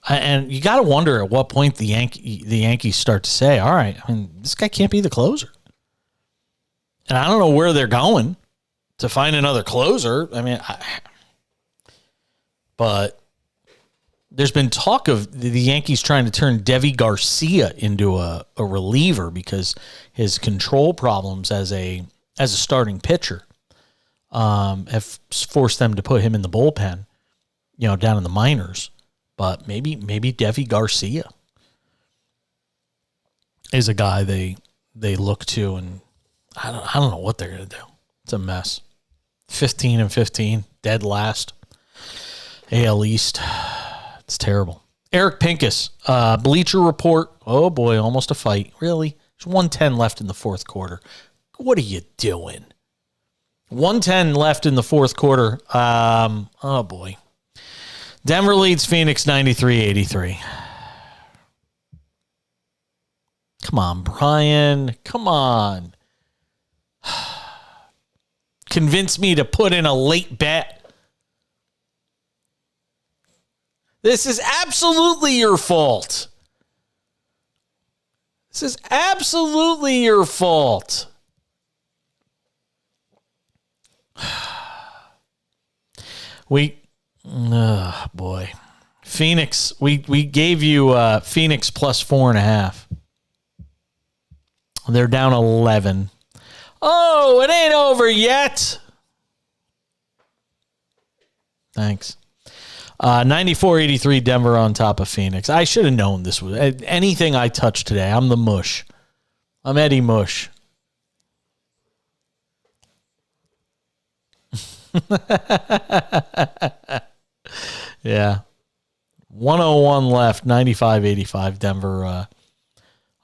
And you got to wonder at what point the Yankees start to say, all right, I mean, this guy can't be the closer. And I don't know where they're going to find another closer. I mean, but there's been talk of the Yankees trying to turn Devi Garcia into a reliever because his control problems as a starting pitcher have forced them to put him in the bullpen, down in the minors. But maybe Devi Garcia is a guy they look to, and I don't know what they're gonna do. It's a mess. 15-15, dead last. AL East. It's terrible. Eric Pincus, Bleacher Report. Oh boy, almost a fight. Really? There's 110 left in the fourth quarter. What are you doing? 110 left in the fourth quarter. Oh boy. Denver leads Phoenix 93-83. Come on, Brian. Come on. Convince me to put in a late bet. This is absolutely your fault. This is absolutely your fault. Boy. Phoenix, we gave you Phoenix plus 4.5. They're down 11. Oh, it ain't over yet. Thanks. 94-83 Denver on top of Phoenix. I should have known this was anything I touch today. I'm the mush. I'm Eddie Mush. Yeah. 101 left, 95-85 Denver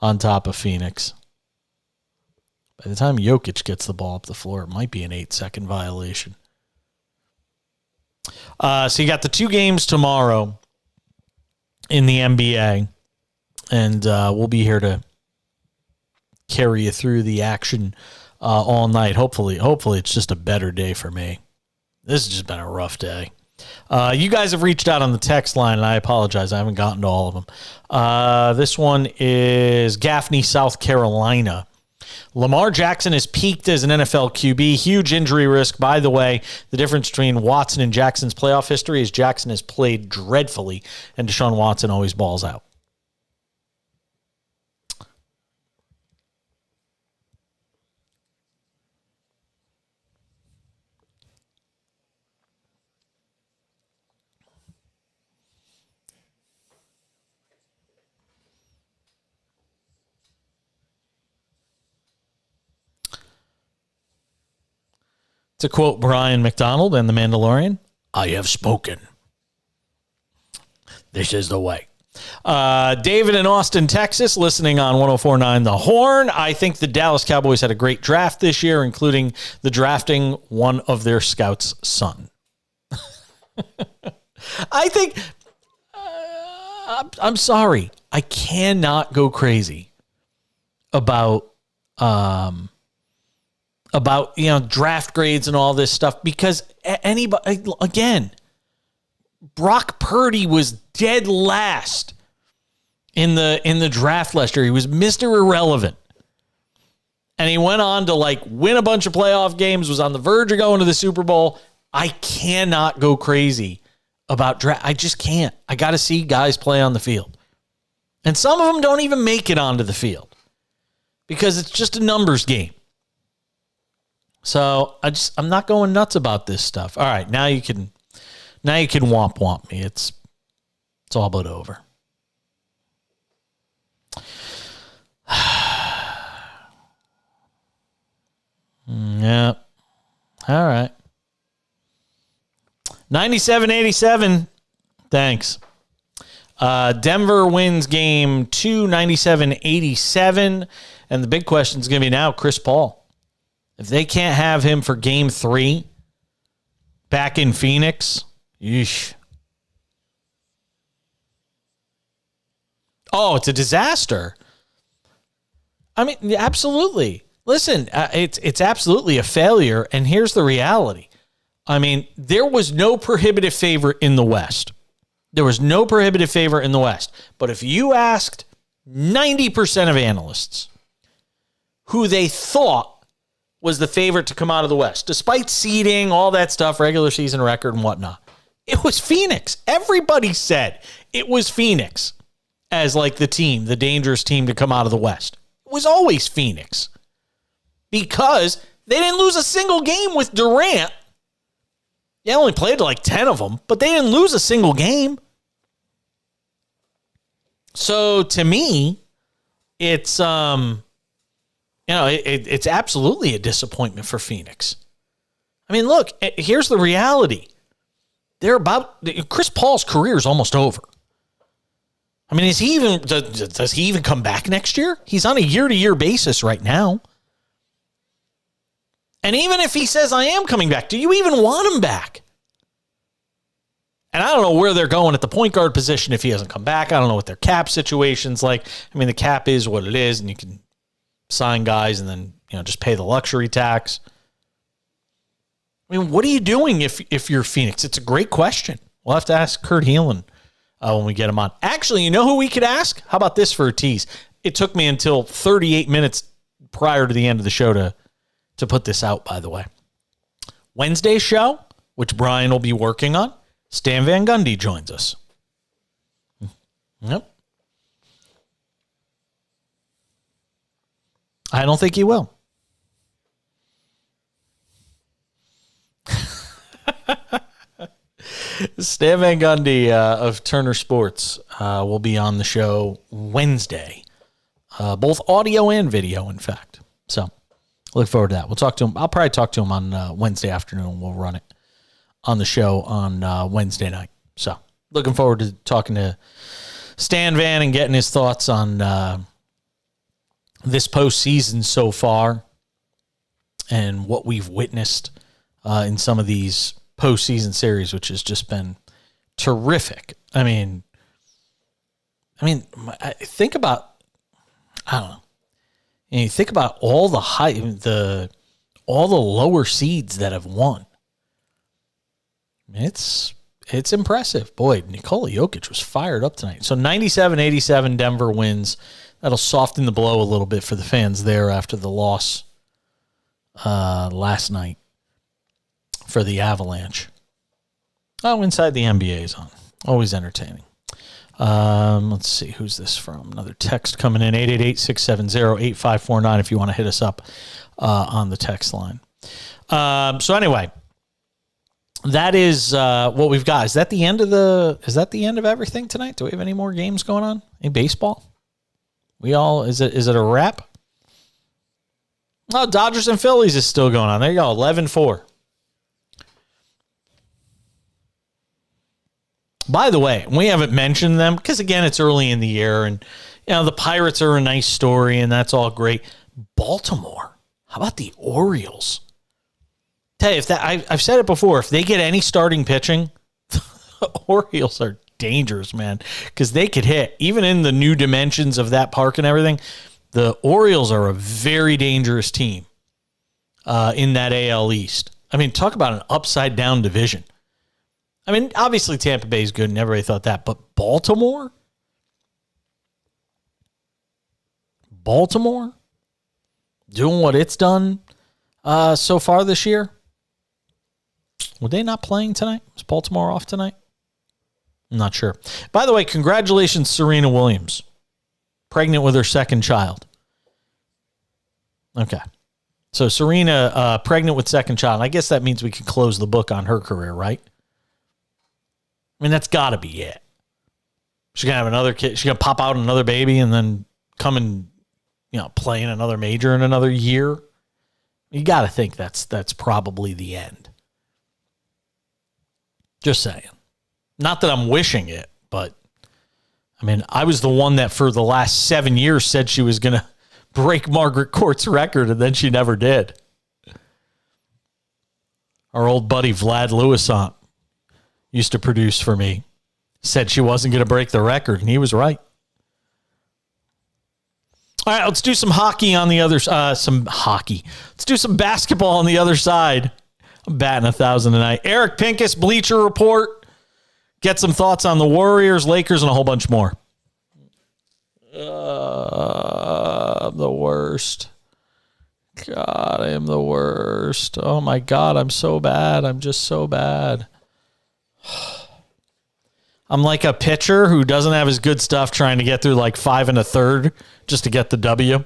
on top of Phoenix. By the time Jokic gets the ball up the floor, it might be an 8-second violation. So you got the 2 games tomorrow in the NBA, and we'll be here to carry you through the action all night. Hopefully it's just a better day for me. This has just been a rough day. You guys have reached out on the text line, and I apologize. I haven't gotten to all of them. This one is Gaffney, South Carolina. Lamar Jackson has peaked as an NFL QB. Huge injury risk. By the way, the difference between Watson and Jackson's playoff history is Jackson has played dreadfully, and Deshaun Watson always balls out. To quote Brian McDonald and The Mandalorian, I have spoken. This is the way. David in Austin, Texas, listening on 104.9 The Horn. I think the Dallas Cowboys had a great draft this year, including the drafting one of their scouts' son. I think, I'm sorry, I cannot go crazy about draft grades and all this stuff, because anybody, again, Brock Purdy was dead last in the draft last year. He was Mr. Irrelevant. And he went on to win a bunch of playoff games, was on the verge of going to the Super Bowl. I cannot go crazy about draft. I just can't. I got to see guys play on the field. And some of them don't even make it onto the field because it's just a numbers game. So I'm not going nuts about this stuff. All right, now you can womp me. It's all but over. Yeah. All right. 97-87. Thanks. Denver wins game 2, 97-87. And the big question is going to be now Chris Paul. If they can't have him for game 3 back in Phoenix, yeesh. Oh, it's a disaster. I mean, absolutely. Listen, it's absolutely a failure, and here's the reality. I mean, there was no prohibitive favorite in the West. There was no prohibitive favorite in the West. But if you asked 90% of analysts who they thought was the favorite to come out of the West, despite seeding, all that stuff, regular season record and whatnot, it was Phoenix. Everybody said it was Phoenix as the team, the dangerous team to come out of the West. It was always Phoenix because they didn't lose a single game with Durant. They only played 10 of them, but they didn't lose a single game. So to me, it's it's absolutely a disappointment for Phoenix. I mean, look, here's the reality. Chris Paul's career is almost over. I mean, does he even come back next year? He's on a year-to-year basis right now. And even if he says, I am coming back, do you even want him back? And I don't know where they're going at the point guard position if he hasn't come back. I don't know what their cap situation's like. I mean, the cap is what it is, and you can sign guys and then, just pay the luxury tax. I mean, what are you doing if you're Phoenix? It's a great question. We'll have to ask Kurt Heelan when we get him on. Actually, you know who we could ask? How about this for a tease? It took me until 38 minutes prior to the end of the show to put this out, by the way. Wednesday's show, which Brian will be working on, Stan Van Gundy joins us. Yep. I don't think he will. Stan Van Gundy of Turner Sports will be on the show Wednesday. Both audio and video, in fact. So look forward to that. We'll talk to him. I'll probably talk to him on Wednesday afternoon. We'll run it on the show on Wednesday night. So looking forward to talking to Stan Van and getting his thoughts on this postseason so far and what we've witnessed in some of these postseason series, which has just been terrific. I mean, think about, I don't know. You think about all the all the lower seeds that have won. It's impressive. Boy, Nikola Jokic was fired up tonight. So 97-87 Denver wins. That'll soften the blow a little bit for the fans there after the loss last night for the Avalanche. Oh, Inside the NBA is on. Always entertaining. Let's see. Who's this from? Another text coming in. 888-670-8549 if you want to hit us up on the text line. So anyway, that is what we've got. Is that the end of everything tonight? Do we have any more games going on? Any baseball? Is it a wrap? Oh, Dodgers and Phillies is still going on. There you go. 11-4. By the way, we haven't mentioned them because, again, it's early in the year, and the Pirates are a nice story, and that's all great. Baltimore, how about the Orioles? Tell you, I've said it before, if they get any starting pitching, the Orioles are dangerous, man, because they could hit. Even in the new dimensions of that park and everything, the Orioles are a very dangerous team in that AL East. I mean, talk about an upside-down division. I mean, obviously Tampa Bay is good, and everybody thought that. But Baltimore? Doing what it's done so far this year? Were they not playing tonight? Was Baltimore off tonight? I'm not sure. By the way, congratulations, Serena Williams. Pregnant with her second child. Okay. So Serena, pregnant with second child. I guess that means we can close the book on her career, right? I mean, that's got to be it. She's going to have another kid. She's going to pop out another baby and then come and, play in another major in another year. You got to think that's probably the end. Just saying. Not that I'm wishing it, but, I mean, I was the one that for the last 7 years said she was going to break Margaret Court's record, and then she never did. Our old buddy Vlad Lewisant used to produce for me, said she wasn't going to break the record, and he was right. All right, let's do some hockey on the other Let's do some basketball on the other side. I'm batting 1,000 tonight. Eric Pincus, Bleacher Report. Get some thoughts on the Warriors, Lakers, and a whole bunch more. I'm the worst. God, I am the worst. Oh, my God, I'm so bad. I'm just so bad. I'm like a pitcher who doesn't have his good stuff trying to get through like 5 1/3 just to get the W.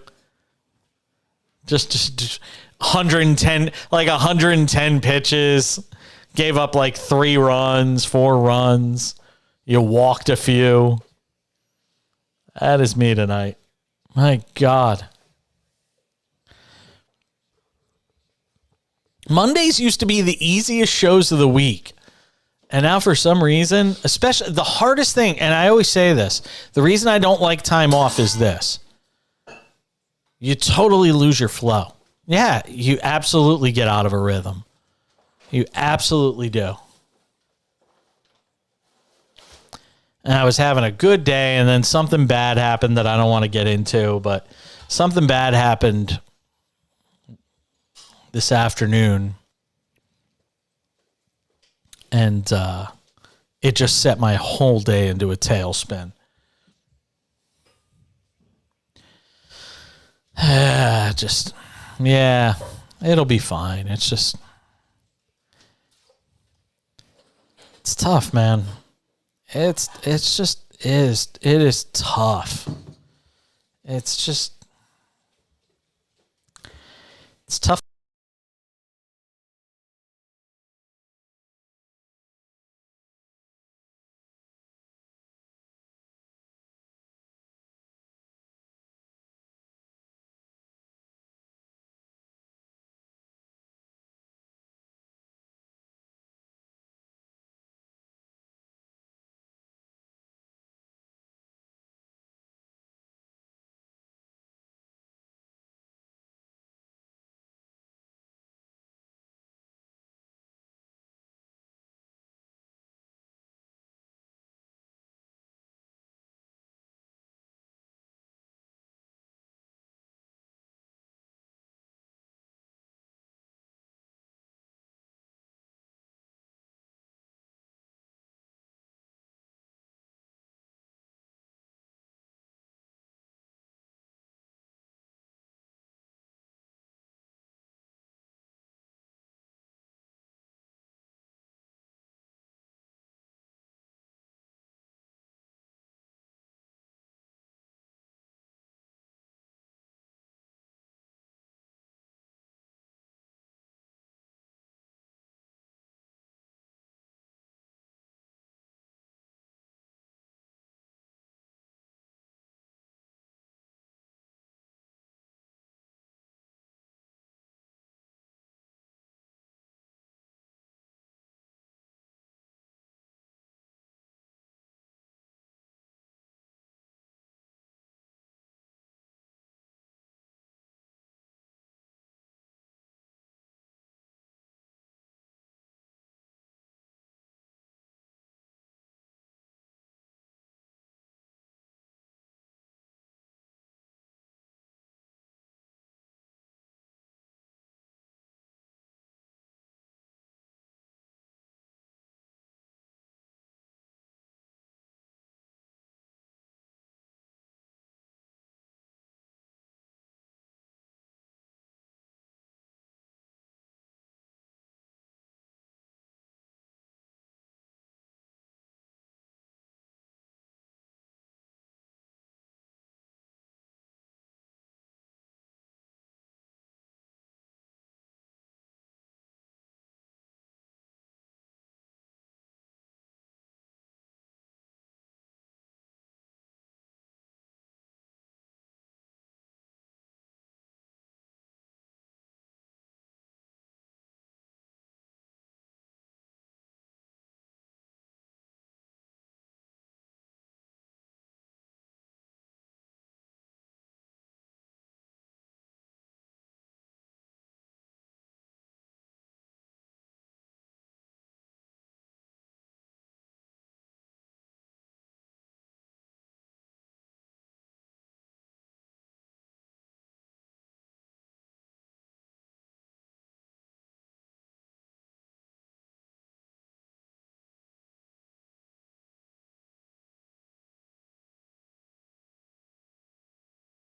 Just 110 pitches. Gave up like 3 runs, 4 runs. You walked a few. That is me tonight. My God. Mondays used to be the easiest shows of the week. And now for some reason, especially the hardest thing, and I always say this, the reason I don't like time off is this. You totally lose your flow. Yeah, you absolutely get out of a rhythm. You absolutely do. And I was having a good day, and then something bad happened that I don't want to get into, but something bad happened this afternoon. And it just set my whole day into a tailspin. It'll be fine. It's tough, man. It is tough. It's tough.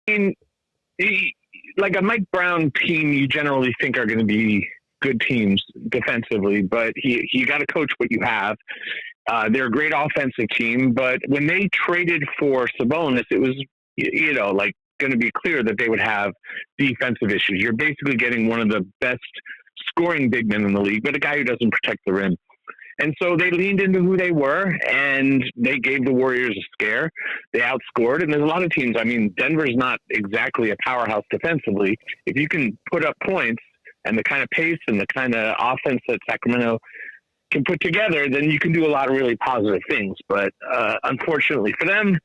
mean, like a Mike Brown team, you generally think are going to be good teams defensively, but you got to coach what you have. They're a great offensive team, but when they traded for Sabonis, it was, like going to be clear that they would have defensive issues. You're basically getting one of the best scoring big men in the league, but a guy who doesn't protect the rim. And so they leaned into who they were, and they gave the Warriors a scare. They outscored, and there's a lot of teams. I mean, Denver's not exactly a powerhouse defensively. If you can put up points and the kind of pace and the kind of offense that Sacramento can put together, then you can do a lot of really positive things. But unfortunately for them,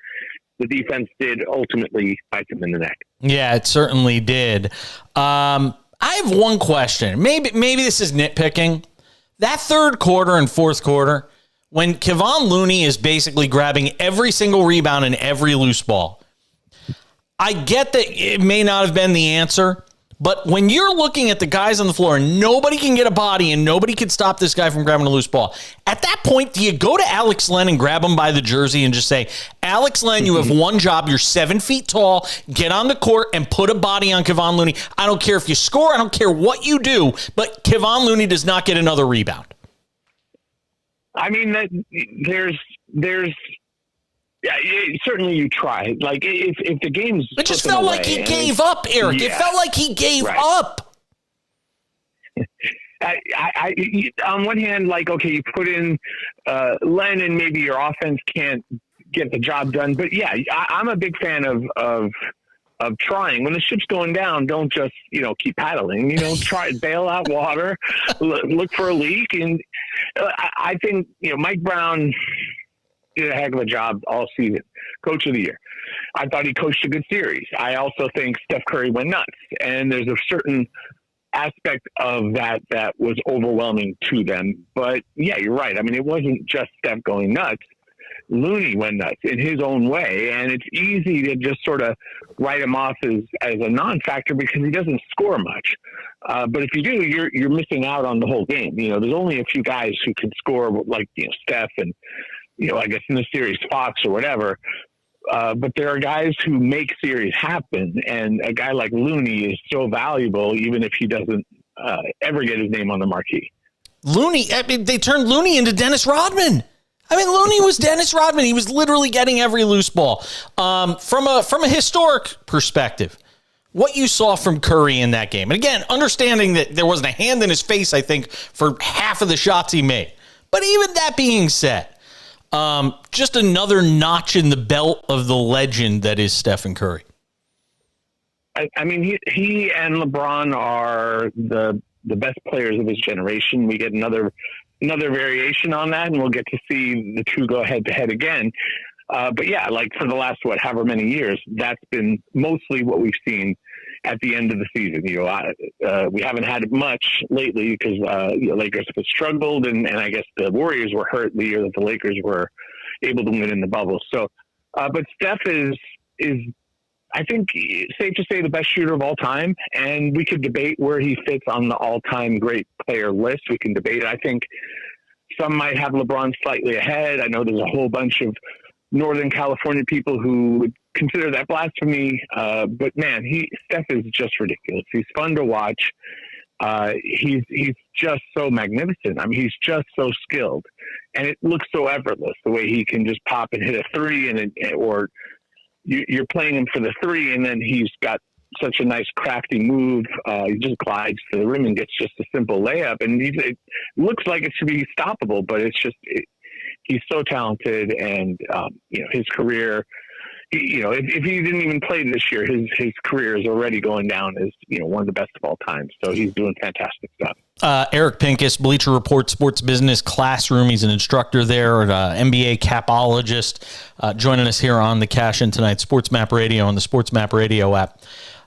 the defense did ultimately bite them in the neck. Yeah, it certainly did. I have one question. Maybe this is nitpicking. That third quarter and fourth quarter, when Kevon Looney is basically grabbing every single rebound and every loose ball, I get that it may not have been the answer, but when you're looking at the guys on the floor and nobody can get a body and nobody can stop this guy from grabbing a loose ball, at that point, do you go to Alex Len and grab him by the jersey and just say, Alex Len, you have one job. You're 7 feet tall. Get on the court and put a body on Kevon Looney. I don't care if you score. I don't care what you do, but Kevon Looney does not get another rebound. I mean, there's yeah, certainly you try. Like if the game's, it just felt like he gave up, Eric. Yeah, it felt like he gave up. I on one hand, like, okay, you put in Len and maybe your offense can't get the job done, but yeah, I'm a big fan of trying. When the ship's going down, don't just keep paddling. Try bail out water, look for a leak, and I think Mike Brown did a heck of a job all season. Coach of the year. I thought he coached a good series. I also think Steph Curry went nuts, and there's a certain aspect of that was overwhelming to them. But yeah, you're right. I mean, it wasn't just Steph going nuts. Looney went nuts in his own way, and it's easy to just sort of write him off as a non-factor because he doesn't score much. But if you do, you're missing out on the whole game. There's only a few guys who can score like Steph and I guess in the series Fox or whatever. But there are guys who make series happen, and a guy like Looney is so valuable, even if he doesn't ever get his name on the marquee. Looney, I mean, they turned Looney into Dennis Rodman. I mean, Looney was Dennis Rodman. He was literally getting every loose ball. From a historic perspective, what you saw from Curry in that game, and again, understanding that there wasn't a hand in his face, I think, for half of the shots he made. But even that being said, just another notch in the belt of the legend that is Stephen Curry. I mean, he and LeBron are the best players of his generation. We get another variation on that, and we'll get to see the two go head to head again. But yeah, like for the last, however many years, that's been mostly what we've seen at the end of the season. We haven't had much lately because Lakers have struggled, and I guess the Warriors were hurt the year that the Lakers were able to win in the bubble. So, but Steph is I think safe to say the best shooter of all time, and we could debate where he fits on the all-time great player list. We can debate it. I think some might have LeBron slightly ahead. I know there's a whole bunch of Northern California people who would consider that blasphemy. But man, Steph is just ridiculous. He's fun to watch. He's just so magnificent. I mean, he's just so skilled, and it looks so effortless the way he can just pop and hit a three, or you're playing him for the three, and then he's got such a nice crafty move. He just glides to the rim and gets just a simple layup, and it looks like it should be stoppable, but it's just he's so talented, and his career. If he didn't even play this year, his career is already going down as one of the best of all time. So he's doing fantastic stuff. Eric Pincus, Bleacher Report Sports Business Classroom. He's an instructor there, an NBA capologist, joining us here on the Cash In tonight. SportsMap Radio on the SportsMap Radio app.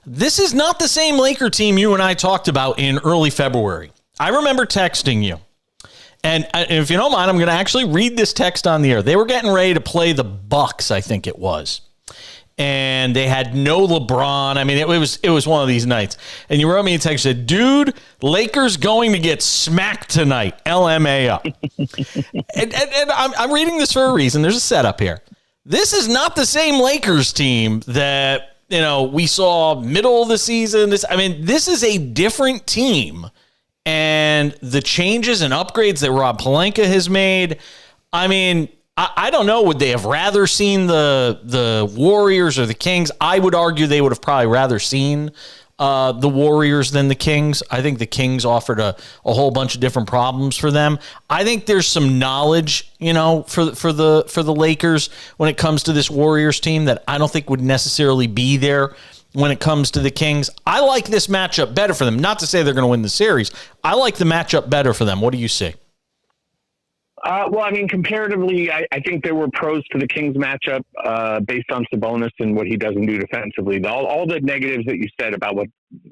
This is not the same Laker team you and I talked about in early February. I remember texting you. And if you don't mind, I'm going to actually read this text on the air. They were getting ready to play the Bucks, I think it was. And they had no LeBron. I mean, it was one of these nights. And you wrote me a text that said, dude, Lakers going to get smacked tonight. LMAO. and I'm reading this for a reason. There's a setup here. This is not the same Lakers team that, we saw middle of the season. This is a different team. And the changes and upgrades that Rob Pelinka has made, I don't know. Would they have rather seen the Warriors or the Kings? I would argue they would have probably rather seen the Warriors than the Kings. I think the Kings offered a whole bunch of different problems for them. I think there's some knowledge, for the Lakers when it comes to this Warriors team that I don't think would necessarily be there when it comes to the Kings. I like this matchup better for them. Not to say they're going to win the series. I like the matchup better for them. What do you see? Well, I mean, comparatively, I think there were pros to the Kings matchup based on Sabonis and what he doesn't do defensively. All the negatives that you said about what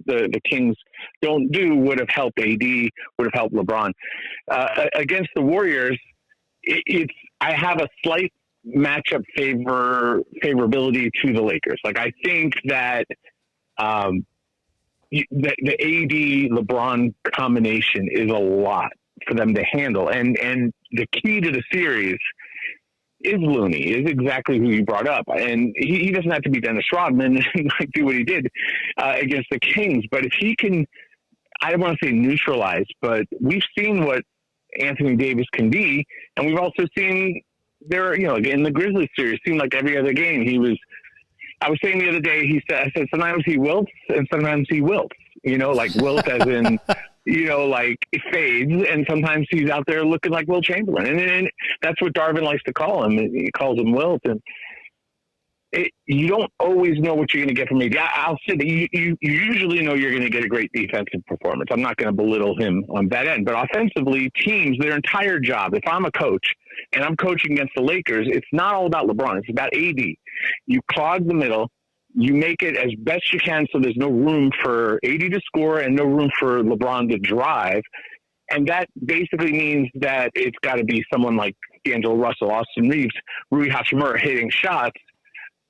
the Kings don't do would have helped AD, would have helped LeBron. Against the Warriors, I have a slight matchup favorability to the Lakers. Like, I think that the AD LeBron combination is a lot for them to handle. And the key to the series is Looney, is exactly who you brought up. And he doesn't have to be Dennis Rodman and like do what he did against the Kings. But if he can, I don't want to say neutralize, but we've seen what Anthony Davis can be. And we've also seen in the Grizzlies series, seemed like every other game I was saying the other day, I said sometimes he wilts and sometimes he wilts, like wilt as in, like it fades, and sometimes he's out there looking like Will Chamberlain. And that's what Darvin likes to call him. He calls him wilt. And you don't always know what you're going to get from AD. I'll say that you usually know you're going to get a great defensive performance. I'm not going to belittle him on that end. But offensively, teams, their entire job, if I'm a coach and I'm coaching against the Lakers, it's not all about LeBron. It's about AD. You clog the middle. You make it as best you can so there's no room for AD to score and no room for LeBron to drive. And that basically means that it's got to be someone like D'Angelo Russell, Austin Reeves, Rui Hachimura hitting shots.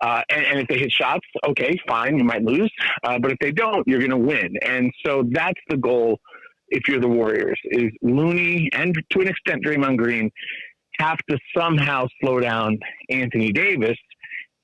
And if they hit shots, okay, fine, you might lose. But if they don't, you're going to win. And so that's the goal if you're the Warriors, is Looney and to an extent Draymond Green have to somehow slow down Anthony Davis.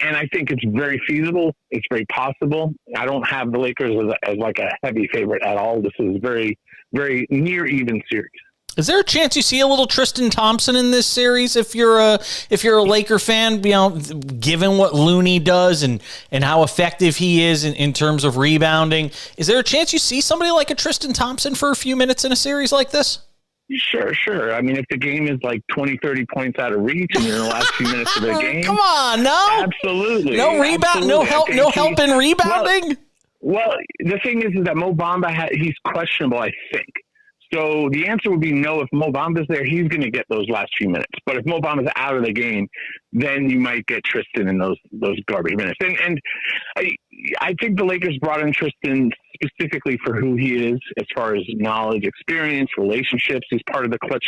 And I think it's very feasible. It's very possible. I don't have the Lakers as like a heavy favorite at all. This is very, very near even series. Is there a chance you see a little Tristan Thompson in this series if you're a Laker fan, given what Looney does and how effective he is in terms of rebounding? Is there a chance you see somebody like a Tristan Thompson for a few minutes in a series like this? Sure. I mean, if the game is like 20, 30 points out of reach and you're in the last few minutes of the game. Come on, no. Absolutely. No rebound, absolutely. no help in rebounding? Well, the thing is that Mo Bamba, he's questionable, I think. So the answer would be no. If Mo Bamba's there, he's going to get those last few minutes. But if Mo Bamba's out of the game, then you might get Tristan in those garbage minutes. And I think the Lakers brought in Tristan specifically for who he is as far as knowledge, experience, relationships. He's part of the Clutch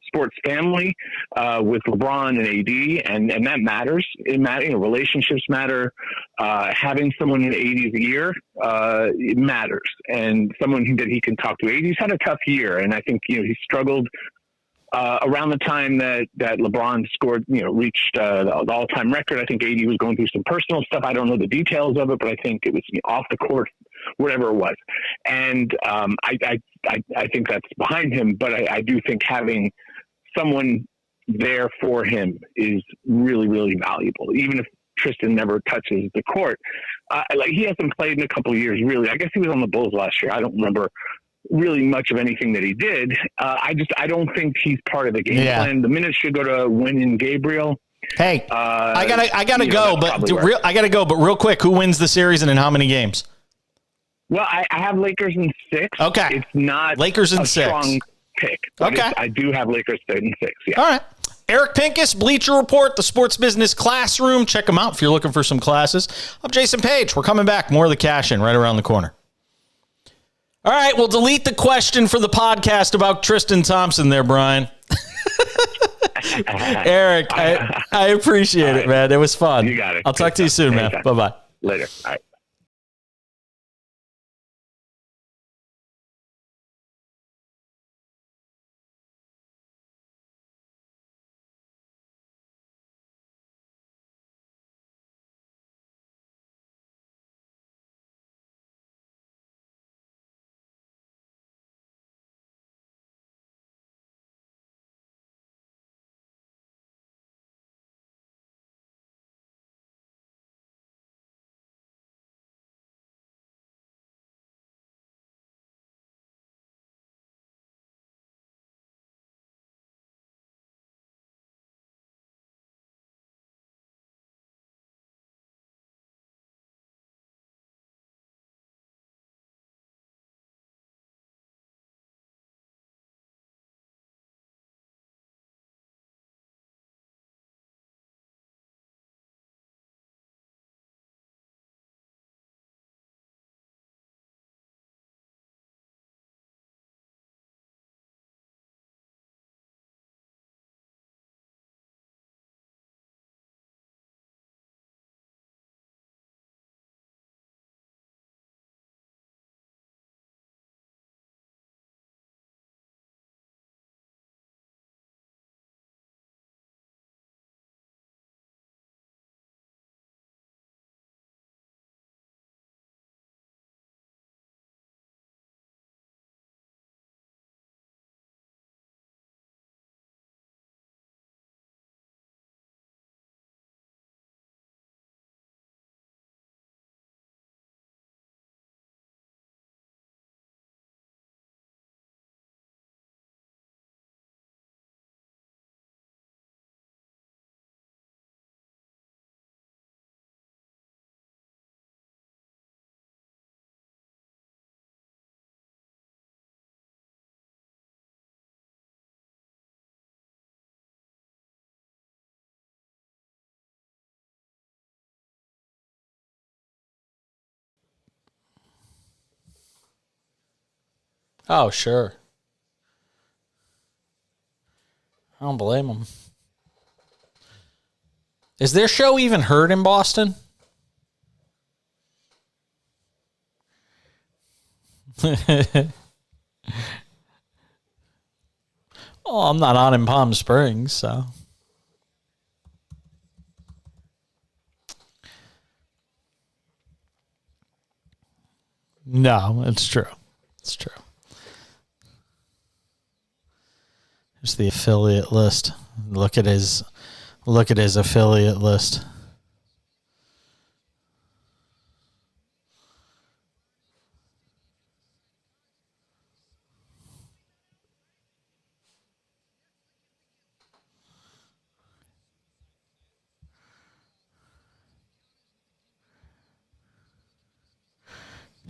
Sports family with LeBron and AD, and that matters. It matters. Relationships matter. Having someone in AD's ear, it matters, and someone that he can talk to. AD's had a tough year, and I think he struggled around the time that LeBron scored, reached the all-time record. I think AD was going through some personal stuff. I don't know the details of it, but I think it was off the court, whatever it was. And I think that's behind him, but I do think having someone there for him is really, really valuable. Even if Tristan never touches the court, he hasn't played in a couple of years, really. I guess he was on the Bulls last year. I don't remember really much of anything that he did. I don't think he's part of the game plan. The minutes should go to Wynn and Gabriel. Hey, I gotta go, but real quick, who wins the series and in how many games? Well, I have Lakers in 6. Okay, it's not Lakers in 6. Strong pick. Okay, I do have Lakers in 6. Yeah. All right. Eric Pincus, Bleacher Report, the Sports Business Classroom. Check them out if you're looking for some classes. I'm Jason Page. We're coming back. More of the cash in right around the corner. All right, we'll delete the question for the podcast about Tristan Thompson there, Brian. Eric, I appreciate it, man. It was fun. You got it. I'll talk to you soon, man. Bye-bye. Later. All right. Oh, sure. I don't blame them. Is their show even heard in Boston? Oh, I'm not on in Palm Springs, so. No, it's true. It's true. Here's the affiliate list. Look at his affiliate list.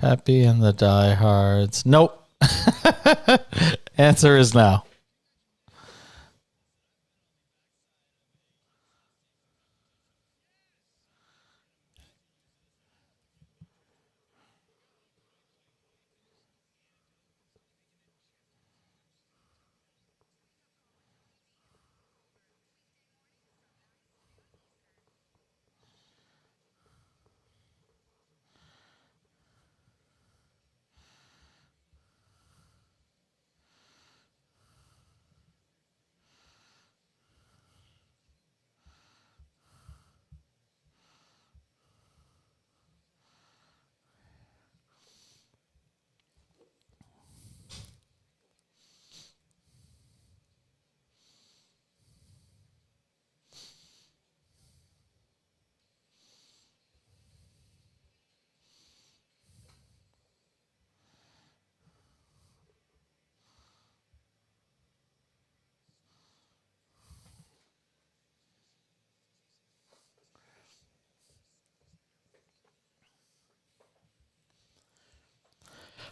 Happy and the diehards. Nope. Answer is no.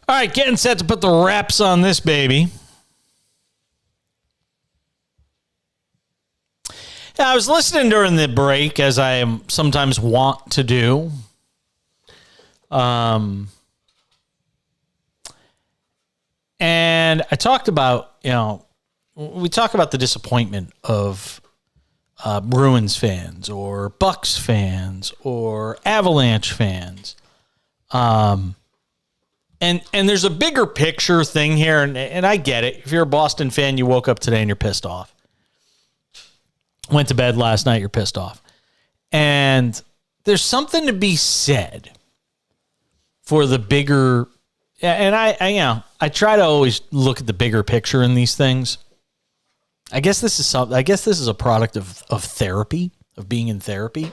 All right, getting set to put the wraps on this baby. Yeah, I was listening during the break, as I sometimes want to do. And I talked about, we talk about the disappointment of Bruins fans or Bucks fans or Avalanche fans. And there's a bigger picture thing here, and I get it. If you're a Boston fan, you woke up today and you're pissed off. Went to bed last night, you're pissed off. And there's something to be said for the bigger, and I try to always look at the bigger picture in these things. I guess this is a product of therapy, of being in therapy.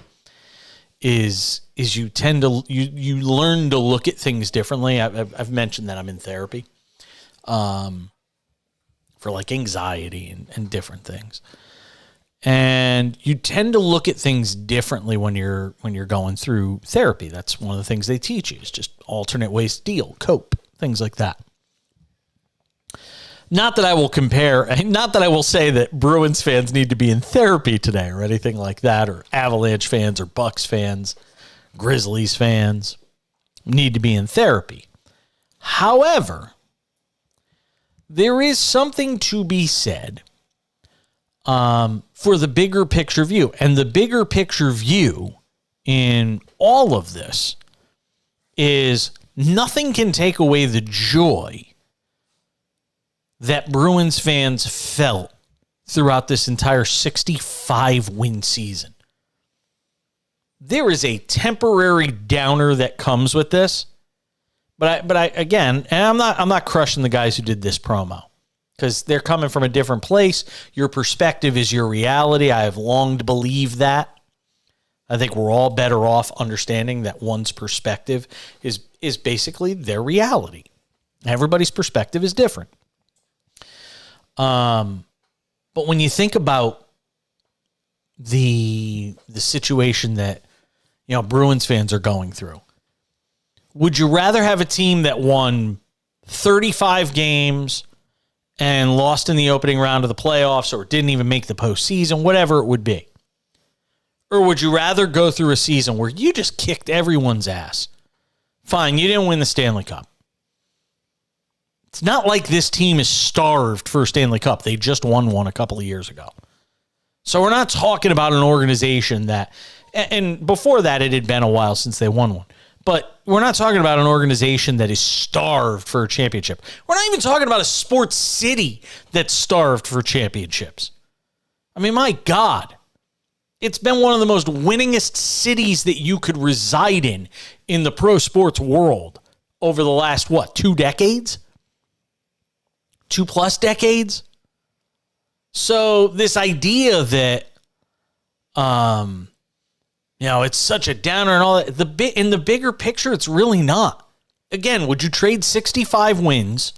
Is you tend to you learn to look at things differently. I've mentioned that I'm in therapy, for like anxiety and different things, and you tend to look at things differently when you're going through therapy. That's one of the things they teach you, is just alternate ways to deal, cope, things like that. Not that I will say that Bruins fans need to be in therapy today or anything like that, or Avalanche fans or Bucks fans, Grizzlies fans need to be in therapy. However, there is something to be said for the bigger picture view. And the bigger picture view in all of this is nothing can take away the joy that Bruins fans felt throughout this entire 65-win season. There is a temporary downer that comes with this, but I again, and I'm not crushing the guys who did this promo, because they're coming from a different place. Your perspective is your reality. I have long believed that. I think we're all better off understanding that one's perspective is basically their reality. Everybody's perspective is different. But when you think about the situation that, Bruins fans are going through, would you rather have a team that won 35 games and lost in the opening round of the playoffs, or didn't even make the postseason, whatever it would be? Or would you rather go through a season where you just kicked everyone's ass? Fine, you didn't win the Stanley Cup. It's not like this team is starved for a Stanley Cup. They just won one a couple of years ago. So we're not talking about an organization that, and before that, it had been a while since they won one. But we're not talking about an organization that is starved for a championship. We're not even talking about a sports city that's starved for championships. I mean, my God, it's been one of the most winningest cities that you could reside in the pro sports world over the last, 2 decades? 2+ decades? So this idea that, it's such a downer and all that, in the bigger picture, it's really not. Again, would you trade 65 wins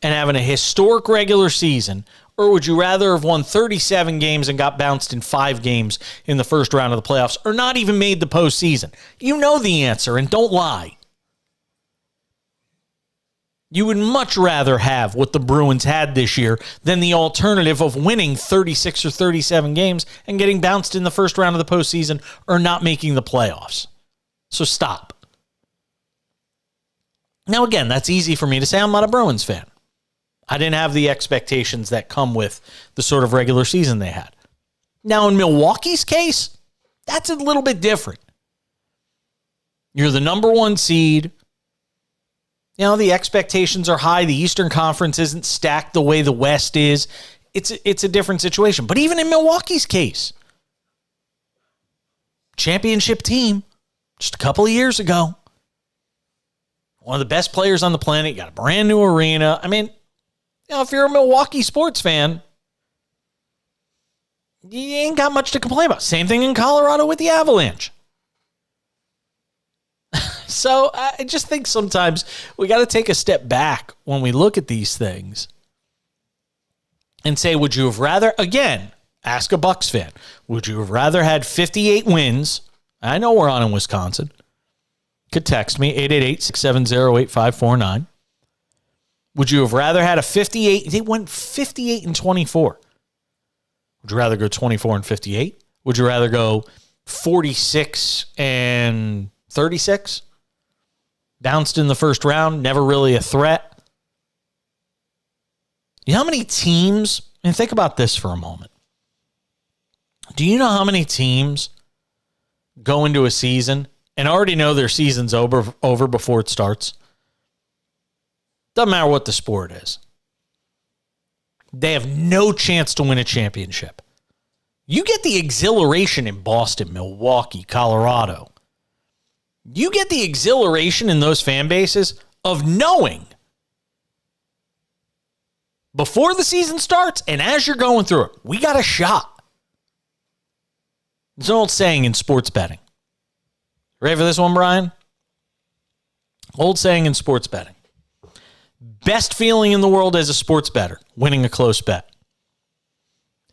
and having a historic regular season, or would you rather have won 37 games and got bounced in 5 games in the first round of the playoffs, or not even made the postseason? You know the answer, and don't lie. You would much rather have what the Bruins had this year than the alternative of winning 36 or 37 games and getting bounced in the first round of the postseason or not making the playoffs. So stop. Now, again, that's easy for me to say. I'm not a Bruins fan. I didn't have the expectations that come with the sort of regular season they had. Now, in Milwaukee's case, that's a little bit different. You're the number 1 seed. The expectations are high. The Eastern Conference isn't stacked the way the West is. It's a different situation. But even in Milwaukee's case, championship team just a couple of years ago, one of the best players on the planet, you got a brand new arena. I mean, if you're a Milwaukee sports fan, you ain't got much to complain about. Same thing in Colorado with the Avalanche. So I just think sometimes we got to take a step back when we look at these things and say, would you have rather, again, ask a Bucks fan, would you have rather had 58 wins? I know we're on in Wisconsin. Could text me, 888-670-8549. Would you have rather had a 58? They went 58-24. Would you rather go 24-58? Would you rather go 46-36? Bounced in the first round, never really a threat. You know how many teams, and think about this for a moment. Do you know how many teams go into a season and already know their season's over before it starts? Doesn't matter what the sport is. They have no chance to win a championship. You get the exhilaration in Boston, Milwaukee, Colorado. You get the exhilaration in those fan bases of knowing before the season starts and as you're going through it, we got a shot. There's an old saying in sports betting. Ready for this one, Brian? Old saying in sports betting. Best feeling in the world as a sports bettor, winning a close bet.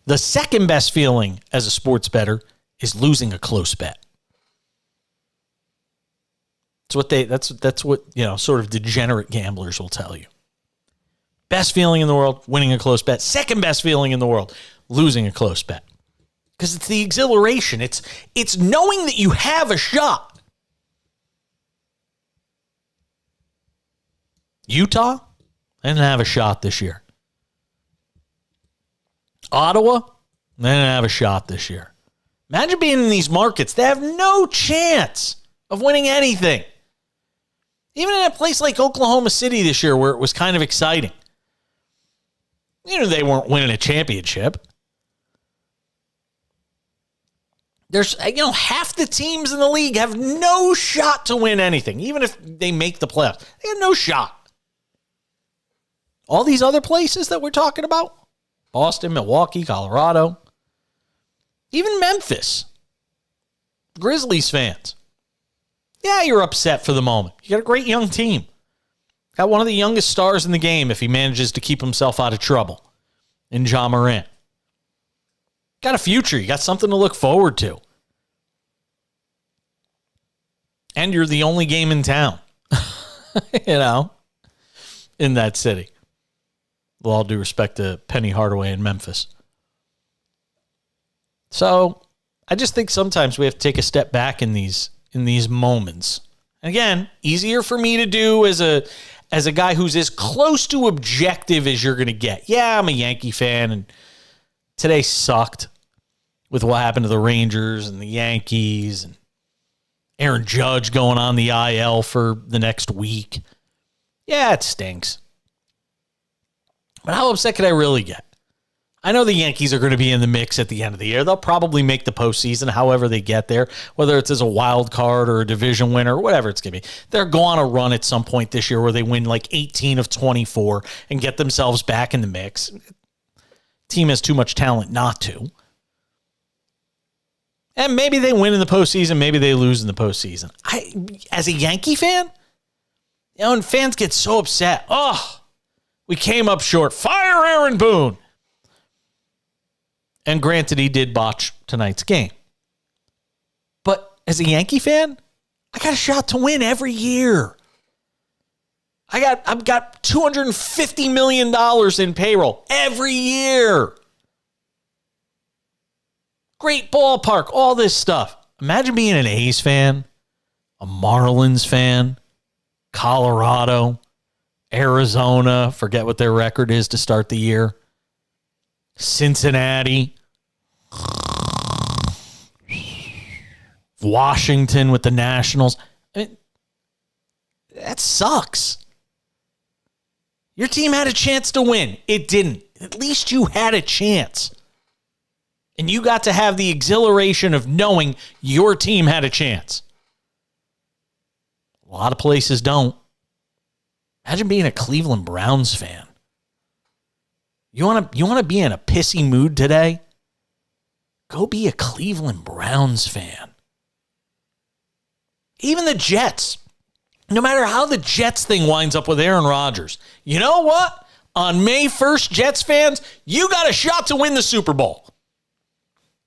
The second best feeling as a sports bettor is losing a close bet. That's what sort of degenerate gamblers will tell you. Best feeling in the world, winning a close bet. Second best feeling in the world, losing a close bet. Because it's the exhilaration. It's knowing that you have a shot. Utah, they didn't have a shot this year. Ottawa, they didn't have a shot this year. Imagine being in these markets. They have no chance of winning anything. Even in a place like Oklahoma City this year where it was kind of exciting. They weren't winning a championship. There's, half the teams in the league have no shot to win anything, even if they make the playoffs. They have no shot. All these other places that we're talking about, Boston, Milwaukee, Colorado, even Memphis, Grizzlies fans. Yeah, you're upset for the moment. You got a great young team. Got one of the youngest stars in the game if he manages to keep himself out of trouble in Ja Morant. Got a future. You got something to look forward to. And you're the only game in town, in that city. With all due respect to Penny Hardaway in Memphis. So I just think sometimes we have to take a step back in these moments. And again, easier for me to do as as a guy who's as close to objective as you're going to get. Yeah, I'm a Yankee fan, and today sucked with what happened to the Rangers and the Yankees and Aaron Judge going on the IL for the next week. Yeah, it stinks. But how upset could I really get? I know the Yankees are going to be in the mix at the end of the year. They'll probably make the postseason however they get there, whether it's as a wild card or a division winner or whatever it's going to be. They're going to run at some point this year where they win like 18 of 24 and get themselves back in the mix. Team has too much talent not to. And maybe they win in the postseason, maybe they lose in the postseason. As a Yankee fan, and fans get so upset. Oh, we came up short. Fire Aaron Boone. And granted, he did botch tonight's game. But as a Yankee fan, I got a shot to win every year. I've got $250 million in payroll every year. Great ballpark, all this stuff. Imagine being an A's fan, a Marlins fan, Colorado, Arizona, forget what their record is to start the year, Cincinnati, Washington with the Nationals. I mean, that sucks. Your team had a chance to win. It didn't. At least you had a chance. And you got to have the exhilaration of knowing your team had a chance. A lot of places don't. Imagine being a Cleveland Browns fan. You want to be in a pissy mood today? Go be a Cleveland Browns fan. Even the Jets. No matter how the Jets thing winds up with Aaron Rodgers. You know what? On May 1st, Jets fans, you got a shot to win the Super Bowl.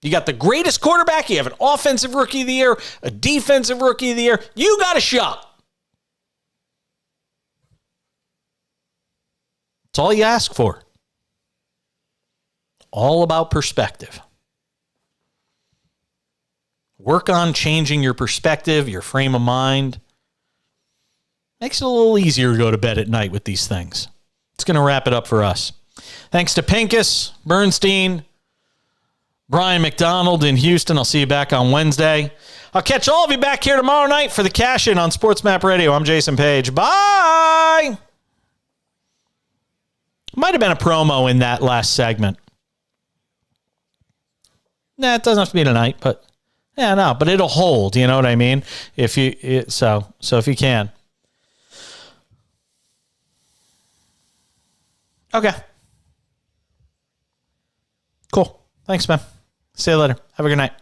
You got the greatest quarterback. You have an offensive rookie of the year, a defensive rookie of the year. You got a shot. That's all you ask for. All about perspective. Work on changing your perspective, your frame of mind. Makes it a little easier to go to bed at night with these things. It's going to wrap it up for us. Thanks to Pincus, Bernstein, Brian McDonald in Houston. I'll see you back on Wednesday. I'll catch all of you back here tomorrow night for the Cash In on SportsMap Radio. I'm Jason Page. Bye! Might have been a promo in that last segment. Nah, it doesn't have to be tonight, but yeah, no, but it'll hold. You know what I mean? If you so if you can. Okay. Cool. Thanks, man. See you later. Have a good night.